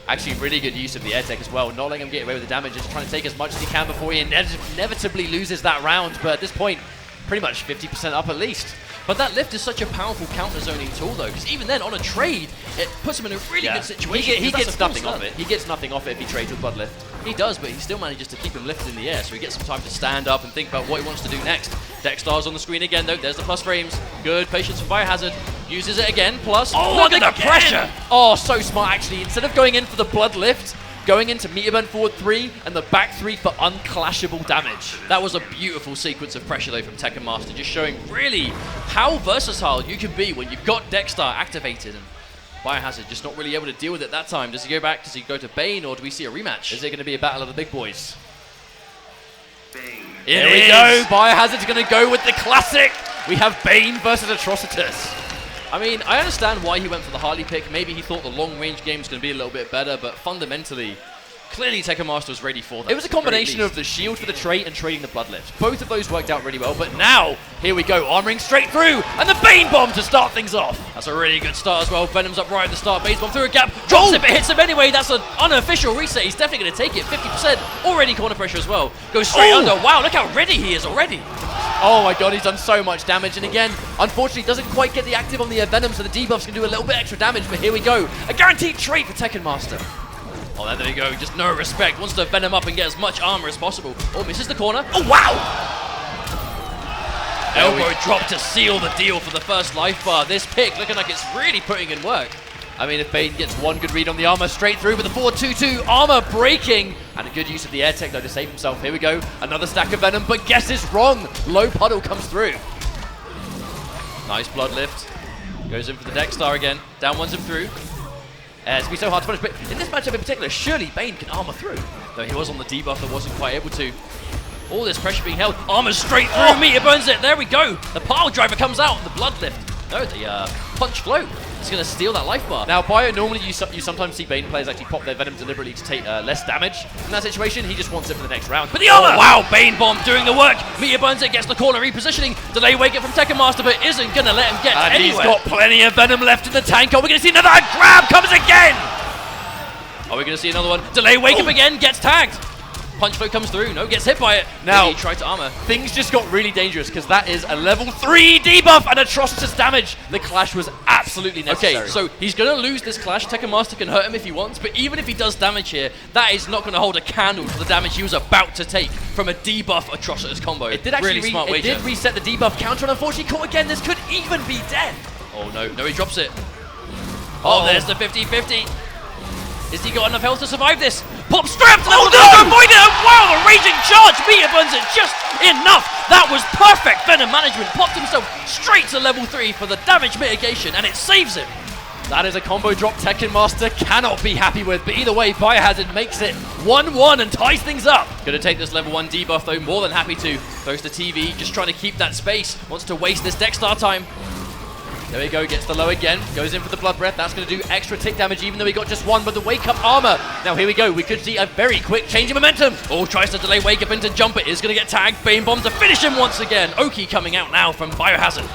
Actually, really good use of the air tech as well. Not letting him get away with the damage. Just trying to take as much as he can before he inevitably loses that round. But at this point, pretty much 50% up at least. But that lift is such a powerful counter-zoning tool, though, because even then, on a trade, it puts him in a really good situation. He gets nothing off it. He gets nothing off it if he trades with Blood Lift. He does, but he still manages to keep him lifted in the air, so he gets some time to stand up and think about what he wants to do next. Dextar's on the screen again, though. There's the plus frames. Good patience from Biohazard. Uses it again, plus. Oh, look at the pressure! Oh, so smart, actually. Instead of going in for the Blood Lift, going into Meteor Burn forward 3 and the back 3 for unclashable damage. That was a beautiful sequence of pressure though from Tekken Master, just showing really how versatile you can be when you've got Dexter activated. And Biohazard just not really able to deal with it that time. Does he go back? Does he go to Bane, or do we see a rematch? Is it going to be a battle of the big boys? Bane. Here we go. Biohazard's going to go with the classic. We have Bane versus Atrocitus. I mean, I understand why he went for the Harley pick. Maybe he thought the long-range game was going to be a little bit better, but fundamentally, clearly Tekken Master was ready for that. It was a combination of the shield for the trait and trading the Blood Lift. Both of those worked out really well, but now, here we go, armoring straight through, and the Bane Bomb to start things off. That's a really good start as well. Venom's up right at the start, Bane Bomb through a gap, drops it, but hits him anyway. That's an unofficial reset. He's definitely going to take it, 50%. Already corner pressure as well. Goes straight under. Wow, look how ready he is already. Oh my god, he's done so much damage, and again, unfortunately, doesn't quite get the active on the Venom, so the debuffs can do a little bit extra damage, but here we go. A guaranteed trait for Tekken Master. Oh, there you go, just no respect. Wants to Venom up and get as much armor as possible. Oh, misses the corner. Oh, wow! Elbow drop to seal the deal for the first life bar. This pick looking like it's really putting in work. I mean, if Bane gets one good read on the armor, straight through with the 4-2-2, armor breaking, and a good use of the air tech though to save himself. Here we go, another stack of Venom, but guesses wrong. Low puddle comes through. Nice Blood Lift. Goes in for the Dexter again. Down ones him through. It's going to be so hard to punish, but in this matchup in particular, surely Bane can armor through. Though he was on the debuff that wasn't quite able to. All this pressure being held. Armor straight through, Meteor burns it. There we go. The pile driver comes out, the Blood Lift. No, the punch float. It's going to steal that life bar. Now, Bio, normally you sometimes see Bane players actually pop their Venom deliberately to take less damage. In that situation, he just wants it for the next round. But the armor! Wow, Bane Bomb doing the work. Meteor burns it, gets the corner, repositioning. Delay wake it from Tekken Master, but isn't going to let him get anywhere. He's got plenty of Venom left in the tank. Are we going to see another grab? Comes again! Are we going to see another one? Delay wake up again, gets tagged. Punch flow comes through. No, gets hit by it. Now, he tried to armor. Things just got really dangerous because that is a level 3 debuff and atrocious damage. The clash was absolutely necessary. Okay, so he's going to lose this clash. Tekken Master can hurt him if he wants, but even if he does damage here, that is not going to hold a candle to the damage he was about to take from a debuff atrocious combo. It did actually really smart it wager. did reset the debuff counter, and unfortunately caught again. This could even be dead. Oh no, no, he drops it. Oh, there's the 50-50. Is he got enough health to survive this? Pop straight up to level 2 to avoid it. And wow, the raging charge. Meter burns it just enough. That was perfect Venom management. Popped himself straight to level 3 for the damage mitigation, and it saves him. That is a combo drop Tekken Master cannot be happy with, but either way, Biohazard makes it 1-1 and ties things up. Gonna take this level 1 debuff though, more than happy to. Goes to TV, just trying to keep that space. Wants to waste this deck star time. There we go, gets the low again, goes in for the blood breath. That's going to do extra tick damage even though he got just one, but the wake up armor. Now here we go, we could see a very quick change of momentum. Oh, tries to delay wake up into jump. It is going to get tagged. Bane bomb to finish him once again. Oki coming out now from Biohazard.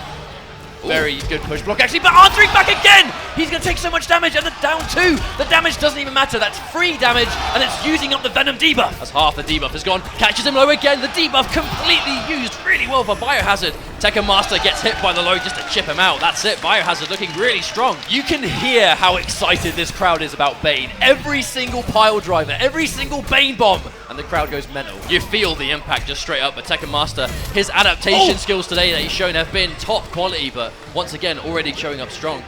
Very good push block actually, but answering back again! He's going to take so much damage, and the down 2. The damage doesn't even matter, that's free damage, and it's using up the Venom debuff. As half the debuff is gone, catches him low again. The debuff completely used really well for Biohazard. Tekken Master gets hit by the low just to chip him out. That's it, Biohazard looking really strong. You can hear how excited this crowd is about Bane. Every single pile driver, every single Bane bomb, and the crowd goes mental. You feel the impact just straight up, but Tekken Master, his adaptation skills today that he's shown have been top quality, but once again, already showing up strong.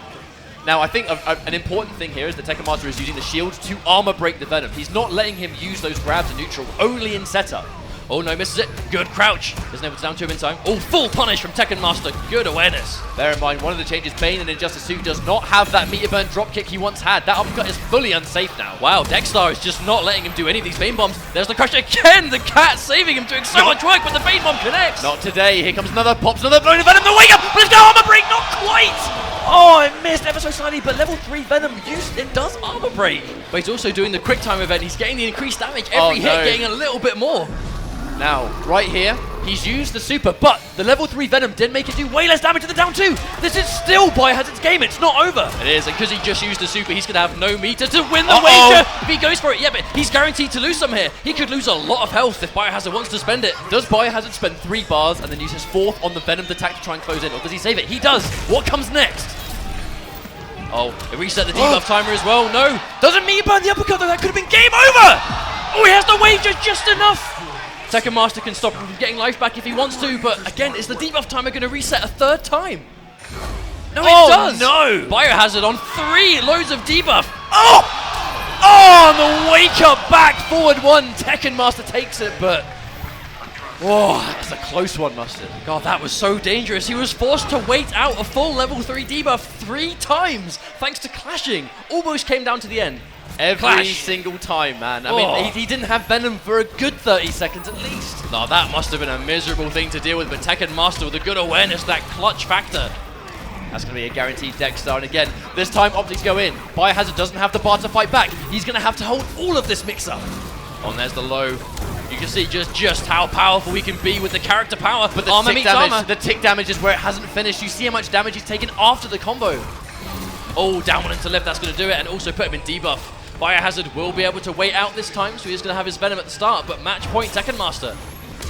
Now, I think an important thing here is that Tekken Master is using the shield to armor break the Venom. He's not letting him use those grabs in neutral, only in setup. Oh no, misses it. Good crouch. Isn't able to down to him in time. Oh, full punish from Tekken Master. Good awareness. Bear in mind, one of the changes, Bane and Injustice 2 does not have that meter burn dropkick he once had. That uppercut is fully unsafe now. Wow, Dexstar is just not letting him do any of these Bane bombs. There's the crush again. The cat saving him, doing so much work, but the Bane bomb connects. Not today. Here comes another, pops another blow to Venom. The wake up, but it's got armor break, not quite. Oh, it missed ever so slightly, but level 3 Venom it does armor break. But he's also doing the quick time event. He's getting the increased damage every hit, getting a little bit more. Now, right here, he's used the super, but the level 3 Venom did make it do way less damage to the down 2. This is still Biohazard's game. It's not over. It is, and because he just used the super, he's going to have no meter to win the wager. If he goes for it, yeah, but he's guaranteed to lose some here. He could lose a lot of health if Biohazard wants to spend it. Does Biohazard spend 3 bars and then use his 4th on the Venom attack to try and close in, or does he save it? He does. What comes next? Oh, it reset the debuff timer as well. No. Doesn't mean burn the uppercut, though. That could have been game over. Oh, he has the wager just enough. Tekken Master can stop him from getting life back if he wants to, but again, is the debuff timer going to reset a 3rd time? No, it does! No! Biohazard on 3 loads of debuff. Oh! Oh, and the wake up back forward 1. Tekken Master takes it, but... Whoa, that's a close one, Mustard. God, that was so dangerous. He was forced to wait out a full level 3 debuff 3 times, thanks to clashing. Almost came down to the end. Every single time, man. I mean, he didn't have Venom for a good 30 seconds at least. No, that must have been a miserable thing to deal with, but Tekken Master with a good awareness, that clutch factor. That's going to be a guaranteed deck star, and again, this time optics go in. Biohazard doesn't have the bar to fight back. He's going to have to hold all of this mix-up. Oh, and there's the low. You can see just how powerful he can be with the character power. But the armor tick meets damage, armor. the tick damage is where it hasn't finished. You see how much damage he's taken after the combo. Oh, down one into left, that's going to do it, and also put him in debuff. Biohazard will be able to wait out this time, so he's going to have his Venom at the start, but match point Tekken Master.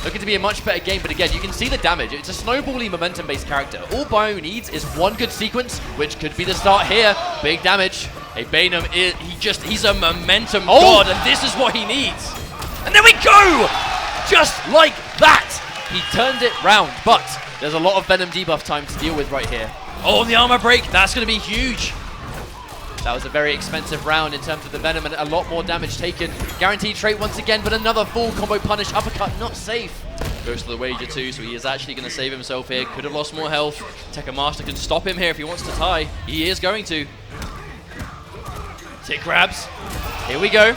Looking to be a much better game, but again, you can see the damage. It's a snowbally momentum-based character. All Bio needs is one good sequence, which could be the start here. Big damage. Hey, Bainham, he's a momentum god, and this is what he needs. And there we go! Just like that! He turned it round, but there's a lot of Venom debuff time to deal with right here. Oh, the armor break, that's going to be huge. That was a very expensive round in terms of the Venom and a lot more damage taken. Guaranteed trait once again, but another full combo punish. Uppercut, not safe. Goes to the wager too, so he is actually going to save himself here. Could have lost more health. Tekken Master can stop him here if he wants to tie. He is going to. Tick grabs. Here we go.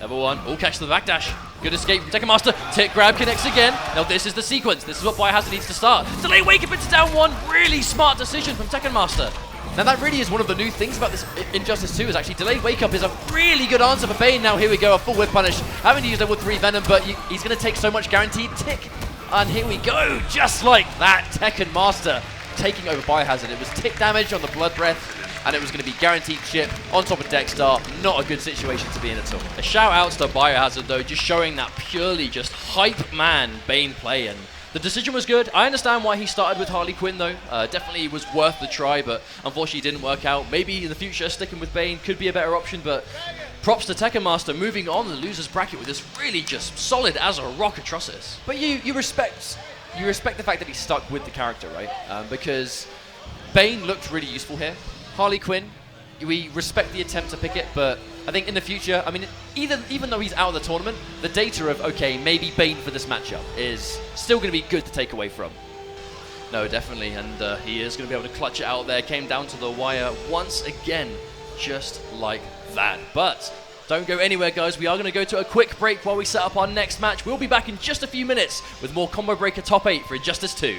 Level 1. Oh, catch the backdash. Good escape from Tekken Master. Tick grab connects again. Now this is the sequence. This is what Biohazard needs to start. Delay wake up into down 1. Really smart decision from Tekken Master. Now that really is one of the new things about this Injustice 2 is actually delayed wake up is a really good answer for Bane. Now here we go, a full whip punish. Having to use level 3 Venom, but he's going to take so much guaranteed tick. And here we go, just like that, Tekken Master taking over Biohazard. It was tick damage on the blood breath. and it was going to be guaranteed chip on top of Dexter. Not a good situation to be in at all. A shout out to Biohazard though, just showing that purely just hype man Bane play, and the decision was good. I understand why he started with Harley Quinn though. Definitely was worth the try, but unfortunately it didn't work out. Maybe in the future sticking with Bane could be a better option, but props to Tekken Master moving on the losers bracket with this really just solid as a rock Atrocious. But you respect the fact that he stuck with the character, right? Because Bane looked really useful here. Harley Quinn, we respect the attempt to pick it, but I think in the future, I mean, even though he's out of the tournament, the data of, okay, maybe Bane for this matchup is still going to be good to take away from. No, definitely, and he is going to be able to clutch it out there. Came down to the wire once again, just like that. But don't go anywhere, guys. We are going to go to a quick break while we set up our next match. We'll be back in just a few minutes with more Combo Breaker Top 8 for Injustice 2.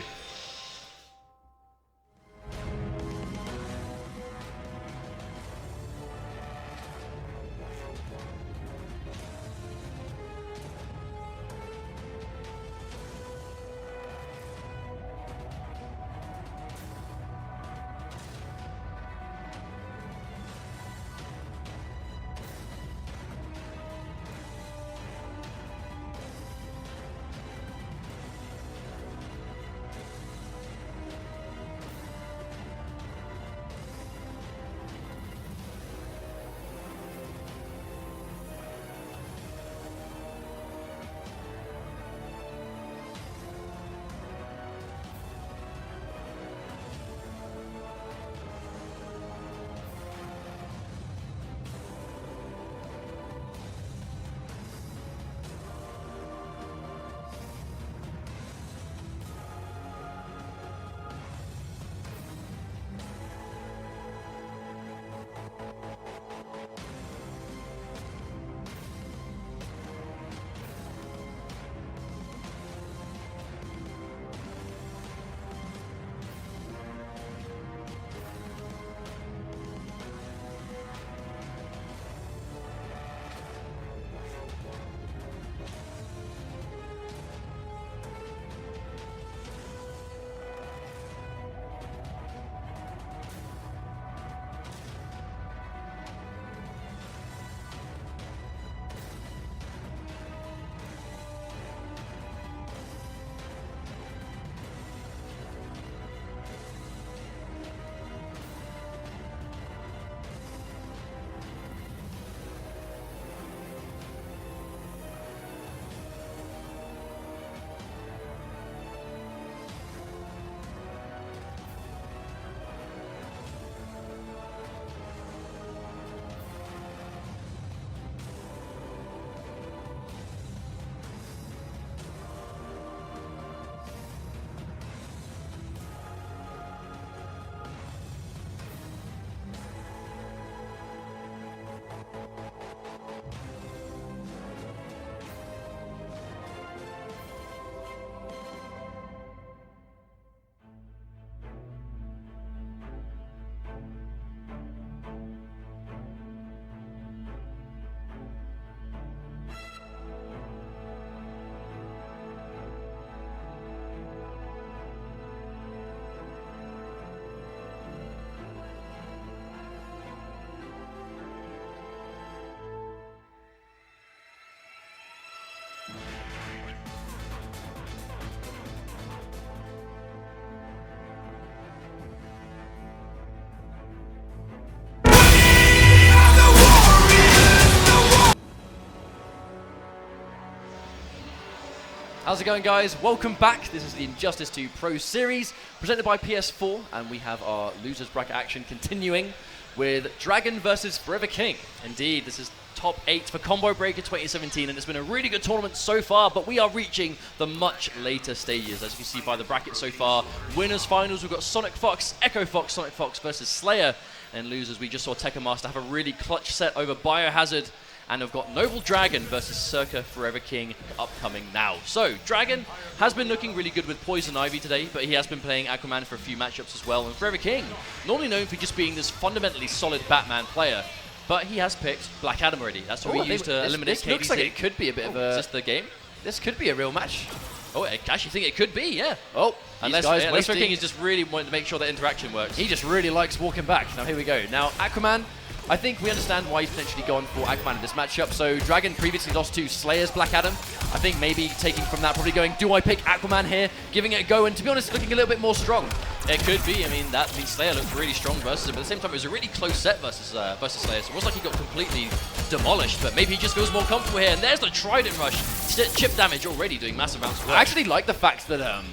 How's it going, guys? Welcome back. This is the Injustice 2 Pro Series presented by PS4, and we have our losers bracket action continuing with Dragon versus Forever King. Indeed, this is top 8 for Combo Breaker 2017, and it's been a really good tournament so far, but we are reaching the much later stages. As you can see by the bracket so far, winners finals, we've got Sonic Fox, Echo Fox, Sonic Fox versus Slayer, and losers, we just saw Tekken Master have a really clutch set over Biohazard, and we've got Noble Dragon versus Circa Forever King upcoming now. So, Dragon has been looking really good with Poison Ivy today, but he has been playing Aquaman for a few matchups as well. And Forever King, normally known for just being this fundamentally solid Batman player, but he has picked Black Adam already. That's what he used to eliminate KDC. Looks like it could be a bit of a... Is this the game? This could be a real match. Oh, I actually think it could be, yeah. Oh, Unless Lesser King is just really wanting to make sure that interaction works. He just really likes walking back. Now here we go. Now Aquaman, I think we understand why he's potentially gone for Aquaman in this matchup. So Dragon previously lost to Slayer's Black Adam. I think maybe taking from that, probably going, do I pick Aquaman here? Giving it a go, and to be honest, looking a little bit more strong. It could be. I mean, Slayer looked really strong versus him, but at the same time, it was a really close set versus Slayer. So it was like he got completely demolished, but maybe he just feels more comfortable here. And there's the Trident Rush. Chip damage already doing massive amounts of work. I actually like the fact that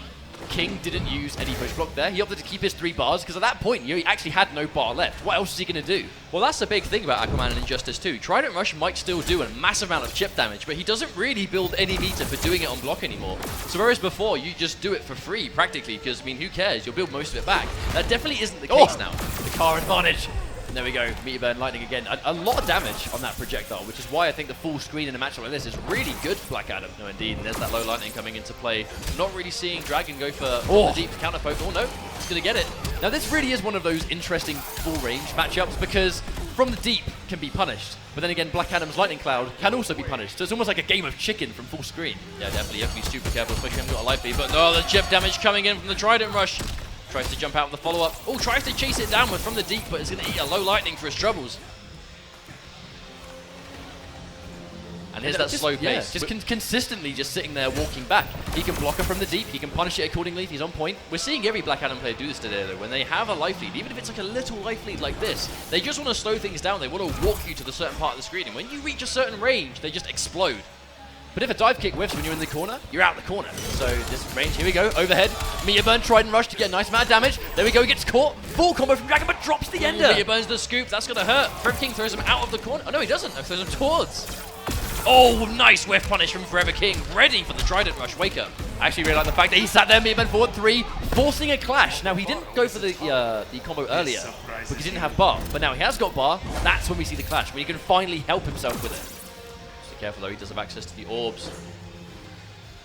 King didn't use any push block there. He opted to keep his 3 bars, because at that point, he actually had no bar left. What else is he going to do? Well, that's the big thing about Aquaman and Injustice 2. Trident Rush might still do a massive amount of chip damage, but he doesn't really build any meter for doing it on block anymore. So whereas before, you just do it for free, practically, because, I mean, who cares? You'll build most of it back. That definitely isn't the case now. The car advantage. And there we go, Meteor Burn Lightning again. A lot of damage on that projectile, which is why I think the full screen in a matchup like this is really good for Black Adam. No, indeed. There's that low lightning coming into play. Not really seeing Dragon go for the deep counter poke. Oh, no. He's going to get it. Now, this really is one of those interesting full-range matchups, because from the deep can be punished. But then again, Black Adam's Lightning Cloud can also be punished. So it's almost like a game of chicken from full screen. Yeah, definitely. You have to be super careful, especially when you've got a life lead. But no, the chip damage coming in from the Trident Rush. Tries to jump out with the follow-up. Oh, tries to chase it downward from the deep, but it's going to eat a low lightning for his troubles. And here's that slow pace. Just consistently just sitting there walking back. He can block her from the deep. He can punish it accordingly if he's on point. We're seeing every Black Adam player do this today, though. When they have a life lead, even if it's like a little life lead like this, they just want to slow things down. They want to walk you to the certain part of the screen. And when you reach a certain range, they just explode. But if a dive kick whiffs when you're in the corner, you're out the corner. So this range, here we go, overhead. Meteor Burn, Trident Rush to get a nice amount of damage. There we go, he gets caught. Full combo from Dragon, but drops the ender. Meteor Burns the scoop, that's going to hurt. Forever King throws him out of the corner. Oh, no, he doesn't. He throws him towards. Oh, nice whiff punish from Forever King. Ready for the Trident Rush. Wake up. I actually really like the fact that he sat there, Meteor Burn forward 3, forcing a clash. Now, he didn't go for the combo earlier because he didn't have bar. But now he has got bar. That's when we see the clash, when he can finally help himself with it. So careful, though. He does have access to the orbs.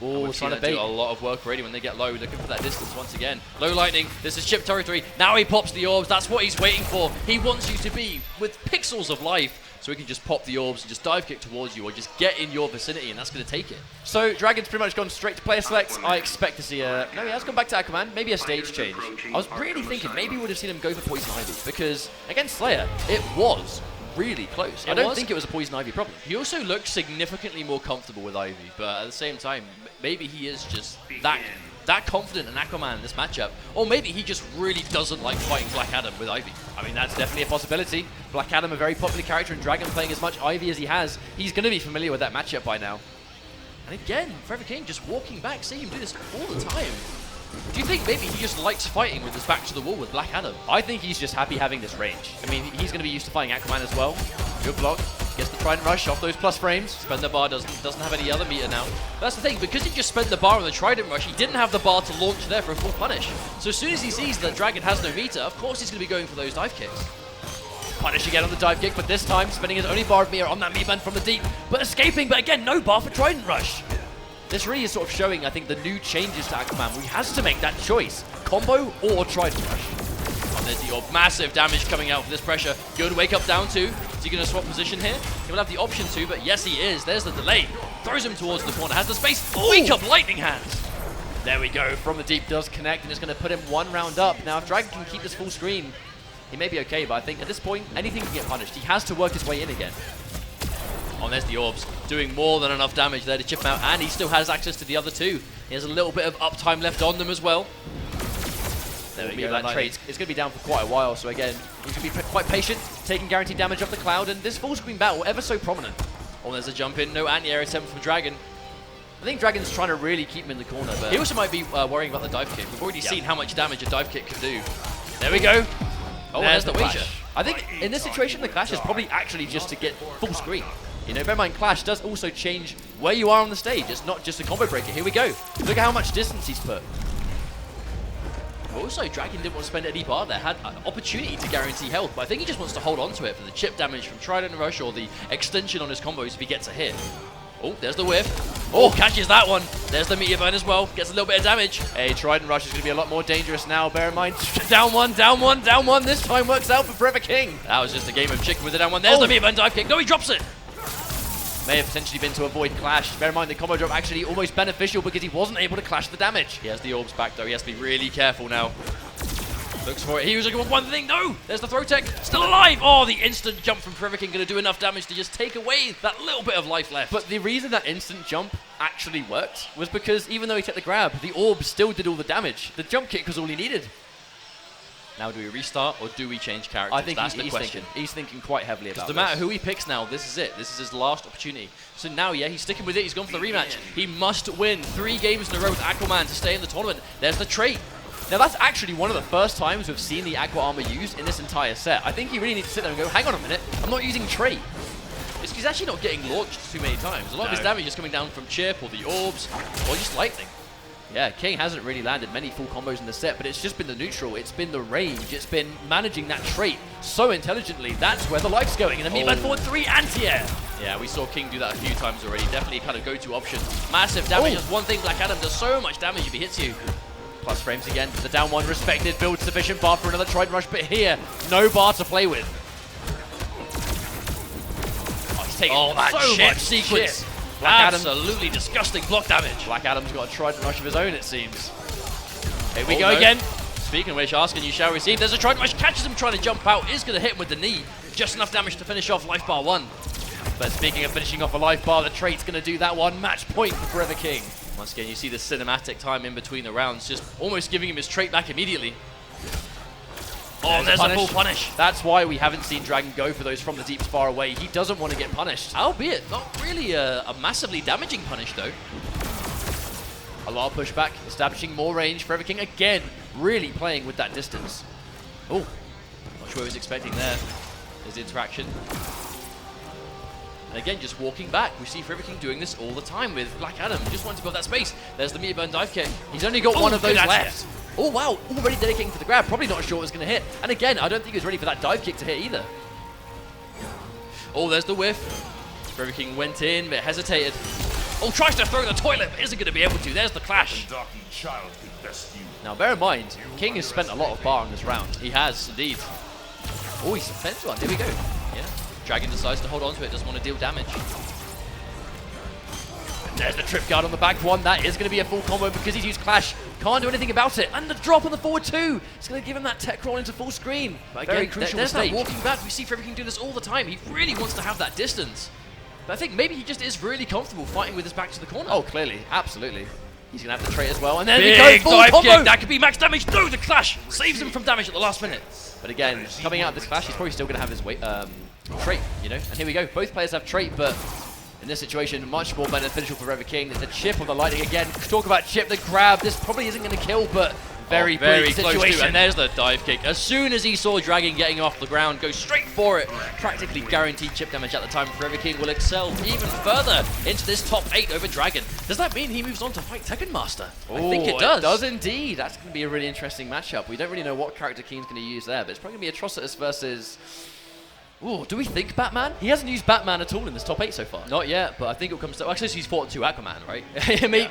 Oh, trying to bait. Do a lot of work already when they get low, looking for that distance once again. Low lightning, this is chip territory. Now he pops the orbs, that's what he's waiting for. He wants you to be with pixels of life, so he can just pop the orbs and just dive kick towards you, or just get in your vicinity, and that's going to take it. So Dragon's pretty much gone straight to player select. I expect to see a... No, he has gone back to Aquaman. Maybe a stage change. I was really thinking maybe we would have seen him go for Poison Ivy, because against Slayer, it was really close. I don't think it was a Poison Ivy problem. He also looks significantly more comfortable with Ivy, but at the same time, maybe he is just that confident in Aquaman in this matchup, or maybe he just really doesn't like fighting Black Adam with Ivy. I mean, that's definitely a possibility. Black Adam, a very popular character, and Dragon playing as much Ivy as he has, he's going to be familiar with that matchup by now. And again, Forever King just walking back, see him do this all the time. Do you think maybe he just likes fighting with his back to the wall with Black Adam? I think he's just happy having this range. I mean, he's going to be used to fighting Aquaman as well. Good block. Gets the Trident Rush off those plus frames. Spend the bar, doesn't have any other meter now. But that's the thing, because he just spent the bar on the Trident Rush, he didn't have the bar to launch there for a full punish. So as soon as he sees that Dragon has no meter, of course he's going to be going for those dive kicks. Punish again on the dive kick, but this time spending his only bar of meter on that meat band from the deep, but escaping, but again, no bar for Trident Rush. This really is sort of showing, I think, the new changes to Aquaman, where he has to make that choice. Combo or Trident Rush. Oh, there's the orb. Massive damage coming out with this pressure. Good wake up down 2. Is he going to swap position here? He will have the option to, but yes, he is. There's the delay. Throws him towards the corner. Has the space. Wake up lightning hands. There we go. From the deep does connect, and it's going to put him 1 round up. Now, if Dragon can keep this full screen, he may be okay, but I think at this point, anything can get punished. He has to work his way in again. Oh, there's the orbs. Doing more than enough damage there to chip him out, and he still has access to the other 2. He has a little bit of uptime left on them as well. There we go. That trade. It's going to be down for quite a while, so again, he's going to be quite patient, taking guaranteed damage off the cloud, and this full screen battle ever so prominent. Oh, there's a jump in. No anti-air attempt from Dragon. I think Dragon's trying to really keep him in the corner, but he also might be worrying about the dive kick. We've already seen how much damage a dive kick can do. There we go. Oh, there's the wager. I think in this situation, the clash is probably actually just to get full screen. You know, bear in mind, Clash does also change where you are on the stage. It's not just a combo breaker. Here we go. Look at how much distance he's put. Also, Dragon didn't want to spend any bar there. Had an opportunity to guarantee health, but I think he just wants to hold on to it for the chip damage from Trident Rush or the extension on his combos if he gets a hit. Oh, there's the whiff. Oh, catches that one. There's the Meteor Burn as well. Gets a little bit of damage. Hey, Trident Rush is going to be a lot more dangerous now. Bear in mind, down one, down one, down one. This time works out for Forever King. That was just a game of chicken with the down one. There's the Meteor Burn dive kick. No, he drops it. may have potentially been to avoid clash. Bear in mind the combo drop actually almost beneficial because he wasn't able to clash the damage. He has the orbs back though. He has to be really careful now. Looks for it. He was looking for one thing. No! There's the throw tech. Still alive! Oh, the instant jump from Forever King going to do enough damage to just take away that little bit of life left. But the reason that instant jump actually worked was because even though he took the grab, the orb still did all the damage. The jump kick was all he needed. Now do we restart or do we change characters? I think That's the question. He's thinking quite heavily about this. No matter who he picks now, this is it. This is his last opportunity. So now, yeah, he's sticking with it. He's gone for the rematch. He must win 3 games in a row with Aquaman to stay in the tournament. There's the trait. Now, that's actually one of the first times we've seen the Aqua Armor used in this entire set. I think he really needs to sit there and go, hang on a minute, I'm not using trait. He's actually not getting launched too many times. A lot of his damage is coming down from Chip or the orbs or just lightning. Yeah, King hasn't really landed many full combos in the set, but it's just been the neutral, it's been the range, it's been managing that trait so intelligently. That's where the life's going. And the meatman forward 3 anti-air. Yeah, we saw King do that a few times already. Definitely kind of go-to option. Massive damage. That's one thing Black Adam does so much damage if he hits you. Plus frames again. The down one respected. Builds sufficient bar for another Trident Rush, but here, no bar to play with. Oh, he's taking so much sequence. Black absolutely disgusting block damage. Black Adam's got a Trident Rush of his own, it seems. Here we go again. Speaking of which, asking you shall receive. There's a Trident Rush, catches him trying to jump out, is going to hit him with the knee. Just enough damage to finish off life bar 1. But speaking of finishing off a life bar, the trait's going to do that one. Match point for Forever King. Once again, you see the cinematic time in between the rounds, just almost giving him his trait back immediately. Oh, there's a full punish. That's why we haven't seen Dragon go for those from the deeps far away. He doesn't want to get punished. Albeit, not really a massively damaging punish, though. A lot of pushback, establishing more range. Forever King, again, really playing with that distance. Oh, not sure what he was expecting there. There's the interaction. And again, just walking back. We see Forever King doing this all the time with Black Adam. Just wanting to build that space. There's the meter burn dive kick. He's only got one of those left. Oh, wow. Already dedicating for the grab. Probably not sure it was going to hit. And again, I don't think he was ready for that dive kick to hit either. Oh, there's the whiff. Forever King went in, but hesitated. Oh, tries to throw the toilet, but isn't going to be able to. There's the clash. Now, bear in mind, King has spent a lot of bar on this round. He has, indeed. Oh, he spent one. There we go. Yeah. Dragon decides to hold on to it, doesn't want to deal damage. And there's the trip guard on the back one. That is going to be a full combo because he's used Clash. Can't do anything about it. And the drop on the forward 2. It's going to give him that tech roll into full screen. But again, very crucial there's that walking back. We see Forever King do this all the time. He really wants to have that distance. But I think maybe he just is really comfortable fighting with his back to the corner. Oh, clearly. Absolutely. He's going to have the trait as well. And then we go full combo. Kick. That could be max damage. No, the Clash saves him from damage at the last minute. But again, coming out of this Clash, he's probably still going to have his weight, trait, you know? And here we go. Both players have trait, but in this situation, much more beneficial for Forever King. There's a chip on the lightning again. Talk about chip, the grab. This probably isn't going to kill, but very close situation. And there's the dive kick. As soon as he saw Dragon getting off the ground, go straight for it. Practically guaranteed chip damage at the time. Forever King will excel even further into this top 8 over Dragon. Does that mean he moves on to fight Tekken Master? I think it does. It does indeed. That's going to be a really interesting matchup. We don't really know what character King's going to use there, but it's probably going to be Atrocitus versus... Ooh, do we think Batman? He hasn't used Batman at all in this top 8 so far. Not yet, but I think it'll come to... Actually, he's fought 2 Aquaman, right?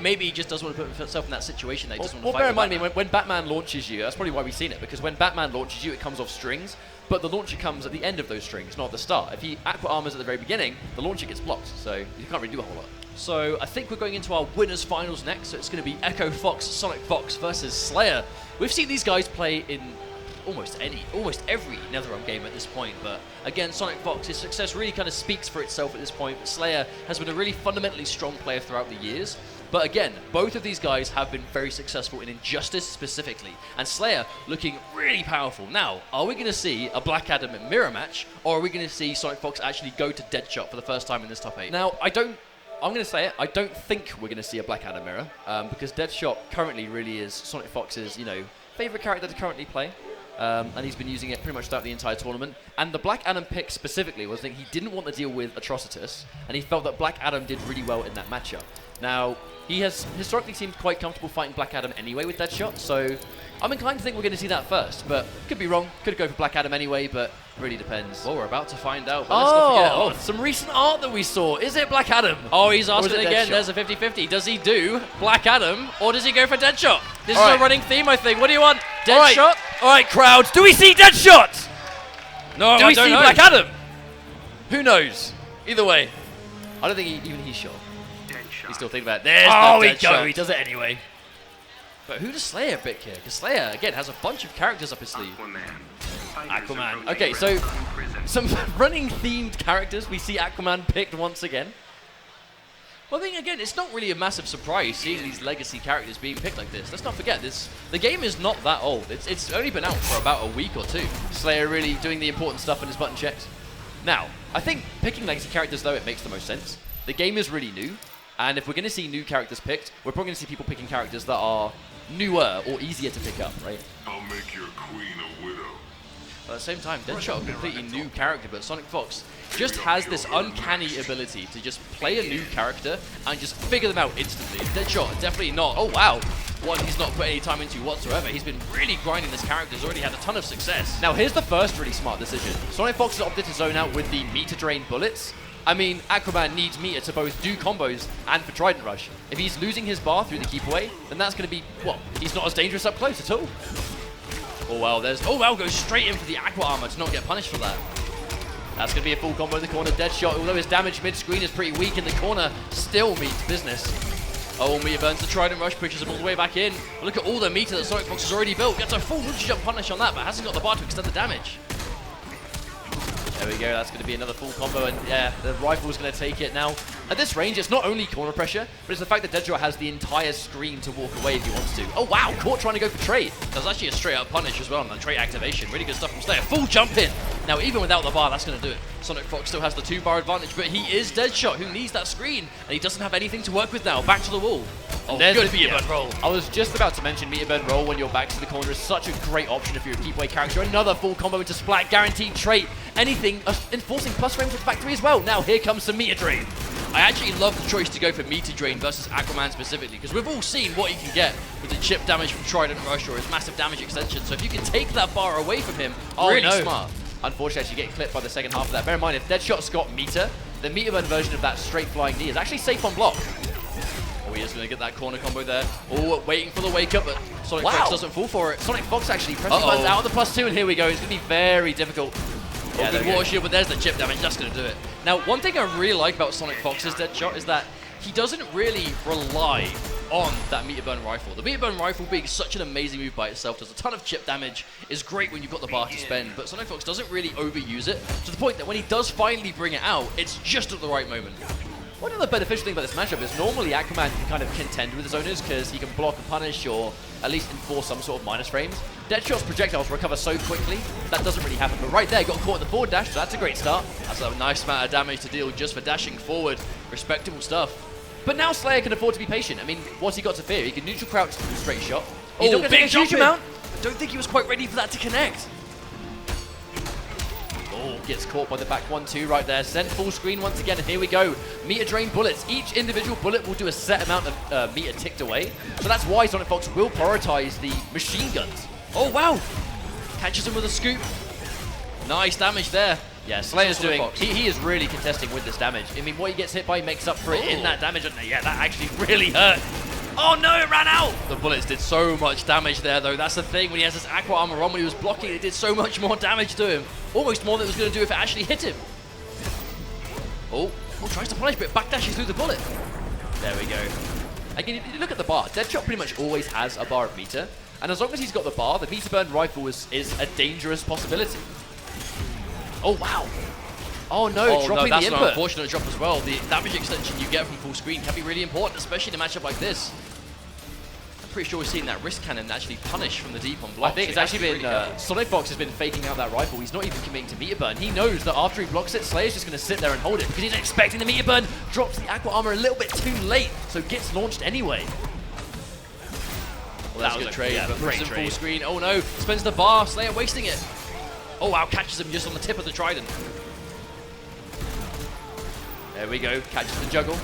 Maybe he just doesn't want to put himself in that situation. That he doesn't want to fight. Bear in mind, when Batman launches you, that's probably why we've seen it, because when Batman launches you, it comes off strings, but the launcher comes at the end of those strings, not at the start. If he Aqua Armors at the very beginning, the launcher gets blocked, so you can't really do a whole lot. So I think we're going into our winners finals next, so it's going to be Echo Fox, Sonic Fox versus Slayer. We've seen these guys play in almost every NetherRealm game at this point, but again, Sonic Fox, his success really kind of speaks for itself at this point. But Slayer has been a really fundamentally strong player throughout the years. But again, both of these guys have been very successful in Injustice specifically, and Slayer looking really powerful. Now, are we going to see a Black Adam mirror match, or are we going to see Sonic Fox actually go to Deadshot for the first time in this top 8? Now, I'm going to say it, I don't think we're going to see a Black Adam mirror, because Deadshot currently really is Sonic Fox's, favorite character to currently play. And he's been using it pretty much throughout the entire tournament. And the Black Adam pick specifically was that he didn't want to deal with Atrocitus, and he felt that Black Adam did really well in that matchup. Now, he has historically seemed quite comfortable fighting Black Adam anyway with Deadshot, so I'm inclined to think we're going to see that first, but could be wrong. Could go for Black Adam anyway, but really depends. Well, we're about to find out. But let's not forget, some recent art that we saw. Is it Black Adam? Oh, he's asking again. There's a 50-50. Does he do Black Adam, or does he go for Deadshot? This is a running theme, I think. What do you want? Deadshot? All right, crowds. Do we see Deadshot? No, do we see Black Adam? Who knows? Either way. I don't think even he's sure. Dead shot. He's still thinking about it. There's Oh, the he dead shot. He does it anyway. But who does Slayer pick here? Because Slayer, again, has a bunch of characters up his sleeve. Aquaman. Okay, so some running themed characters. We see Aquaman picked once again. Well, I think, again, it's not really a massive surprise seeing these legacy characters being picked like this. Let's not forget, the game is not that old. It's only been out for about a week or two. Slayer really doing the important stuff in his button checks. Now, I think picking legacy characters, though, it makes the most sense. The game is really new, and if we're going to see new characters picked, we're probably going to see people picking characters that are newer or easier to pick up, right? I'll make your queen a widow. But at the same time, Deadshot, a completely new character, but Sonic Fox just has this uncanny ability to just play a new character and just figure them out instantly. Deadshot, definitely not. Oh, wow. One he's not put any time into whatsoever. He's been really grinding this character. He's already had a ton of success. Now, here's the first really smart decision. Sonic Fox has opted to zone out with the meter drain bullets. I mean, Aquaman needs meter to both do combos and for Trident Rush. If he's losing his bar through the keep away, then that's going to be, well, he's not as dangerous up close at all. Oh, wow, goes straight in for the Aqua Armor to not get punished for that. That's going to be a full combo in the corner. Deadshot, although his damage mid-screen is pretty weak in the corner, still meets business. Oh, meter burns the Trident Rush, pushes him all the way back in. Look at all the meter that Sonic Fox has already built. Gets a full launch jump punish on that, but hasn't got the bar to extend the damage. There we go, that's going to be another full combo, and yeah, the rifle is going to take it. Now, at this range, it's not only corner pressure, but it's the fact that Deadshot has the entire screen to walk away if he wants to. Oh wow, caught trying to go for trait. There's actually a straight up punish as well on the trait activation. Really good stuff from Slayer. Full jump in. Now, even without the bar, that's going to do it. Sonic Fox still has the 2-bar advantage, but he is Deadshot, who needs that screen, and he doesn't have anything to work with now. Back to the wall. Oh, there's good the meter burn roll. I was just about to mention meter burn roll when you're back to the corner is such a great option if you're a keep away character. Another full combo into splat, guaranteed trait. Anything, enforcing plus frames with factory as well. Now here comes some meter drain. I actually love the choice to go for meter drain versus Aquaman specifically, because we've all seen what he can get with the chip damage from Trident Rush or his massive damage extension. So if you can take that bar away from him, really smart. Unfortunately, you get clipped by the second half of that. Bear in mind, if Deadshot's got meter, the meter burn version of that straight flying knee is actually safe on block. Oh, he is going to get that corner combo there. Oh, waiting for the wake up, but Sonic Fox doesn't fall for it. Sonic Fox actually pressing buttons out of the +2, and here we go. It's going to be very difficult. Yeah, good water shield, but there's the chip damage. That's going to do it. Now, one thing I really like about Sonic Fox's Deadshot is that he doesn't really rely on that meter burn rifle. The meter burn rifle being such an amazing move by itself, does a ton of chip damage, is great when you've got the bar to spend, but Sonic Fox doesn't really overuse it, to the point that when he does finally bring it out, it's just at the right moment. One other beneficial thing about this matchup is normally Aquaman can kind of contend with his owners because he can block and punish or at least enforce some sort of minus frames. Deadshot's projectiles recover so quickly, that doesn't really happen. But right there, got caught in the forward dash, so that's a great start. That's a nice amount of damage to deal just for dashing forward. Respectable stuff. But now Slayer can afford to be patient. I mean, what's he got to fear? He can neutral crouch straight shot. He's not going to take a huge amount. I don't think he was quite ready for that to connect. Oh, gets caught by the back 1-2 right there. Sent full screen once again, and here we go. Meter drain bullets. Each individual bullet will do a set amount of meter ticked away. So that's why Sonic Fox will prioritize the machine guns. Oh, wow. Catches him with a scoop. Nice damage there. Yeah, Slayer's doing, he is really contesting with this damage. I mean, what he gets hit by, he makes up for it in that damage. And yeah, that actually really hurt. Oh no, it ran out! The bullets did so much damage there though. That's the thing, when he has this Aqua Armor on, when he was blocking, it did so much more damage to him. Almost more than it was going to do if it actually hit him. Oh, tries to punish, but backdashes through the bullet. There we go. Again, if you look at the bar, Deadshot pretty much always has a bar of meter. And as long as he's got the bar, the meter burn rifle is a dangerous possibility. Oh, wow. Oh no, dropping the input. That's an unfortunate drop as well. The damage extension you get from full screen can be really important, especially in a matchup like this. I'm pretty sure we've seen that wrist cannon actually punish from the deep on block. I think it's actually been, really Sonic Fox has been faking out that rifle. He's not even committing to meter burn. He knows that after he blocks it, Slayer's just going to sit there and hold it because he's expecting the meter burn, drops the Aqua Armor a little bit too late, so gets launched anyway. Well, that was a trade, but puts him full screen. Oh no, spends the bar, Slayer wasting it. Oh wow, catches him just on the tip of the trident. There we go, catches the juggle.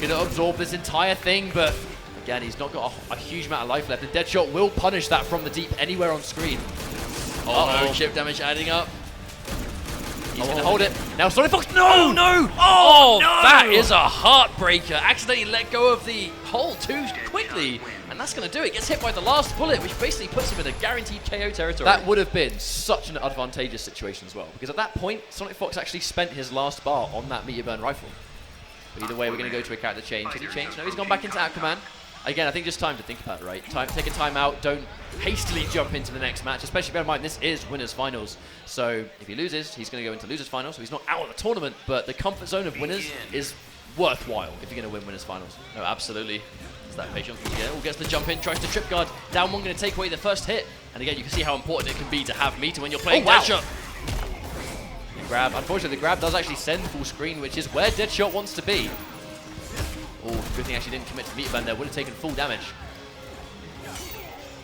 Gonna absorb this entire thing, but again, he's not got a huge amount of life left. And Deadshot will punish that from the deep anywhere on screen. Oh no, chip damage adding up. He's gonna hold it. Now Sonic Fox, no! No! Oh, no! That is a heartbreaker. Accidentally let go of the hole too quickly. And that's going to do it. Gets hit by the last bullet, which basically puts him in a guaranteed KO territory. That would have been such an advantageous situation as well, because at that point, Sonic Fox actually spent his last bar on that meter burn rifle. But either way, we're going to go to a character change. Has he changed? No, he's gone back into Aquaman. Again, I think just time to think about it, right? Take a time out. Don't hastily jump into the next match, especially bear in mind this is winners finals. So if he loses, he's going to go into losers finals. So he's not out of the tournament, but the comfort zone of winners is worthwhile if you're going to win winners finals. No, absolutely. It's that patience once again. Gets the jump in, tries to trip guard. Down one, going to take away the first hit. And again, you can see how important it can be to have meter when you're playing Deadshot. Grab. Unfortunately, the grab does actually send full screen, which is where Deadshot wants to be. Oh, good thing actually didn't commit to meter band there. Would have taken full damage.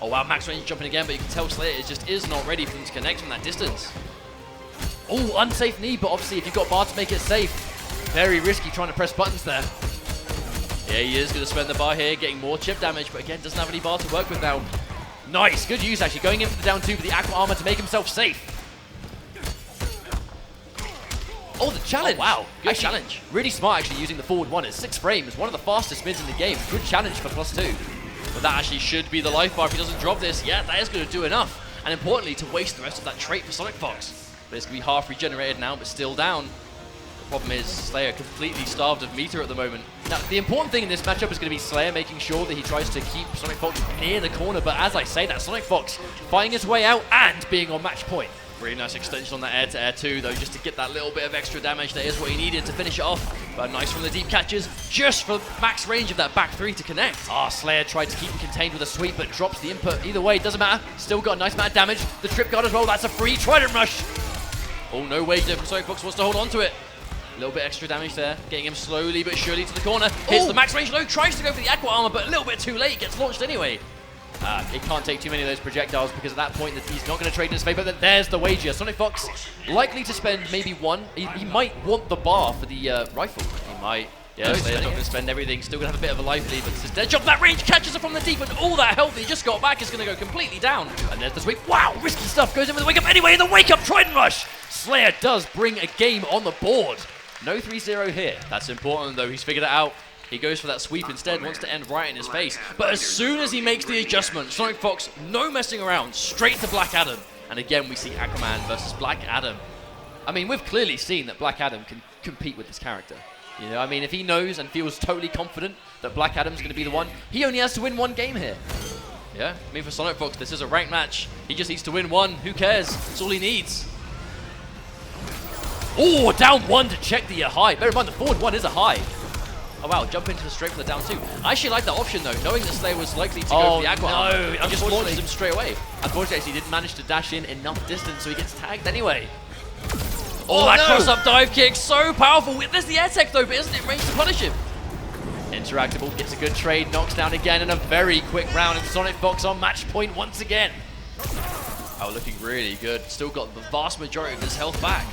Oh wow, max range jumping again, but you can tell Slayer just is not ready for him to connect from that distance. Oh, unsafe knee, but obviously if you've got bar to make it safe, very risky trying to press buttons there. Yeah, he is going to spend the bar here, getting more chip damage, but again, doesn't have any bar to work with now. Nice, good use actually, going in for the down 2 with the aqua armor to make himself safe. Oh, the challenge! Oh, wow, good challenge. Really smart actually using the forward 1. It's 6 frames, one of the fastest mids in the game. Good challenge for +2. But that actually should be the life bar if he doesn't drop this. Yeah, that is going to do enough. And importantly, to waste the rest of that trait for Sonic Fox. But it's going to be half regenerated now, but still down. The problem is Slayer completely starved of meter at the moment. Now, the important thing in this matchup is going to be Slayer making sure that he tries to keep Sonic Fox near the corner. But as I say that, Sonic Fox fighting his way out and being on match point. Really nice extension on that air-to-air too, though, just to get that little bit of extra damage. That is what he needed to finish it off. But nice from the deep catches, just for max range of that back 3 to connect. Slayer tried to keep him contained with a sweep, but drops the input. Either way, it doesn't matter. Still got a nice amount of damage. The trip guard as well, that's a free Trident Rush. Oh, no way, Sonic Fox wants to hold on to it. A little bit extra damage there, getting him slowly but surely to the corner. Hits the max range low, tries to go for the aqua armor, but a little bit too late, gets launched anyway. It can't take too many of those projectiles because at that point that he's not going to trade in his favor. But there's the wager. Sonic Fox likely to spend maybe 1. He might want the bar for the rifle. He might. Yeah, Slayer's not going to spend everything. Still going to have a bit of a life lead, but this is Deadshot. That range catches her from the deep, and all that health he just got back is going to go completely down. And there's the sweep. Wow, risky stuff. Goes in with the wake up anyway. The wake up Trident Rush. Slayer does bring a game on the board. No 3-0 here. That's important though. He's figured it out. He goes for that sweep instead, wants to end right in his face. But as soon as he makes the adjustment, Sonic Fox, no messing around, straight to Black Adam. And again, we see Aquaman versus Black Adam. I mean, we've clearly seen that Black Adam can compete with this character. You know, I mean, if he knows and feels totally confident that Black Adam's going to be the one, he only has to win 1 game here. Yeah, I mean, for Sonic Fox, this is a ranked match. He just needs to win 1. Who cares? That's all he needs. Oh, down 1 to check the high. Bear in mind, the forward 1 is a high. Oh wow, jump into the straight for the down 2. I actually like that option though, knowing that Slayer was likely to go for the aqua. No, he just launches him straight away. Unfortunately, he didn't manage to dash in enough distance, so he gets tagged anyway. Oh, that cross-up dive kick, so powerful. There's the air tech though, but isn't it range to punish him? Interactable gets a good trade, knocks down again, and a very quick round, and Sonic Fox on match point once again. Oh, looking really good. Still got the vast majority of his health back.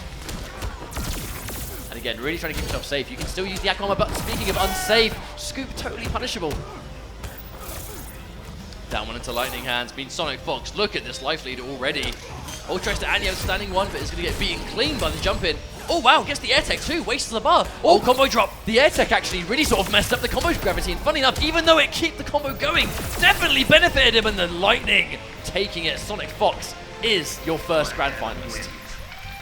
And again, really trying to keep himself safe. You can still use the aqua armor, but speaking of unsafe, Scoop totally punishable. Down 1 into lightning hands, means Sonic Fox. Look at this life lead already. Oh, tries to Anio standing 1, but is going to get beaten clean by the jump in. Oh wow, gets the air tech too, wastes the bar. Oh, combo drop. The air tech actually really sort of messed up the combo's gravity, and funny enough, even though it kept the combo going, definitely benefited him, and the lightning taking it. Sonic Fox is your first grand finalist.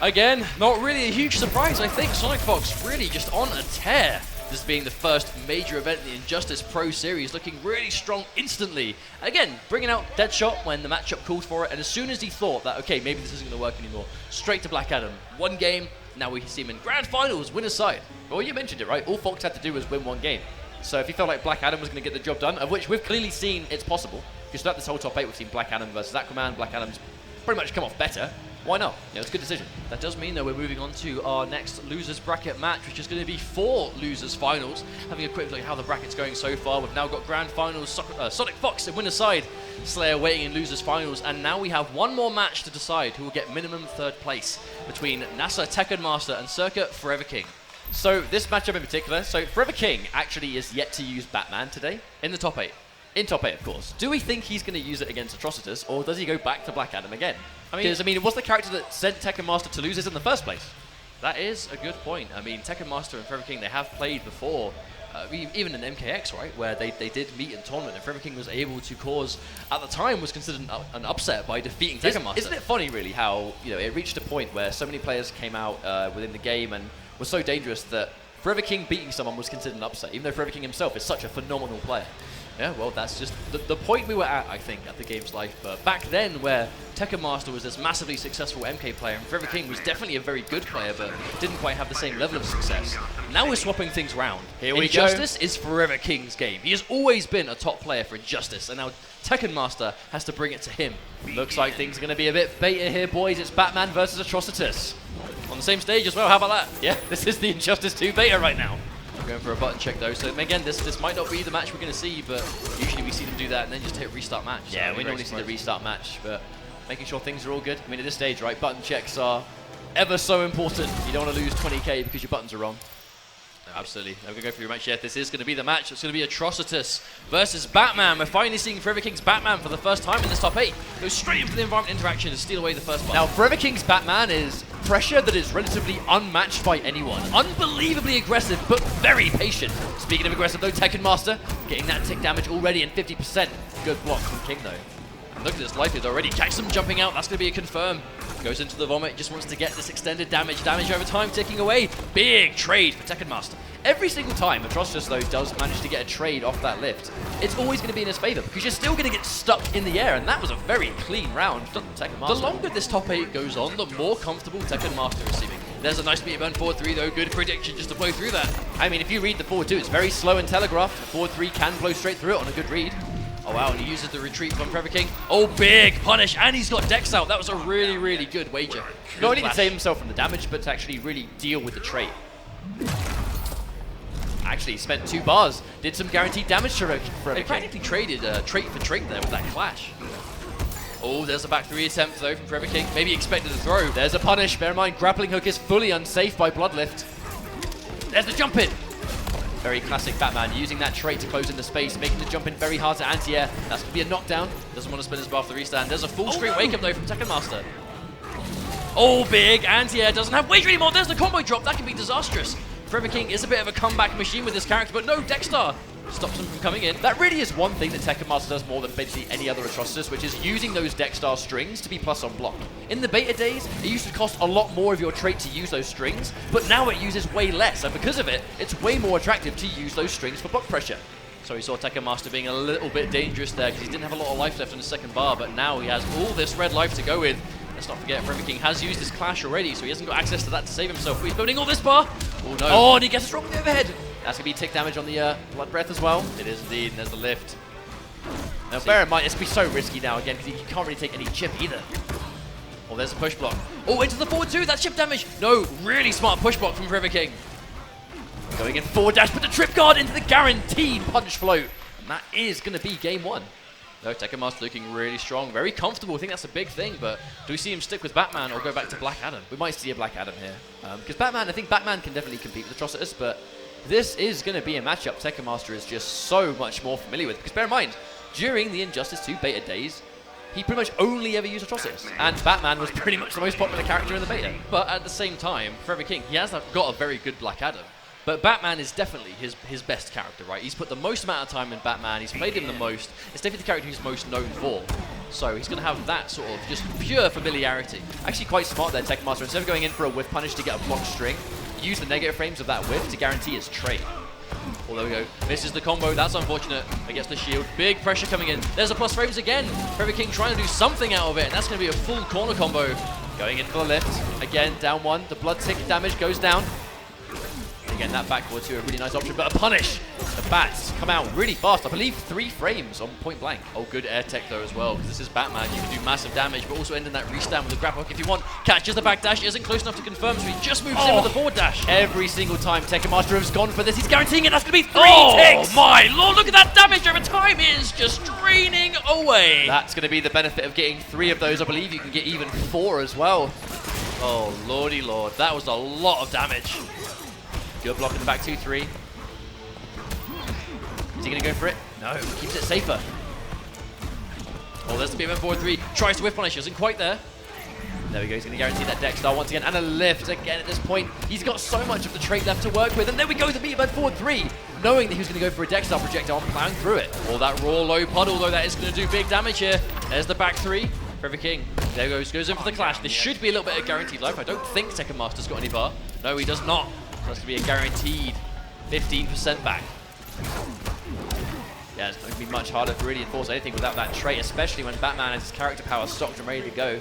Again, not really a huge surprise, I think. Sonic Fox really just on a tear. This being the first major event in the Injustice Pro Series, looking really strong instantly. Again, bringing out Deadshot when the matchup called for it, and as soon as he thought that, okay, maybe this isn't going to work anymore, straight to Black Adam. 1 game, now we see him in Grand Finals, winner's side. Well, you mentioned it, right? All Fox had to do was win 1 game. So if he felt like Black Adam was going to get the job done, of which we've clearly seen it's possible, because throughout this whole top 8 we've seen Black Adam versus Aquaman. Black Adam's pretty much come off better. Why not? Yeah, it's a good decision. That does mean that we're moving on to our next losers bracket match, which is going to be 4 losers finals. Having a quick look at how the bracket's going so far, we've now got grand finals, Sonic Fox in winner's side, Slayer waiting in losers finals, and now we have 1 more match to decide who will get minimum 3rd place between NASA Tekken Master and Circuit Forever King. So this matchup in particular, so Forever King actually is yet to use Batman today in the top 8. In top 8, of course. Do we think he's going to use it against Atrocitus, or does he go back to Black Adam again? Because, I mean, it was the character that sent Tekken Master to losers in the first place. That is a good point. I mean, Tekken Master and Forever King, they have played before, even in MKX, right, where they did meet in tournament, and Forever King was able to cause, at the time, was considered an upset by defeating Tekken Master. Isn't it funny, really, how, you know, it reached a point where so many players came out within the game and was so dangerous that Forever King beating someone was considered an upset, even though Forever King himself is such a phenomenal player. Yeah, well, that's just the point we were at, I think, at the game's life. But back then, where Tekken Master was this massively successful MK player, and Forever King was definitely a very good player, but didn't quite have the same level of success. Now we're swapping things around. Here we go. Injustice is Forever King's game. He has always been a top player for Injustice, and now Tekken Master has to bring it to him. Looks like things are going to be a bit beta here, boys. It's Batman versus Atrocitus. On the same stage as well, how about that? Yeah, this is the Injustice 2 beta right now. Going for a button check though, so again, this might not be the match we're going to see, but usually we see them do that and then just hit restart match. Yeah, so we normally see the restart match, but making sure things are all good. I mean, at this stage, right, button checks are ever so important. You don't want to lose 20k because your buttons are wrong. No, absolutely. Now we're going to go for your match. Yeah, this is going to be the match. It's going to be Atrocitus versus Batman. We're finally seeing Forever King's Batman for the first time in this top 8. Goes straight into the environment interaction to steal away the first button. Now, Forever King's Batman is pressure that is relatively unmatched by anyone. Unbelievably aggressive, but very patient. Speaking of aggressive though, Tekken Master getting that tick damage already and 50%. Good block from King though. And look at this life lead already. Catch them jumping out. That's going to be a confirm. Goes into the vomit. Just wants to get this extended damage. Damage over time ticking away. Big trade for Tekken Master. Every single time Atrocitus though does manage to get a trade off that lift, it's always going to be in his favor because you're still going to get stuck in the air, and that was a very clean round from Tekken Master. The longer this top 8 goes on, the more comfortable Tekken Master is seeming. There's a nice meter burn forward 3 though. Good prediction just to blow through that. I mean, if you read the forward 2, it's very slow and telegraphed. Forward 3 can blow straight through it on a good read. Oh wow, and he uses the retreat from Forever King. Oh, big punish, and he's got Dex out. That was a really, really good wager. Not only to save himself from the damage, but to actually really deal with the trait. Actually spent 2 bars, did some guaranteed damage to Forever King. He practically traded trait for trait there with that clash. Oh, there's a back 3 attempt though from Forever King. Maybe expected a throw. There's a punish. Bear in mind, grappling hook is fully unsafe by Bloodlift. There's the jump in. Very classic Batman, using that trait to close into space, making the jump in very hard to anti-air. That's going to be a knockdown. Doesn't want to spin his bar for the restand. There's a full screen wake-up though from Tekken Master. Oh, big anti-air. Doesn't have wager anymore. There's the combo drop. That can be disastrous. Forever King is a bit of a comeback machine with this character, but no, Dexter stops him from coming in. That really is one thing that Tekken Master does more than basically any other Atrocitus, which is using those Dexter strings to be plus on block. In the beta days, it used to cost a lot more of your trait to use those strings, but now it uses way less, and because of it, it's way more attractive to use those strings for block pressure. So we saw Tekken Master being a little bit dangerous there because he didn't have a lot of life left on his second bar, but now he has all this red life to go with. Let's not forget, Forever King has used his clash already, so he hasn't got access to that to save himself. But he's building all this bar. Oh no. Oh, and he gets us wrong with the overhead. That's going to be tick damage on the Blood Breath as well. It is indeed, and there's the lift. Now bear in mind, it's going to be so risky now again, because he can't really take any chip either. Oh, there's a push block. Oh, into the forward 2, that's chip damage. No, really smart push block from Forever King. Going in forward dash, but the trip guard into the guaranteed punch float. And that is going to be game 1. No, Tekken Master looking really strong, very comfortable. I think that's a big thing, but do we see him stick with Batman or go back to Black Adam? We might see a Black Adam here. Because Batman, I think Batman can definitely compete with Atrocitus, but this is going to be a matchup Tekken Master is just so much more familiar with. Because bear in mind, during the Injustice 2 beta days, he pretty much only ever used Atrocitus, and Batman was pretty much the most popular character in the beta. But at the same time, Forever King, he has got a very good Black Adam. But Batman is definitely his best character, right? He's put the most amount of time in Batman, he's played him the most, it's definitely the character he's most known for. So he's going to have that sort of just pure familiarity. Actually quite smart there, Tekken Master. Instead of going in for a whiff punish to get a block string, use the negative frames of that whiff to guarantee his trade. Oh, there we go. Misses the combo, that's unfortunate. Against the shield, big pressure coming in. There's a plus frames again. Forever King trying to do something out of it, and that's going to be a full corner combo. Going in for the lift. Again, down 1. The blood tick damage goes down. Again, that backboard to a really nice option, but a punish. The bats come out really fast. I believe 3 frames on point blank. Oh, good air tech though as well, because this is Batman. You can do massive damage, but also end in that restand with the grab hook if you want. Catches the back dash, isn't close enough to confirm, so he just moves in with the forward dash. Every single time Tekken Master has gone for this, he's guaranteeing it. That's going to be 3 ticks. Oh my lord, look at that damage over time. It is just draining away. That's going to be the benefit of getting 3 of those. I believe you can get even 4 as well. Oh, lordy lord. That was a lot of damage. Good block in the back 2-3. Is he going to go for it? No, keeps it safer. Oh, there's the BMM forward 3. Tries to whiff punish, isn't quite there. There we go, he's going to guarantee that deck star once again. And a lift again at this point. He's got so much of the trait left to work with. And there we go, the BMM forward 3. Knowing that he was going to go for a deck star projectile and plowing through it. Oh, that raw low puddle, though, that is going to do big damage here. There's the back 3. Forever King. There goes in for the clash. This should be a little bit of guaranteed life. I don't think Tekken Master's got any bar. No, he does not. That's to be a guaranteed 15% back. Yeah, it's going to be much harder to really enforce anything without that trait, especially when Batman has his character power stocked and ready to go.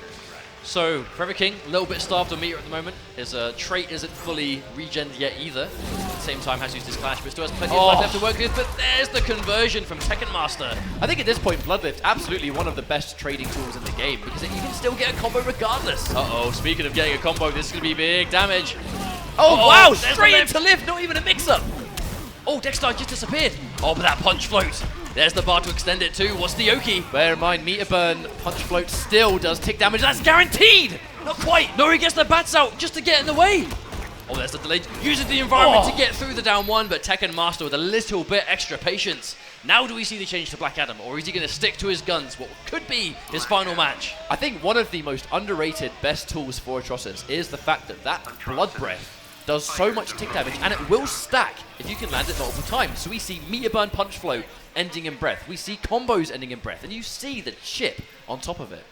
So, Forever King, a little bit starved on meter at the moment. His trait isn't fully regened yet either. At the same time, has used his Clash, but still has plenty of blood left to work with. But there's the conversion from Tekken Master. I think at this point, Bloodlift, absolutely one of the best trading tools in the game, because you can still get a combo regardless. Uh-oh, speaking of getting a combo, this is going to be big damage. Oh, wow, straight into lift, not even a mix-up. Oh, Dexter just disappeared. Oh, but that punch float. There's the bar to extend it too. What's the Yoki? Bear in mind, meter burn, punch float still does tick damage. That's guaranteed! Not quite. No, he gets the bats out just to get in the way. Oh, there's the delay. Uses the environment to get through the down one, but Tekken Master with a little bit extra patience. Now do we see the change to Black Adam, or is he going to stick to his guns? What could be his final match? I think one of the most underrated best tools for Atrocitus is the fact that that Blood Breath does so much tick damage, and it will stack if you can land it multiple times. So we see meter burn punch float ending in breath. We see combos ending in breath, and you see the chip on top of it.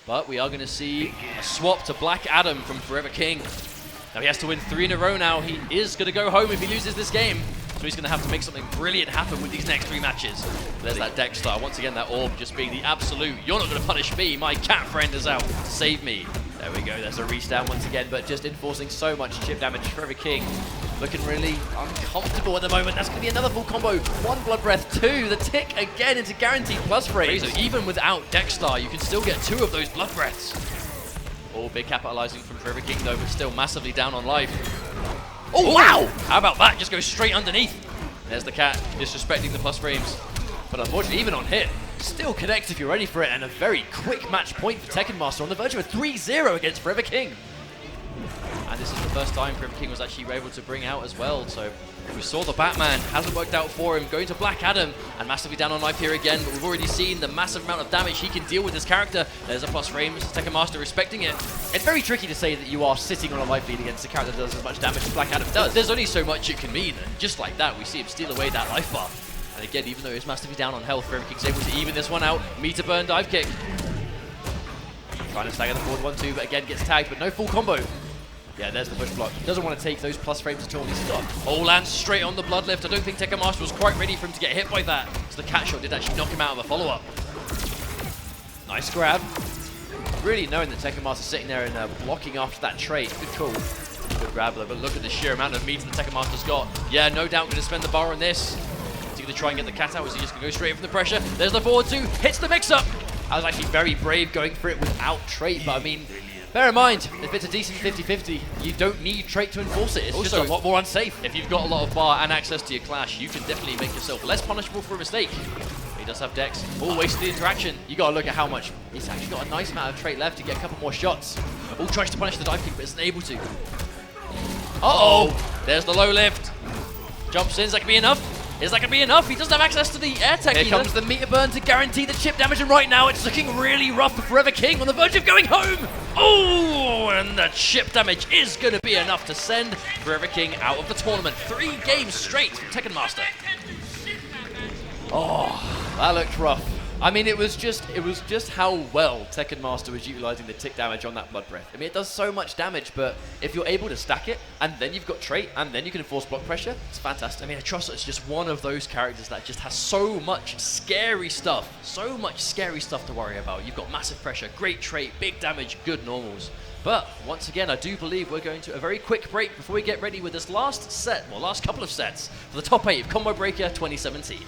But we are going to see a swap to Black Adam from Forever King. Now he has to win 3 in a row now. He is going to go home if he loses this game. So he's going to have to make something brilliant happen with these next 3 matches. There's that deck star. Once again, that orb just being the absolute, you're not going to punish me, my cat friend is out. Save me. There we go, there's a restand once again, but just enforcing so much chip damage. Forever King looking really uncomfortable at the moment. That's going to be another full combo. 1 Blood Breath, 2. The tick again into guaranteed plus frames. So even without Dexstar, you can still get 2 of those Blood Breaths. Oh, big capitalizing from Forever King though, but still massively down on life. Oh, wow! How about that? Just goes straight underneath. There's the cat, disrespecting the plus frames. But unfortunately, even on hit, still connects if you're ready for it, and a very quick match point for Tekken Master on the verge of a 3-0 against Forever King. And this is the first time Forever King was actually able to bring out as well, so we saw the Batman, hasn't worked out for him, going to Black Adam, and massively down on life here again, but we've already seen the massive amount of damage he can deal with his character. There's a plus frames, Tekken Master respecting it. It's very tricky to say that you are sitting on a life lead against a character that does as much damage as Black Adam does. There's only so much it can mean, and just like that, we see him steal away that life bar. And again, even though he's massively down on health, Forever King's able to even this one out. Meter burn, dive kick. Trying to stagger the forward 1-2, but again gets tagged, but no full combo. Yeah, there's the push block. Doesn't want to take those plus frames at all. He's got lands straight on the Blood Lift. I don't think Tekken Master was quite ready for him to get hit by that. So the cat shot did actually knock him out of a follow-up. Nice grab. Really knowing that Tekken Master's sitting there and blocking after that trade. Good call. Good grab though, but look at the sheer amount of meter that Tekken Master's got. Yeah, no doubt going to spend the bar on this. Is he going to try and get the cat out? Is he just going to go straight from the pressure? There's the forward 2. Hits the mix-up. I was actually very brave going for it without trait, but I mean, bear in mind, if it's a decent 50-50, you don't need trait to enforce it. It's also just a lot more unsafe. If you've got a lot of bar and access to your Clash, you can definitely make yourself less punishable for a mistake. He does have Dex. Oh, wasted the interaction. You got to look at how much. He's actually got a nice amount of trait left to get a couple more shots. Oh, tries to punish the dive kick, but isn't able to. Uh-oh. There's the low lift. Jumps in. Is that going to be enough? Is that going to be enough? He doesn't have access to the air tech. Here comes the meter burn to guarantee the chip damage, and right now it's looking really rough for Forever King on the verge of going home. Oh, and the chip damage is going to be enough to send Forever King out of the tournament. 3 games straight from Tekken Master. Oh, that looked rough. I mean, it was just how well Tekken Master was utilizing the tick damage on that Blood Breath. I mean, it does so much damage, but if you're able to stack it, and then you've got trait, and then you can enforce block pressure, it's fantastic. I mean, Atrocitus is just one of those characters that just has so much scary stuff to worry about. You've got massive pressure, great trait, big damage, good normals. But once again, I do believe we're going to a very quick break before we get ready with this last couple of sets for the top 8 of Combo Breaker 2017.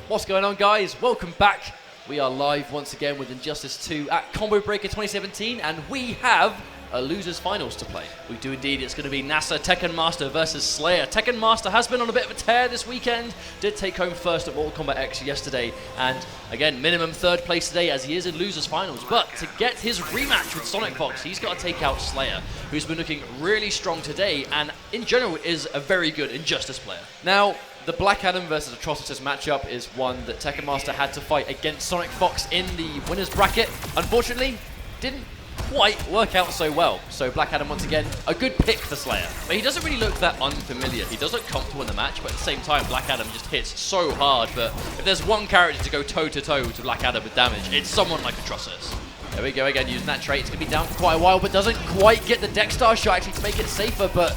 What's going on, guys? Welcome back. We are live once again with Injustice 2 at Combo Breaker 2017, and we have a losers finals to play. We do indeed. It's going to be NASA Tekken Master versus Slayer. Tekken Master has been on a bit of a tear this weekend. Did take home first at Mortal Kombat X yesterday, and again, minimum third place today as he is in losers finals. But to get his rematch with Sonic Fox, he's got to take out Slayer, who's been looking really strong today, and in general is a very good Injustice player. Now, the Black Adam versus Atrocitus matchup is one that Tekken Master had to fight against Sonic Fox in the winner's bracket. Unfortunately, didn't quite work out so well. So Black Adam, once again, a good pick for Slayer. But he doesn't really look that unfamiliar. He does look comfortable in the match, but at the same time, Black Adam just hits so hard. But if there's one character to go toe-to-toe to Black Adam with damage, it's someone like Atrocitus. There we go again, using that trait. It's going to be down for quite a while, but doesn't quite get the Dexter shot actually to make it safer, but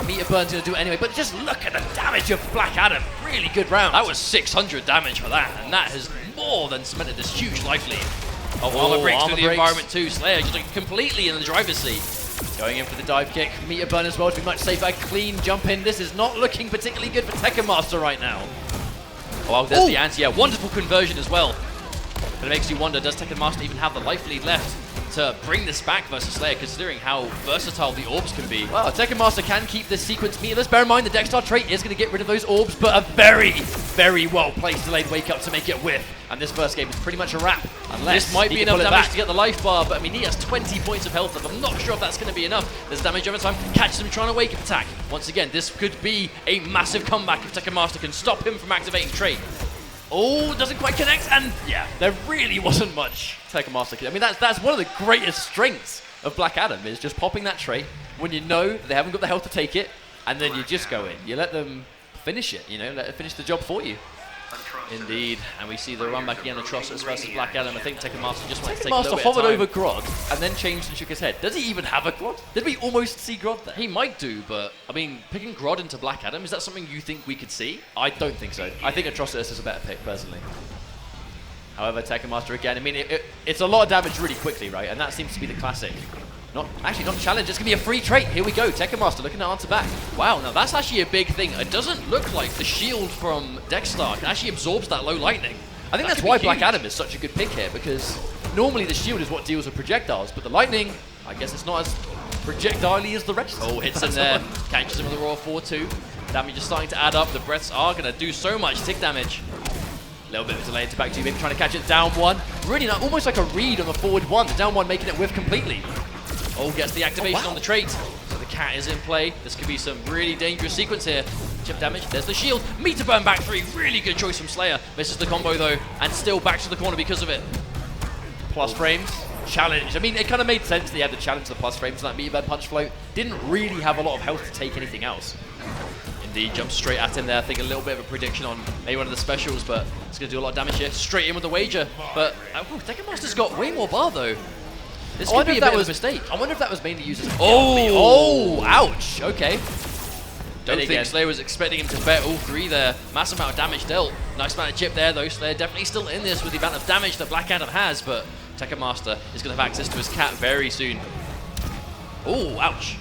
Meter Burn's going to do it anyway. But just look at the damage of Black Adam. Really good round. That was 600 damage for that, and that has more than cemented this huge life lead. Oh, armor breaks through the environment too. Slayer just like completely in the driver's seat. Going in for the dive kick. Meter Burn as well to be much safer. Clean jump in. This is not looking particularly good for Tekken Master right now. Oh, well, there's the anti. Yeah, wonderful conversion as well. But it makes you wonder, does Tekken Master even have the life lead left to bring this back versus Slayer, considering how versatile the orbs can be? Well, Tekken Master can keep this sequence meterless. Bear in mind, the Dexter trait is going to get rid of those orbs, but a very, very well-placed delayed wake-up to make it whiff. And this first game is pretty much a wrap. Unless this might be enough damage to get the life bar, but I mean, he has 20 points of health left. I'm not sure if that's going to be enough. There's damage over time. Catches him trying to wake-up attack. Once again, this could be a massive comeback if Tekken Master can stop him from activating trait. Oh, doesn't quite connect, and yeah, there really wasn't much Tekken Master. I mean, that's one of the greatest strengths of Black Adam, is just popping that trait when you know they haven't got the health to take it, and then you just go in. You let them finish it, you know, let it finish the job for you. Indeed, and we see the run back again, Atrocitus versus Black Adam. I think Tekken Master just wants to take a little bit of time. Hovered over Grodd and then changed and shook his head. Does he even have a Grodd? Did we almost see Grodd there? He might do, but I mean, picking Grodd into Black Adam, is that something you think we could see? I don't think so. I think Atrocitus is a better pick, personally. However, Tekken Master again, I mean, it's a lot of damage really quickly, right? And that seems to be the classic. Not challenge, it's going to be a free trait. Here we go, Tekken Master looking to answer back. Wow, now that's actually a big thing. It doesn't look like the shield from Dexter actually absorbs that low lightning. I think that's why Black Adam is such a good pick here, because normally the shield is what deals with projectiles, but the lightning, I guess it's not as projectile-y as the rest. Oh, hits in there, catches him with a raw 4-2. Damage is starting to add up. The breaths are going to do so much tick damage. A little bit of a delay into back two, maybe trying to catch it down one. Really not, almost like a read on the forward one. The down one making it whiff completely. Oh, gets the activation on the trait. So the cat is in play. This could be some really dangerous sequence here. Chip damage, there's the shield. Meter Burn back three. Really good choice from Slayer. Misses the combo though, and still back to the corner because of it. Plus frames. Challenge. I mean, it kind of made sense that he had to challenge the plus frames on that Meter Burn punch float. Didn't really have a lot of health to take anything else. Indeed, jumps straight at him there. I think a little bit of a prediction on maybe one of the specials, but it's going to do a lot of damage here. Straight in with the wager. But Tekken Master's got way more bar though. This could be a bit of a mistake. I wonder if that was mainly used as a oh, ouch. Okay. Don't think Slayer was expecting him to bet all three there. Massive amount of damage dealt. Nice amount of chip there though. Slayer definitely still in this with the amount of damage that Black Adam has, but Tekken Master is going to have access to his cat very soon. Oh, ouch.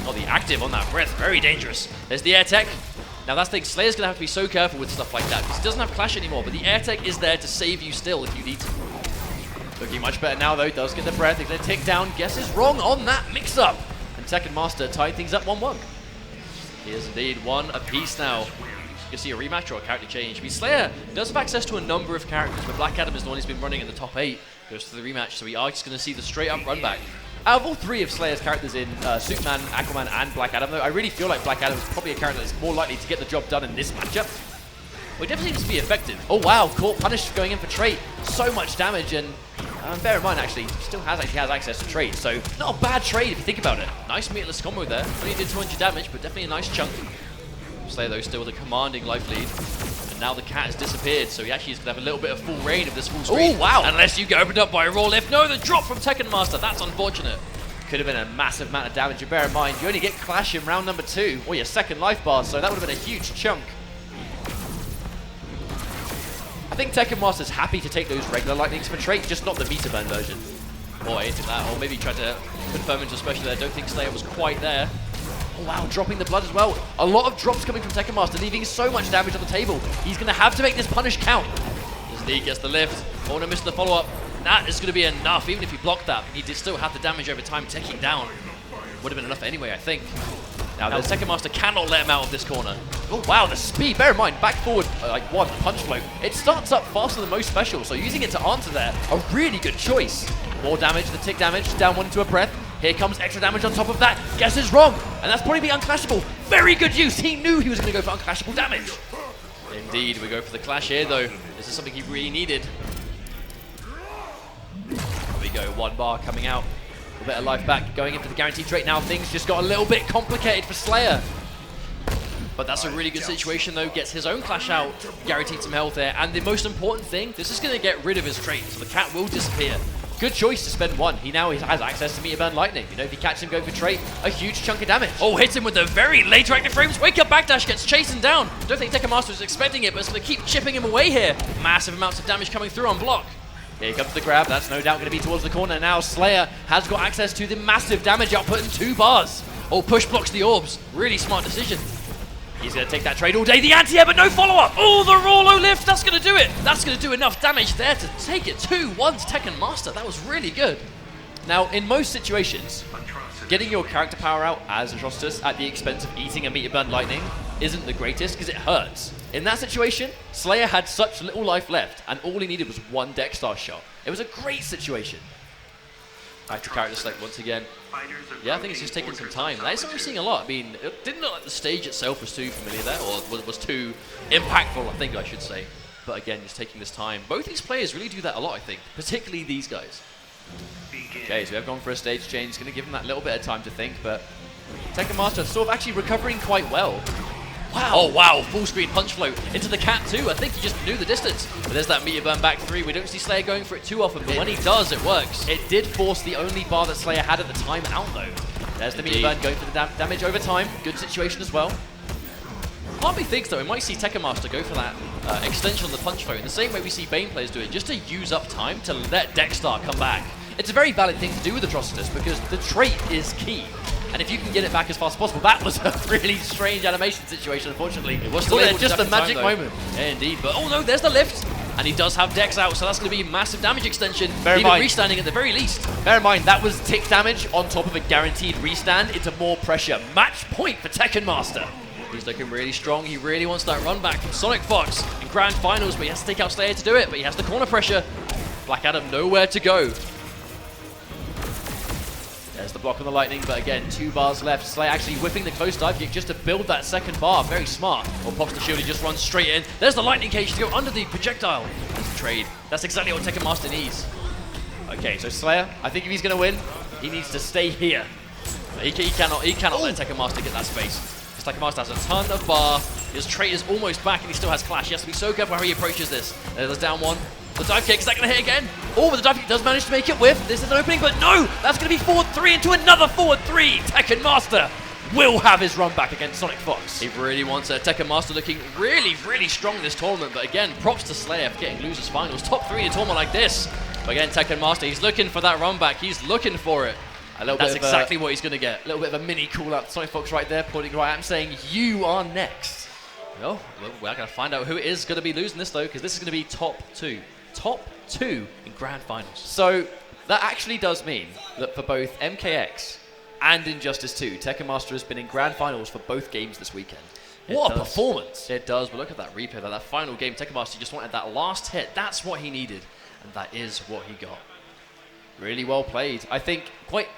Oh, the active on that breath, very dangerous. There's the air tech. Now that's the thing, Slayer's going to have to be so careful with stuff like that, because he doesn't have Clash anymore, but the air tech is there to save you still if you need to. Looking much better now though, does get the breath, he's going to tick down, guesses wrong on that mix-up. And Tekken Master tied things up 1-1. He is indeed one apiece now. You can see a rematch or a character change. I mean, Slayer does have access to a number of characters, but Black Adam is the one who's been running in the top 8. Goes to the rematch, so we are just going to see the straight-up run back. Out of all three of Slayer's characters in Superman, Aquaman, and Black Adam, though, I really feel like Black Adam is probably a character that's more likely to get the job done in this matchup. Well, it definitely seems to be effective. Oh wow, caught punished going in for trait. So much damage, and bear in mind actually, still has access to trade, so not a bad trade if you think about it. Nice meatless combo there. Only did 200 damage, but definitely a nice chunk. Slayer though still with a commanding life lead. And now the cat has disappeared, so he actually is going to have a little bit of full reign of this full screen. Oh wow! Unless you get opened up by a raw lift. No, the drop from Tekken Master, that's unfortunate. Could have been a massive amount of damage, and bear in mind, you only get Clash in round number 2, or your second life bar, so that would have been a huge chunk. I think Tekken Master's happy to take those regular lightnings for trait, just not the Meter Burn version. Or into that, or maybe tried to confirm into special there. Don't think Slayer was quite there. Oh, wow, dropping the blood as well. A lot of drops coming from Tekken Master, leaving so much damage on the table. He's going to have to make this punish count. As Lee gets the lift. Oh, no, missed the follow-up. That is going to be enough. Even if he blocked that, he did still have the damage over time ticking down. Would have been enough anyway, I think. Now, the Tekken Master cannot let him out of this corner. Oh, wow, the speed. Bear in mind, back forward, like one punch flow. It starts up faster than most special, so using it to answer there, a really good choice. More damage, the tick damage, down one into a breath. Here comes extra damage on top of that. Guess is wrong, and that's probably unclashable. Very good use. He knew he was going to go for unclashable damage. Indeed, we go for the clash here, though. This is something he really needed. Here we go, 1 bar coming out. A bit of life back, going in for the guaranteed trade. Now things just got a little bit complicated for Slayer. But that's a really good situation though, gets his own clash out, guaranteed some health there. And the most important thing, this is going to get rid of his trait, so the cat will disappear. Good choice to spend 1. He now has access to Meter Burn Lightning. You know, if you catch him going for trait, a huge chunk of damage. Oh, hits him with the very late active frames. Wake up backdash, gets chasing down. Don't think Tekken Master was expecting it, but it's going to keep chipping him away here. Massive amounts of damage coming through on block. Here comes the grab, that's no doubt going to be towards the corner. Now Slayer has got access to the massive damage output in 2 bars. Oh, push blocks the orbs. Really smart decision. He's going to take that trade all day. The anti-air, but no follow-up. Oh, the Rollo lift, that's going to do it. That's going to do enough damage there to take it 2-1 Tekken Master. That was really good. Now, in most situations, getting your character power out as Atrocitus at the expense of eating a Meter Burn Lightning isn't the greatest because it hurts. In that situation, Slayer had such little life left, and all he needed was 1 Dexstar shot. It was a great situation. Back to character select once again. Yeah, I think it's just taking some time. That's what we're seeing a lot. I mean, it didn't look like the stage itself was too familiar there, or was too impactful, I think I should say. But again, just taking this time. Both these players really do that a lot, I think, particularly these guys. Okay, so we have gone for a stage change. It's going to give him that little bit of time to think, but Tekken Master sort of actually recovering quite well. Wow. Oh, wow. Full screen punch flow into the cat, too. I think he just knew the distance. But there's that Meter Burn back 3. We don't see Slayer going for it too often, but when he does, it works. It did force the only bar that Slayer had at the time out, though. There's the Meter Burn going for the damage over time. Good situation as well. Part of me thinks, though, we might see Tekken Master go for that extension on the punch flow in the same way we see Bane players do it, just to use up time to let Dexstar come back. It's a very valid thing to do with Atrocitus because the trait is key. And if you can get it back as fast as possible, that was a really strange animation situation, unfortunately. It was still just a magic moment. Yeah, indeed. But oh no, there's the lift. And he does have Dex out, so that's going to be massive damage extension. Even restanding at the very least. Bear in mind, that was tick damage on top of a guaranteed restand into more pressure. Match point for Tekken Master. He's looking really strong. He really wants that run back from Sonic Fox in Grand Finals, but he has to take out Slayer to do it. But he has the corner pressure. Black Adam nowhere to go. There's the block on the lightning, but again, 2 bars left. Slayer actually whipping the close dive kick just to build that second bar. Very smart. Or pops the shield, he just runs straight in. There's the lightning cage to go under the projectile. That's the trade. That's exactly what Tekken Master needs. Okay, so Slayer, I think if he's going to win, he needs to stay here. He cannot let Tekken Master get that space. Because Tekken Master has a ton of bar. His trait is almost back and he still has clash. He has to be so careful how he approaches this. There's down 1. The dive kick, is that going to hit again? Oh, but the dive kick does manage to make it whiff. This is an opening, but no! That's going to be forward 3 into another forward 3. Tekken Master will have his run back against Sonic Fox. He really wants it. Tekken Master looking really, really strong in this tournament. But again, props to Slayer for getting losers finals. Top 3 in a tournament like this. But again, Tekken Master, he's looking for that run back. He's looking for it. That's exactly what he's going to get. A little bit of a mini call out to Sonic Fox right there, pointing right at him, saying, "You are next." Well, we're going to find out who is going to be losing this, though, because this is going to be top 2. Top 2 in Grand Finals. So that actually does mean that for both MKX and Injustice 2, Tekken Master has been in Grand Finals for both games this weekend. What a performance! It does, but look at that replay, that final game. Tekken Master just wanted that last hit. That's what he needed, and that is what he got. Really well played. I think quite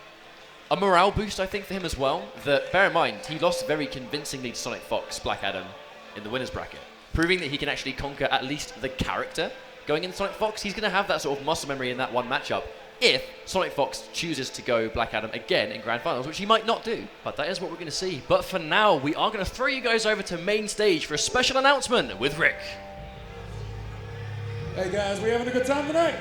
a morale boost, I think, for him as well. That, bear in mind, he lost very convincingly to Sonic Fox, Black Adam, in the winner's bracket, proving that he can actually conquer at least the character. Going into Sonic Fox, he's going to have that sort of muscle memory in that one matchup if Sonic Fox chooses to go Black Adam again in Grand Finals, which he might not do. But that is what we're going to see. But for now, we are going to throw you guys over to main stage for a special announcement with Rick. Hey guys, we having a good time tonight?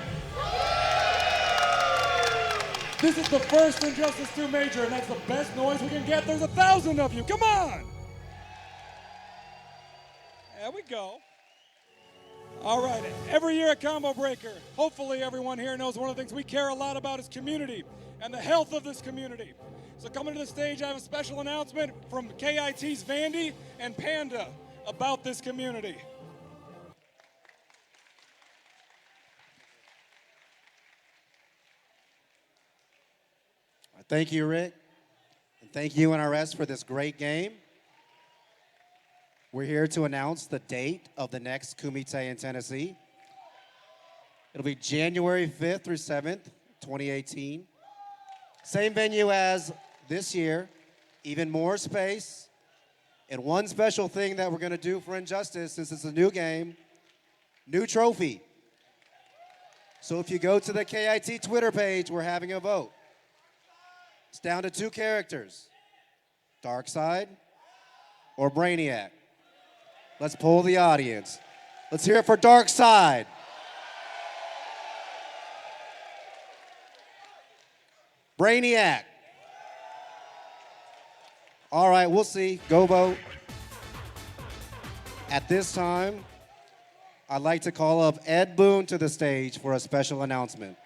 This is the first Injustice 2 Major, and that's the best noise we can get. There's 1,000 of you, come on! There we go. All right, every year at Combo Breaker, hopefully everyone here knows one of the things we care a lot about is community. and the health of this community. So coming to the stage, I have a special announcement from KIT's Vandy and Panda about this community. Thank you, Rick. And thank you, NRS, for this great game. We're here to announce the date of the next Kumite in Tennessee. It'll be January 5th through 7th, 2018. Same venue as this year, even more space. And one special thing that we're going to do for Injustice, since it's a new game, new trophy. So if you go to the KIT Twitter page, we're having a vote. It's down to 2 characters, Darkseid or Brainiac. Let's poll the audience. Let's hear it for Darkseid. Brainiac. All right, we'll see. Go vote. At this time, I'd like to call up Ed Boon to the stage for a special announcement.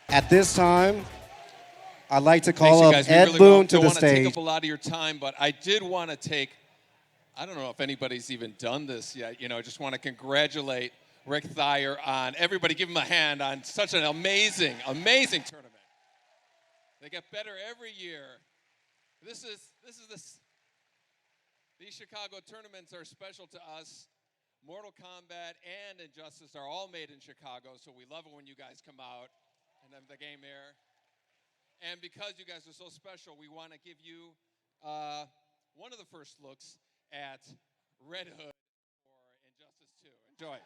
At this time, I'd like to call up Ed Boon to the stage. I don't want to take up a lot of your time, but I did want to take, I don't know if anybody's even done this yet, you know, I just want to congratulate Rick Thayer on, everybody give him a hand on such an amazing, amazing tournament. They get better every year. These Chicago tournaments are special to us. Mortal Kombat and Injustice are all made in Chicago, so we love it when you guys come out and have the game there. And because you guys are so special, we want to give you one of the first looks at Red Hood for Injustice 2. Enjoy.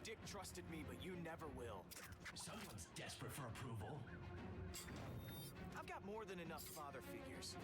Dick trusted me, but you never will. Someone's desperate for approval. I've got more than enough father figures.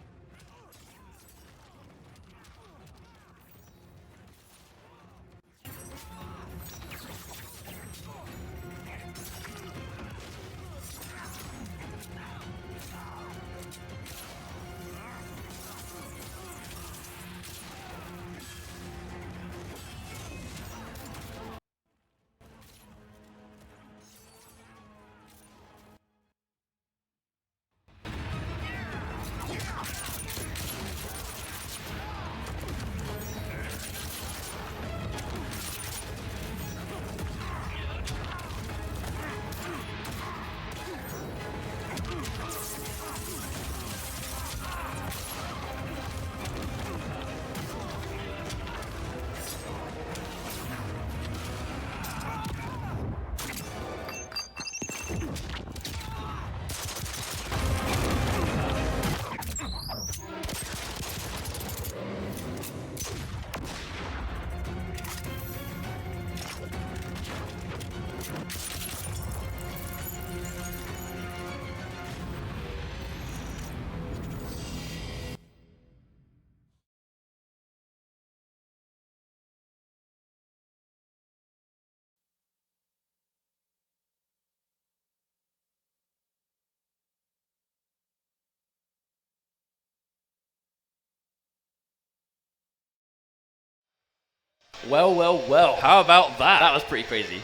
Well. How about that? That was pretty crazy.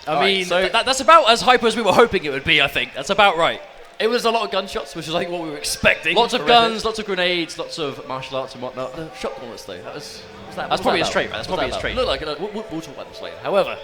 I mean, so that's about as hype as we were hoping it would be, I think. That's about right. It was a lot of gunshots, which is like what we were expecting. Lots of guns, lots of grenades, lots of martial arts and whatnot. The shot bullets, though, that's probably a straight, right? That's probably a straight. Look like we'll talk about this later. However,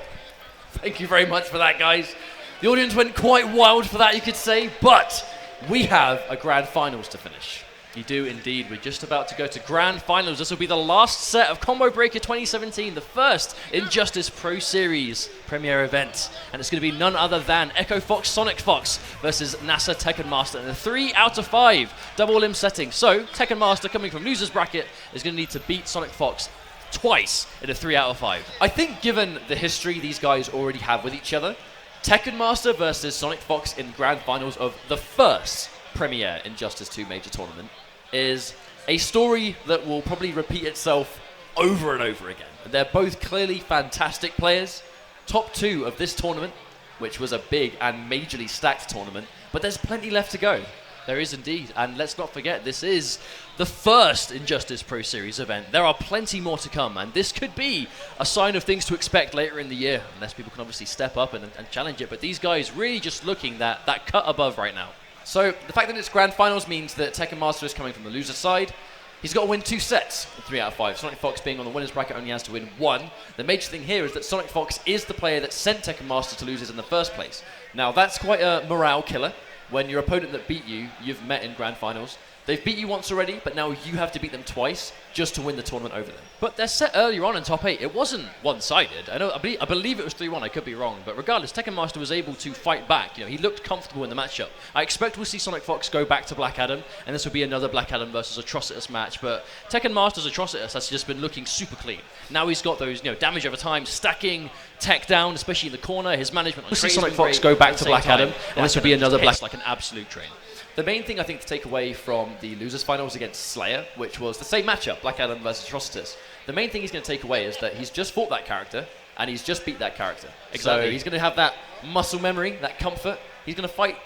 thank you very much for that, guys. The audience went quite wild for that, you could say, but we have a grand finals to finish. You do indeed. We're just about to go to grand finals. This will be the last set of Combo Breaker 2017, the first Injustice Pro Series premiere event. And it's going to be none other than Echo Fox, Sonic Fox versus NASA Tekken Master in a 3 out of 5 double limb setting. So, Tekken Master, coming from loser's bracket, is going to need to beat Sonic Fox twice in a 3 out of 5. I think given the history these guys already have with each other, Tekken Master versus Sonic Fox in grand finals of the first premiere Injustice 2 major tournament is a story that will probably repeat itself over and over again. They're both clearly fantastic players, top 2 of this tournament, which was a big and majorly stacked tournament, but there's plenty left to go. There is indeed, and let's not forget, this is the first Injustice Pro Series event. There are plenty more to come, and this could be a sign of things to expect later in the year, unless people can obviously step up and challenge it. But these guys really just looking that cut above right now. So the fact that it's Grand Finals means that Tekken Master is coming from the loser side. He's got to win 2 sets in 3 out of 5. Sonic Fox being on the winners bracket only has to win 1. The major thing here is that Sonic Fox is the player that sent Tekken Master to losers in the first place. Now that's quite a morale killer. When your opponent that beat you, you've met in Grand Finals. They've beat you once already, but now you have to beat them twice just to win the tournament over them. But they're set earlier on in top 8. It wasn't one-sided. I believe it was 3-1. I could be wrong. But regardless, Tekken Master was able to fight back. He looked comfortable in the matchup. I expect we'll see Sonic Fox go back to Black Adam, and this will be another Black Adam versus Atrocitus match. But Tekken Master's Atrocitus has just been looking super clean. Now he's got those damage over time, stacking, tech down, especially in the corner. His management on We'll see Sonic Fox go back to Black Adam, and this will be another Black like an absolute train. The main thing I think to take away from the losers finals against Slayer, which was the same matchup, Black Adam versus Atrocitus, the main thing he's going to take away is that he's just fought that character and he's just beat that character. Exactly. So he's going to have that muscle memory, that comfort. He's going to fight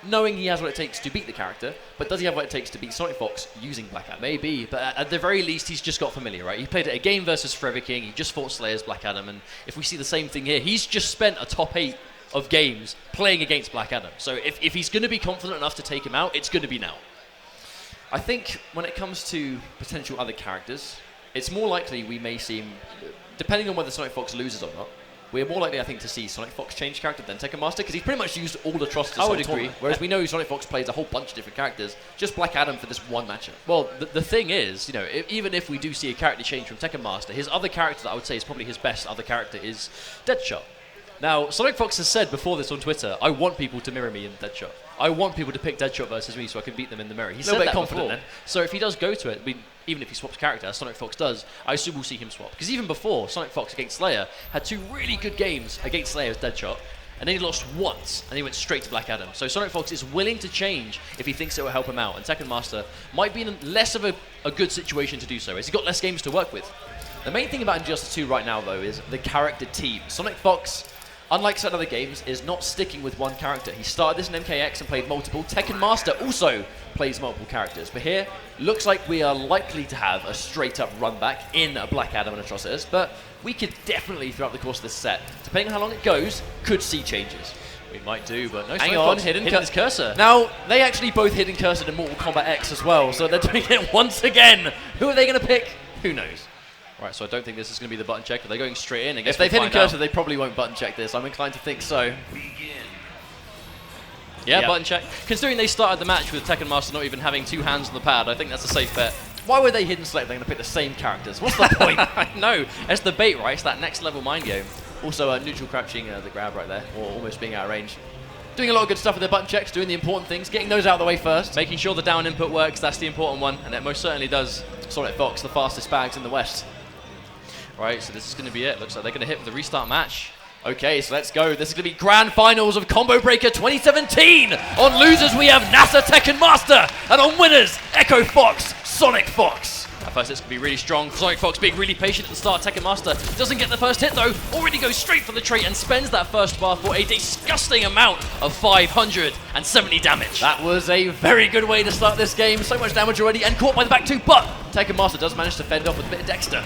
knowing he has what it takes to beat the character, but does he have what it takes to beat Sonic Fox using Black Adam? Maybe, but at the very least he's just got familiar, right? He played it a game versus Forever King, he just fought Slayer's Black Adam, and if we see the same thing here, he's just spent a top 8 of games playing against Black Adam. So if he's going to be confident enough to take him out, it's going to be now. I think when it comes to potential other characters, it's more likely we may see him, depending on whether Sonic Fox loses or not, we're more likely, I think, to see Sonic Fox change character than Tekken Master, because he's pretty much used all the Atrocitus. I would agree. Whereas we know Sonic Fox plays a whole bunch of different characters, just Black Adam for this one matchup. Well, the thing is, even if we do see a character change from Tekken Master, his other character that I would say is probably his best other character is Deadshot. Now, Sonic Fox has said before this on Twitter, I want people to mirror me in Deadshot. I want people to pick Deadshot versus me so I can beat them in the mirror. He's a little bit confident then. So if he does go to it, even if he swaps character, as Sonic Fox does, I assume we'll see him swap. Because even before, Sonic Fox against Slayer had 2 really good games against Slayer's Deadshot, and then he lost once, and he went straight to Black Adam. So Sonic Fox is willing to change if he thinks it will help him out, and Tekken Master might be in less of a good situation to do so, as he's got less games to work with. The main thing about Injustice 2 right now, though, is the character team. Sonic Fox, unlike certain other games, is not sticking with one character. He started this in MKX and played multiple. Tekken Master also plays multiple characters. But here, looks like we are likely to have a straight-up run-back in a Black Adam and Atrocitus, but we could definitely, throughout the course of this set, depending on how long it goes, could see changes. We might do, but no. Hang on, hidden his cursor. Now, they actually both hidden cursored in Mortal Kombat X as well, so they're doing it once again. Who are they going to pick? Who knows? Right, so I don't think this is going to be the button check. Are they going straight in? If they've hidden cursor, they probably won't button check this. I'm inclined to think so. Yeah, button check. Considering they started the match with Tekken Master not even having 2 hands on the pad, I think that's a safe bet. Why would they hidden select? They're going to pick the same characters. What's the point? I know. It's the bait, right? It's that next level mind game. Also, neutral crouching the grab right there, or almost being out of range. Doing a lot of good stuff with their button checks, doing the important things, getting those out of the way first. Making sure the down input works, that's the important one, and it most certainly does. Sonic Fox, the fastest bags in the West. Right, so this is going to be it. Looks like they're going to hit for the restart match. Okay, so let's go. This is going to be Grand Finals of Combo Breaker 2017. On losers, we have NASA Tekken Master. And on winners, Echo Fox, Sonic Fox. At first, it's going to be really strong. Sonic Fox being really patient at the start. Tekken Master doesn't get the first hit, though. Already goes straight for the trait and spends that first bar for a disgusting amount of 570 damage. That was a very good way to start this game. So much damage already and caught by the back 2, but Tekken Master does manage to fend off with a bit of Dexter.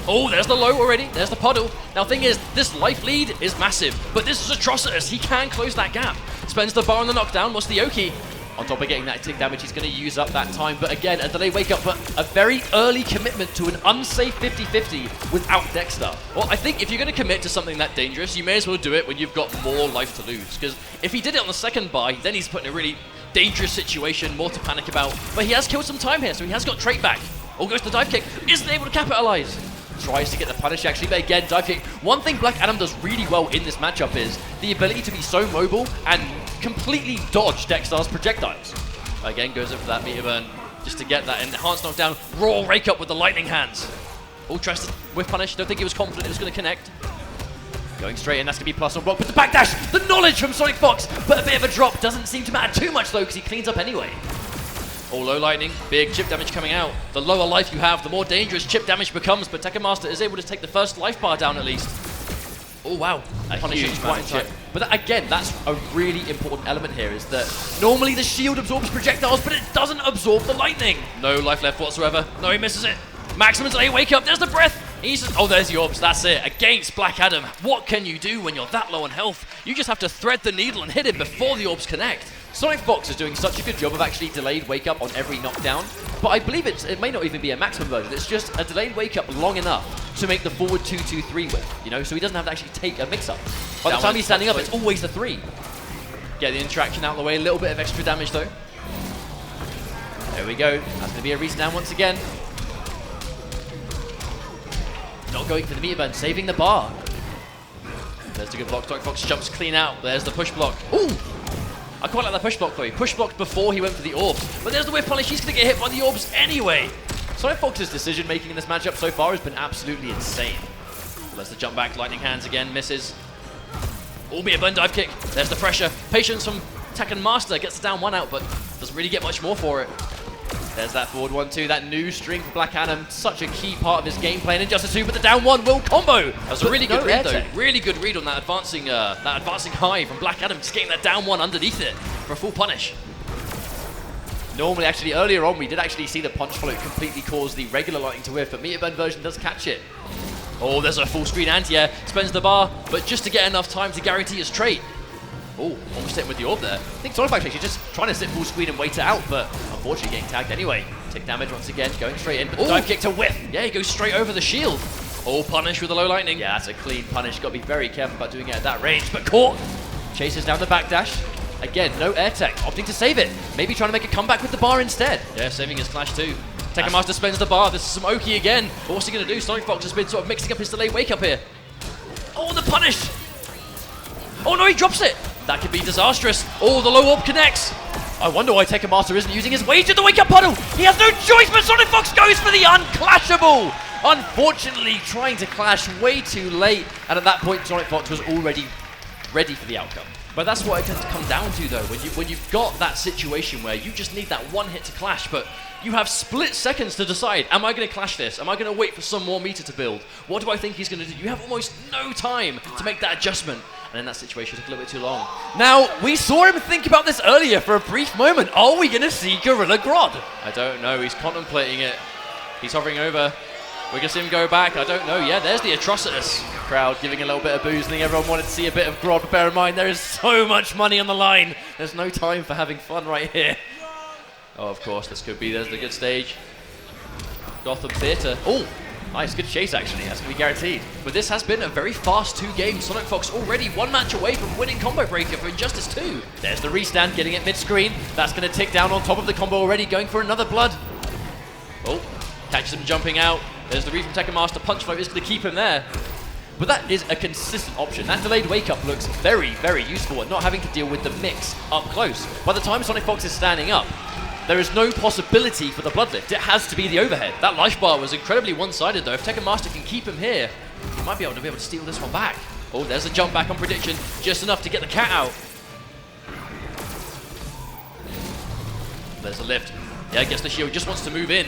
Oh, there's the low already. There's the puddle. Now, thing is, this life lead is massive, but this is Atrocitus. He can close that gap. Spends the bar on the knockdown. What's the Oki? On top of getting that tick damage, he's going to use up that time. But again, a delay wake up, but a very early commitment to an unsafe 50-50 without Dexter. Well, I think if you're going to commit to something that dangerous, you may as well do it when you've got more life to lose. Because if he did it on the second buy, then he's put in a really dangerous situation, more to panic about. But he has killed some time here, so he has got trait back. Oh, goes to the dive kick. Isn't able to capitalize. Tries to get the punish actually, but again, dive kick. One thing Black Adam does really well in this matchup is the ability to be so mobile and completely dodge Dexter's projectiles. Again, goes in for that meter burn just to get that enhanced knockdown. Raw rake up with the lightning hands. Oh, tries to whiff punish. Don't think he was confident it was going to connect. Going straight in, that's going to be plus on block, but the backdash, the knowledge from Sonic Fox, but a bit of a drop. Doesn't seem to matter too much though, because he cleans up anyway. Oh, low lightning, big chip damage coming out. The lower life you have, the more dangerous chip damage becomes, but Tekken Master is able to take the first life bar down at least. Oh, wow. A Punishing huge quite in time. But again, that's a really important element here, is that normally the shield absorbs projectiles, but it doesn't absorb the lightning. No life left whatsoever. No, he misses it. Maximum delay, wake up. There's the breath. Oh, there's the orbs. That's it. Against Black Adam, what can you do when you're that low on health? You just have to thread the needle and hit him before the orbs connect. Sonic Fox is doing such a good job of actually delayed wake up on every knockdown, but I believe it may not even be a maximum version. It's just a delayed wake up long enough to make the forward 2-2-3 whip, you know, so he doesn't have to actually take a mix up. By the time he's standing up, it's always the 3. Get the interaction out of the way, a little bit of extra damage though. There we go. That's going to be a reset down once again. Not going for the meter burn, saving the bar. There's the good block. Sonic Fox jumps clean out. There's the push block. Ooh! I quite like that push block though. He push blocked before he went for the orbs. But there's the whip punish. He's going to get hit by the orbs anyway. Sonic Fox's decision making in this matchup so far has been absolutely insane. There's the jump back. Lightning hands again. Misses. Albeit a burn dive kick. There's the pressure. Patience from Tekken Master. Gets the down 1 out, but doesn't really get much more for it. There's that forward 1-2, that new string for Black Adam, such a key part of his gameplay in Injustice 2, but the down 1 will combo. That was a really good read though, really good read on that advancing high from Black Adam, just getting that down 1 underneath it for a full punish. Normally, actually, earlier on, we did actually see the punch float completely cause the regular lightning to whiff, but Meter Burn version does catch it. Oh, there's a full screen anti-air, spends the bar, but just to get enough time to guarantee his trait. Oh, almost sitting with the orb there. I think Sonic Fox actually just trying to sit full screen and wait it out, but unfortunately getting tagged anyway. Take damage once again, going straight in, but the dive kick to whiff. Yeah, he goes straight over the shield. Oh, punish with a low lightning. Yeah, that's a clean punish. Got to be very careful about doing it at that range, but caught. Chases down the backdash. Again, no air tech, opting to save it. Maybe trying to make a comeback with the bar instead. Yeah, saving his clash too. Tekken Master spends the bar. This is some Oki again. But what's he going to do? Sonic Fox has been sort of mixing up his delayed wake up here. Oh, the punish. Oh no, he drops it. That could be disastrous. Oh, the low orb connects. I wonder why Tekken Master isn't using his wage at the wake up puddle. He has no choice, but Sonic Fox goes for the unclashable. Unfortunately, trying to clash way too late. And at that point, Sonic Fox was already ready for the outcome. But that's what it tends to come down to though, when you've got that situation where you just need that one hit to clash, but you have split seconds to decide, am I going to clash this? Am I going to wait for some more meter to build? What do I think he's going to do? You have almost no time to make that adjustment. And in that situation, it took a little bit too long. Now, we saw him think about this earlier for a brief moment. Are we going to see Gorilla Grodd? I don't know. He's contemplating it. He's hovering over. We're going to see him go back. I don't know. Yeah, there's the Atrocitus. Crowd giving a little bit of boozling. Everyone wanted to see a bit of Grodd. But bear in mind, there is so much money on the line. There's no time for having fun right here. Oh, of course, this could be. There's the good stage. Gotham Theatre. Oh, nice. Good chase, actually. That's going to be guaranteed. But this has been a very fast 2 games. Sonic Fox already 1 match away from winning Combo Breaker for Injustice 2. There's the restand, getting it mid-screen. That's going to tick down on top of the combo already, going for another blood. Oh, catches him jumping out. There's the read from Tekken Master. Punch flow is going to keep him there. But that is a consistent option. That delayed wake-up looks very, very useful at not having to deal with the mix up close. By the time Sonic Fox is standing up, there is no possibility for the bloodlift. It has to be the overhead. That life bar was incredibly one-sided though. If Tekken Master can keep him here, he might be able to steal this one back. Oh, there's a jump back on prediction. Just enough to get the cat out. There's a lift. Yeah, gets the shield. Just wants to move in.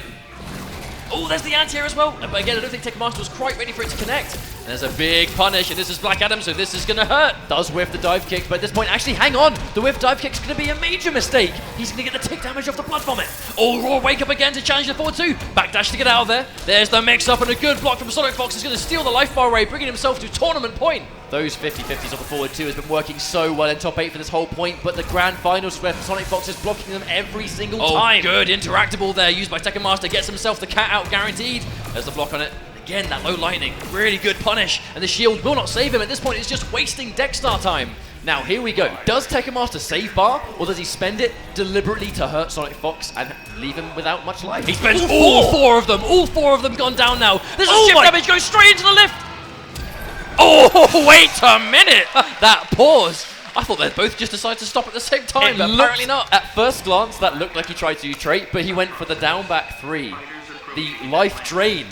Oh, there's the anti-air as well. But again, I don't think Tekken Master was quite ready for it to connect. And there's a big punish, and this is Black Adam, so this is going to hurt. Does whiff the dive kick, but at this point, actually, hang on. The whiff dive kick's going to be a major mistake. He's going to get the tick damage off the blood vomit. Oh, raw wake up again to challenge the forward 2. Backdash to get out of there. There's the mix-up, and a good block from Sonic Fox is going to steal the life bar away, bringing himself to tournament point. Those 50-50s off the forward 2 has been working so well in top 8 for this whole point, but the grand finals where Sonic Fox is blocking them every single time. Good interactable there, used by Tekken Master, gets himself the cat out guaranteed. There's the block on it. Again, that low lightning, really good punish, and the shield will not save him. At this point, it's just wasting deck star time. Now, here we go. Does Tekken Master save bar, or does he spend it deliberately to hurt Sonic Fox and leave him without much life? He spends all four of them. All 4 of them gone down now. There's a shift damage, goes straight into the lift. Oh, wait a minute! That pause. I thought they'd both just decide to stop at the same time, but apparently not. At first glance, that looked like he tried to trait, but he went for the down back 3. The life drain,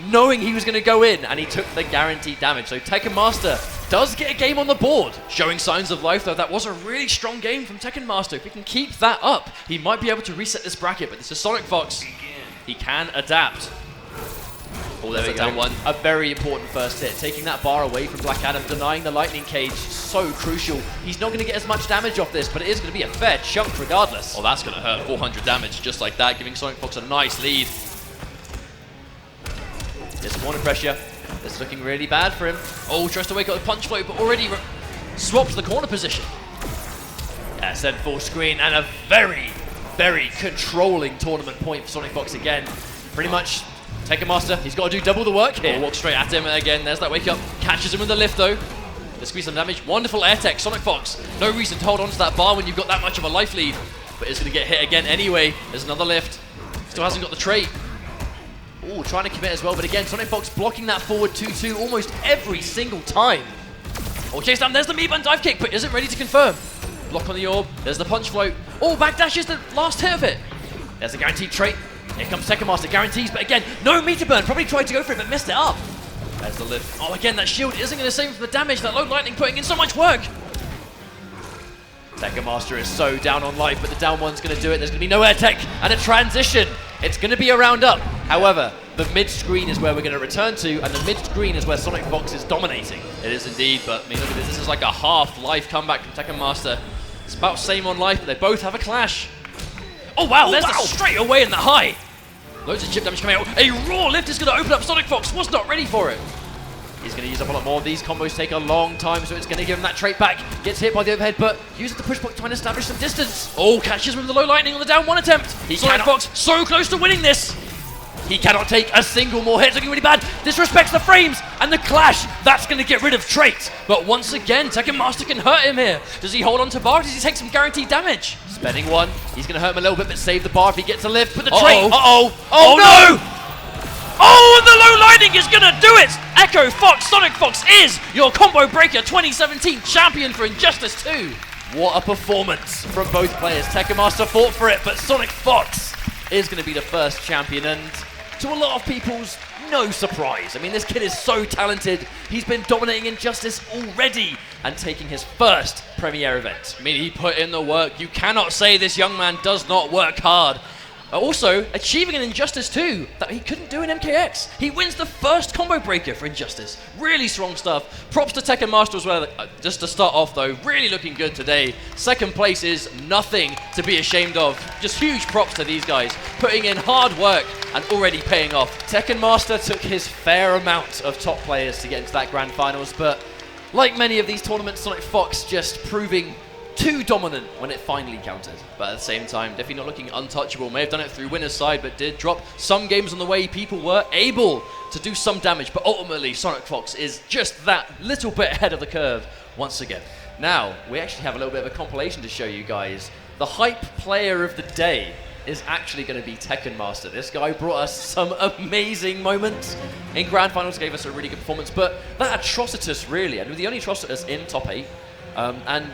knowing he was going to go in, and he took the guaranteed damage. So Tekken Master does get a game on the board. Showing signs of life, though. That was a really strong game from Tekken Master. If he can keep that up, he might be able to reset this bracket, but this is Sonic Fox. He can adapt. Oh, there's a down one. A very important first hit. Taking that bar away from Black Adam, denying the lightning cage, so crucial. He's not going to get as much damage off this, but it is going to be a fair chunk regardless. Oh, that's going to hurt. 400 damage just like that, giving Sonic Fox a nice lead. There's corner pressure. It's looking really bad for him. Oh, tries to wake up the punch flow, but already swaps the corner position. Yeah, send full screen, and a very, very controlling tournament point for Sonic Fox again. Pretty much Tekken Master, he's got to do double the work here. Walk straight at him again. There's that wake up. Catches him with the lift though. Let's squeeze some damage. Wonderful air tech. Sonic Fox, no reason to hold on to that bar when you've got that much of a life lead. But it's going to get hit again anyway. There's another lift. Still hasn't got the trait. Ooh, trying to commit as well. But again, Sonic Fox blocking that forward 2-2 almost every single time. Oh, chase down. There's the meat button dive kick, but isn't ready to confirm. Block on the orb. There's the punch float. Oh, backdash is the last hit of it. There's the guaranteed trait. Here comes Tekken Master, guarantees, but again, no meter burn. Probably tried to go for it, but missed it up. There's the lift. Oh, again, that shield isn't going to save him from the damage. That low lightning putting in so much work. Tekken Master is so down on life, but the down one's going to do it. There's going to be no air tech and a transition. It's going to be a round up. However, the mid screen is where we're going to return to, and the mid screen is where Sonic Fox is dominating. It is indeed, but I mean, look at this. This is like a half life comeback from Tekken Master. It's about same on life, but they both have a clash. Oh wow, there's the straight away in the high. Loads of chip damage coming out. A raw lift is going to open up. Sonic Fox was not ready for it. He's going to use up a lot more. These combos take a long time, so it's going to give him that trait back. Gets hit by the overhead, but uses the push block trying to establish some distance. Oh, catches him with the low lightning on the down one attempt. Sonic Fox so close to winning this. He cannot take a single more hit. It's looking really bad. Disrespects the frames and the clash. That's going to get rid of trait. But once again, Tekken Master can hurt him here. Does he hold on to bar? Does he take some guaranteed damage? Spending one. He's going to hurt him a little bit, but save the bar if he gets a lift. Put the trait. Oh no! Oh, and the low lightning is going to do it! Echo Fox, Sonic Fox is your Combo Breaker 2017 champion for Injustice 2. What a performance from both players. Tekken Master fought for it, but Sonic Fox is going to be the first champion, and to a lot of people's no surprise. I mean, this kid is so talented. He's been dominating Injustice already and taking his first premiere event. I mean, he put in the work. You cannot say this young man does not work hard. Also, achieving an Injustice 2 that he couldn't do in MKX. He wins the first combo breaker for Injustice. Really strong stuff. Props to Tekken Master as well. Just to start off though, really looking good today. Second place is nothing to be ashamed of. Just huge props to these guys. Putting in hard work and already paying off. Tekken Master took his fair amount of top players to get into that grand finals, but like many of these tournaments, Sonic Fox just proving too dominant when it finally counted. But at the same time, definitely not looking untouchable. May have done it through winner's side, but did drop some games on the way. People were able to do some damage, but ultimately Sonic Fox is just that little bit ahead of the curve once again. Now, we actually have a little bit of a compilation to show you guys. The hype player of the day is actually going to be Tekken Master. This guy brought us some amazing moments. In Grand Finals, gave us a really good performance, but that Atrocitus really, and the only Atrocitus in top 8, and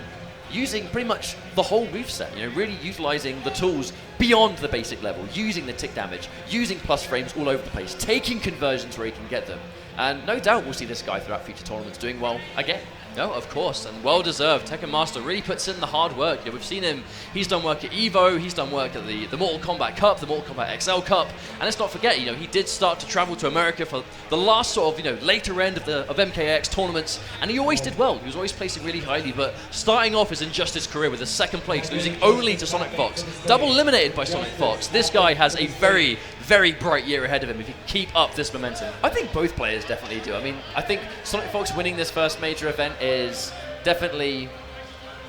using pretty much the whole moveset, you know, really utilizing the tools beyond the basic level, using the tick damage, using plus frames all over the place, taking conversions where he can get them. And no doubt we'll see this guy throughout future tournaments doing well again. No, of course, and well-deserved. Tekken Master really puts in the hard work. Yeah, we've seen him, he's done work at EVO, he's done work at the Mortal Kombat Cup, the Mortal Kombat XL Cup, and let's not forget, you know, he did start to travel to America for the last sort of, you know, later end of MKX tournaments, and he always did well. He was always placing really highly, but starting off his Injustice career with a second place, losing only to Sonic Fox, double eliminated by Sonic Fox. This guy has a very, very bright year ahead of him if he can keep up this momentum. I think both players definitely do. I mean, I think Sonic Fox winning this first major event is definitely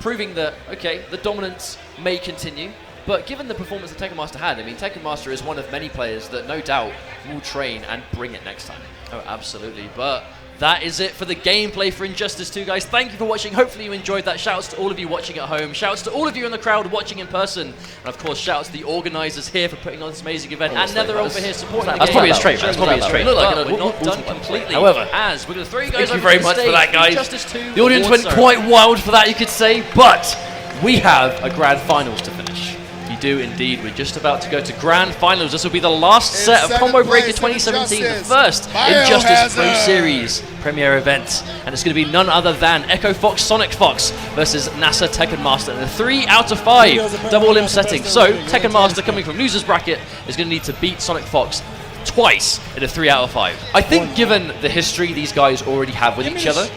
proving that, okay, the dominance may continue, but given the performance that Tekken Master had, I mean, Tekken Master is one of many players that no doubt will train and bring it next time. Oh, absolutely. But that is it for the gameplay for Injustice 2, guys. Thank you for watching. Hopefully you enjoyed that. Shoutouts to all of you watching at home. Shoutouts to all of you in the crowd watching in person. And of course, shoutouts to the organisers here for putting on this amazing event. And Nether over here supporting the game. That's probably a straight. That's probably a straight. Look like we're not done completely. However, as we're going to throw you guys thank you very much for that, guys. Injustice 2 the audience went quite wild for that, you could say. But we have a grand finals to finish. You do indeed. We're just about to go to grand finals. This will be the last set of Combo Breaker 2017, the first Injustice Pro Series premiere event, and it's going to be none other than Echo Fox, Sonic Fox versus NASA Tekken Master in a 3 out of 5 double limb setting. So Tekken Master, coming from losers bracket, is going to need to beat Sonic Fox twice in a 3 out of 5. I think given the history these guys already have with each other,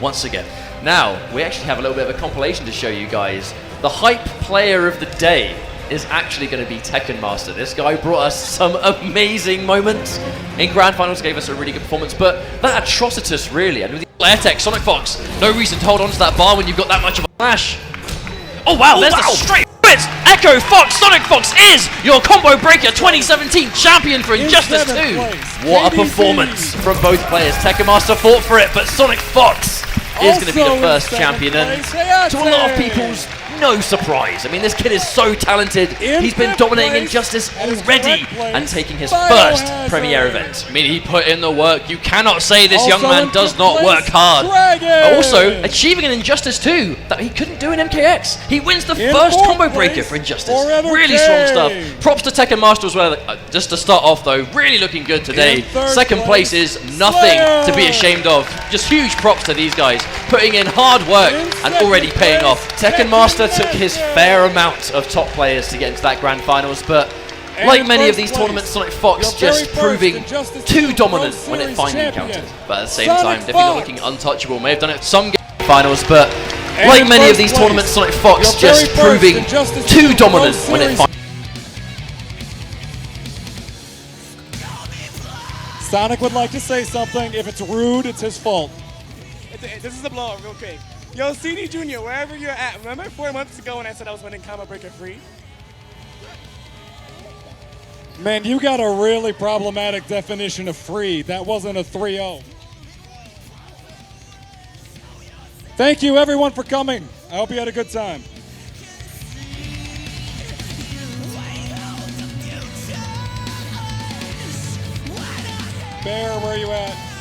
once again. Now, we actually have a little bit of a compilation to show you guys. The hype player of the day is actually going to be Tekken Master. This guy brought us some amazing moments. In Grand Finals gave us a really good performance, but that Atrocitus really, and with the air tech, Sonic Fox, no reason to hold on to that bar when you've got that much of a flash. Oh wow, there's the straight hits! Echo Fox, Sonic Fox is your Combo Breaker 2017 champion for Injustice 2. What a performance from both players. Tekken Master fought for it, but Sonic Fox is going to be the first champion, and to a lot of people's no surprise. I mean, this kid is so talented. He's been dominating Injustice already and taking his first premiere event. I mean, he put in the work. You cannot say this young man does not work hard. Also, achieving an Injustice 2 that he couldn't do in MKX. He wins the first combo breaker for Injustice. Really strong stuff. Props to Tekken Master as well. Just to start off though, really looking good today. Second place is nothing to be ashamed of. Just huge props to these guys, putting in hard work and already paying off. Tekken Master took his fair amount of top players to get into that Grand Finals, but like many of these tournaments, Sonic Fox just proving too dominant when it finally counted. But at the same time, definitely not looking untouchable. May have done it some finals, but like many of these tournaments, Sonic Fox just proving too dominant when it finally. Sonic would like to say something. If it's rude, it's his fault. This is a blow-up real quick. Yo, CD Jr., wherever you're at, remember 4 months ago when I said I was winning Combo Breaker free? Man, you got a really problematic definition of free. That wasn't a 3-0. Thank you, everyone, for coming. I hope you had a good time. Bear, where are you at?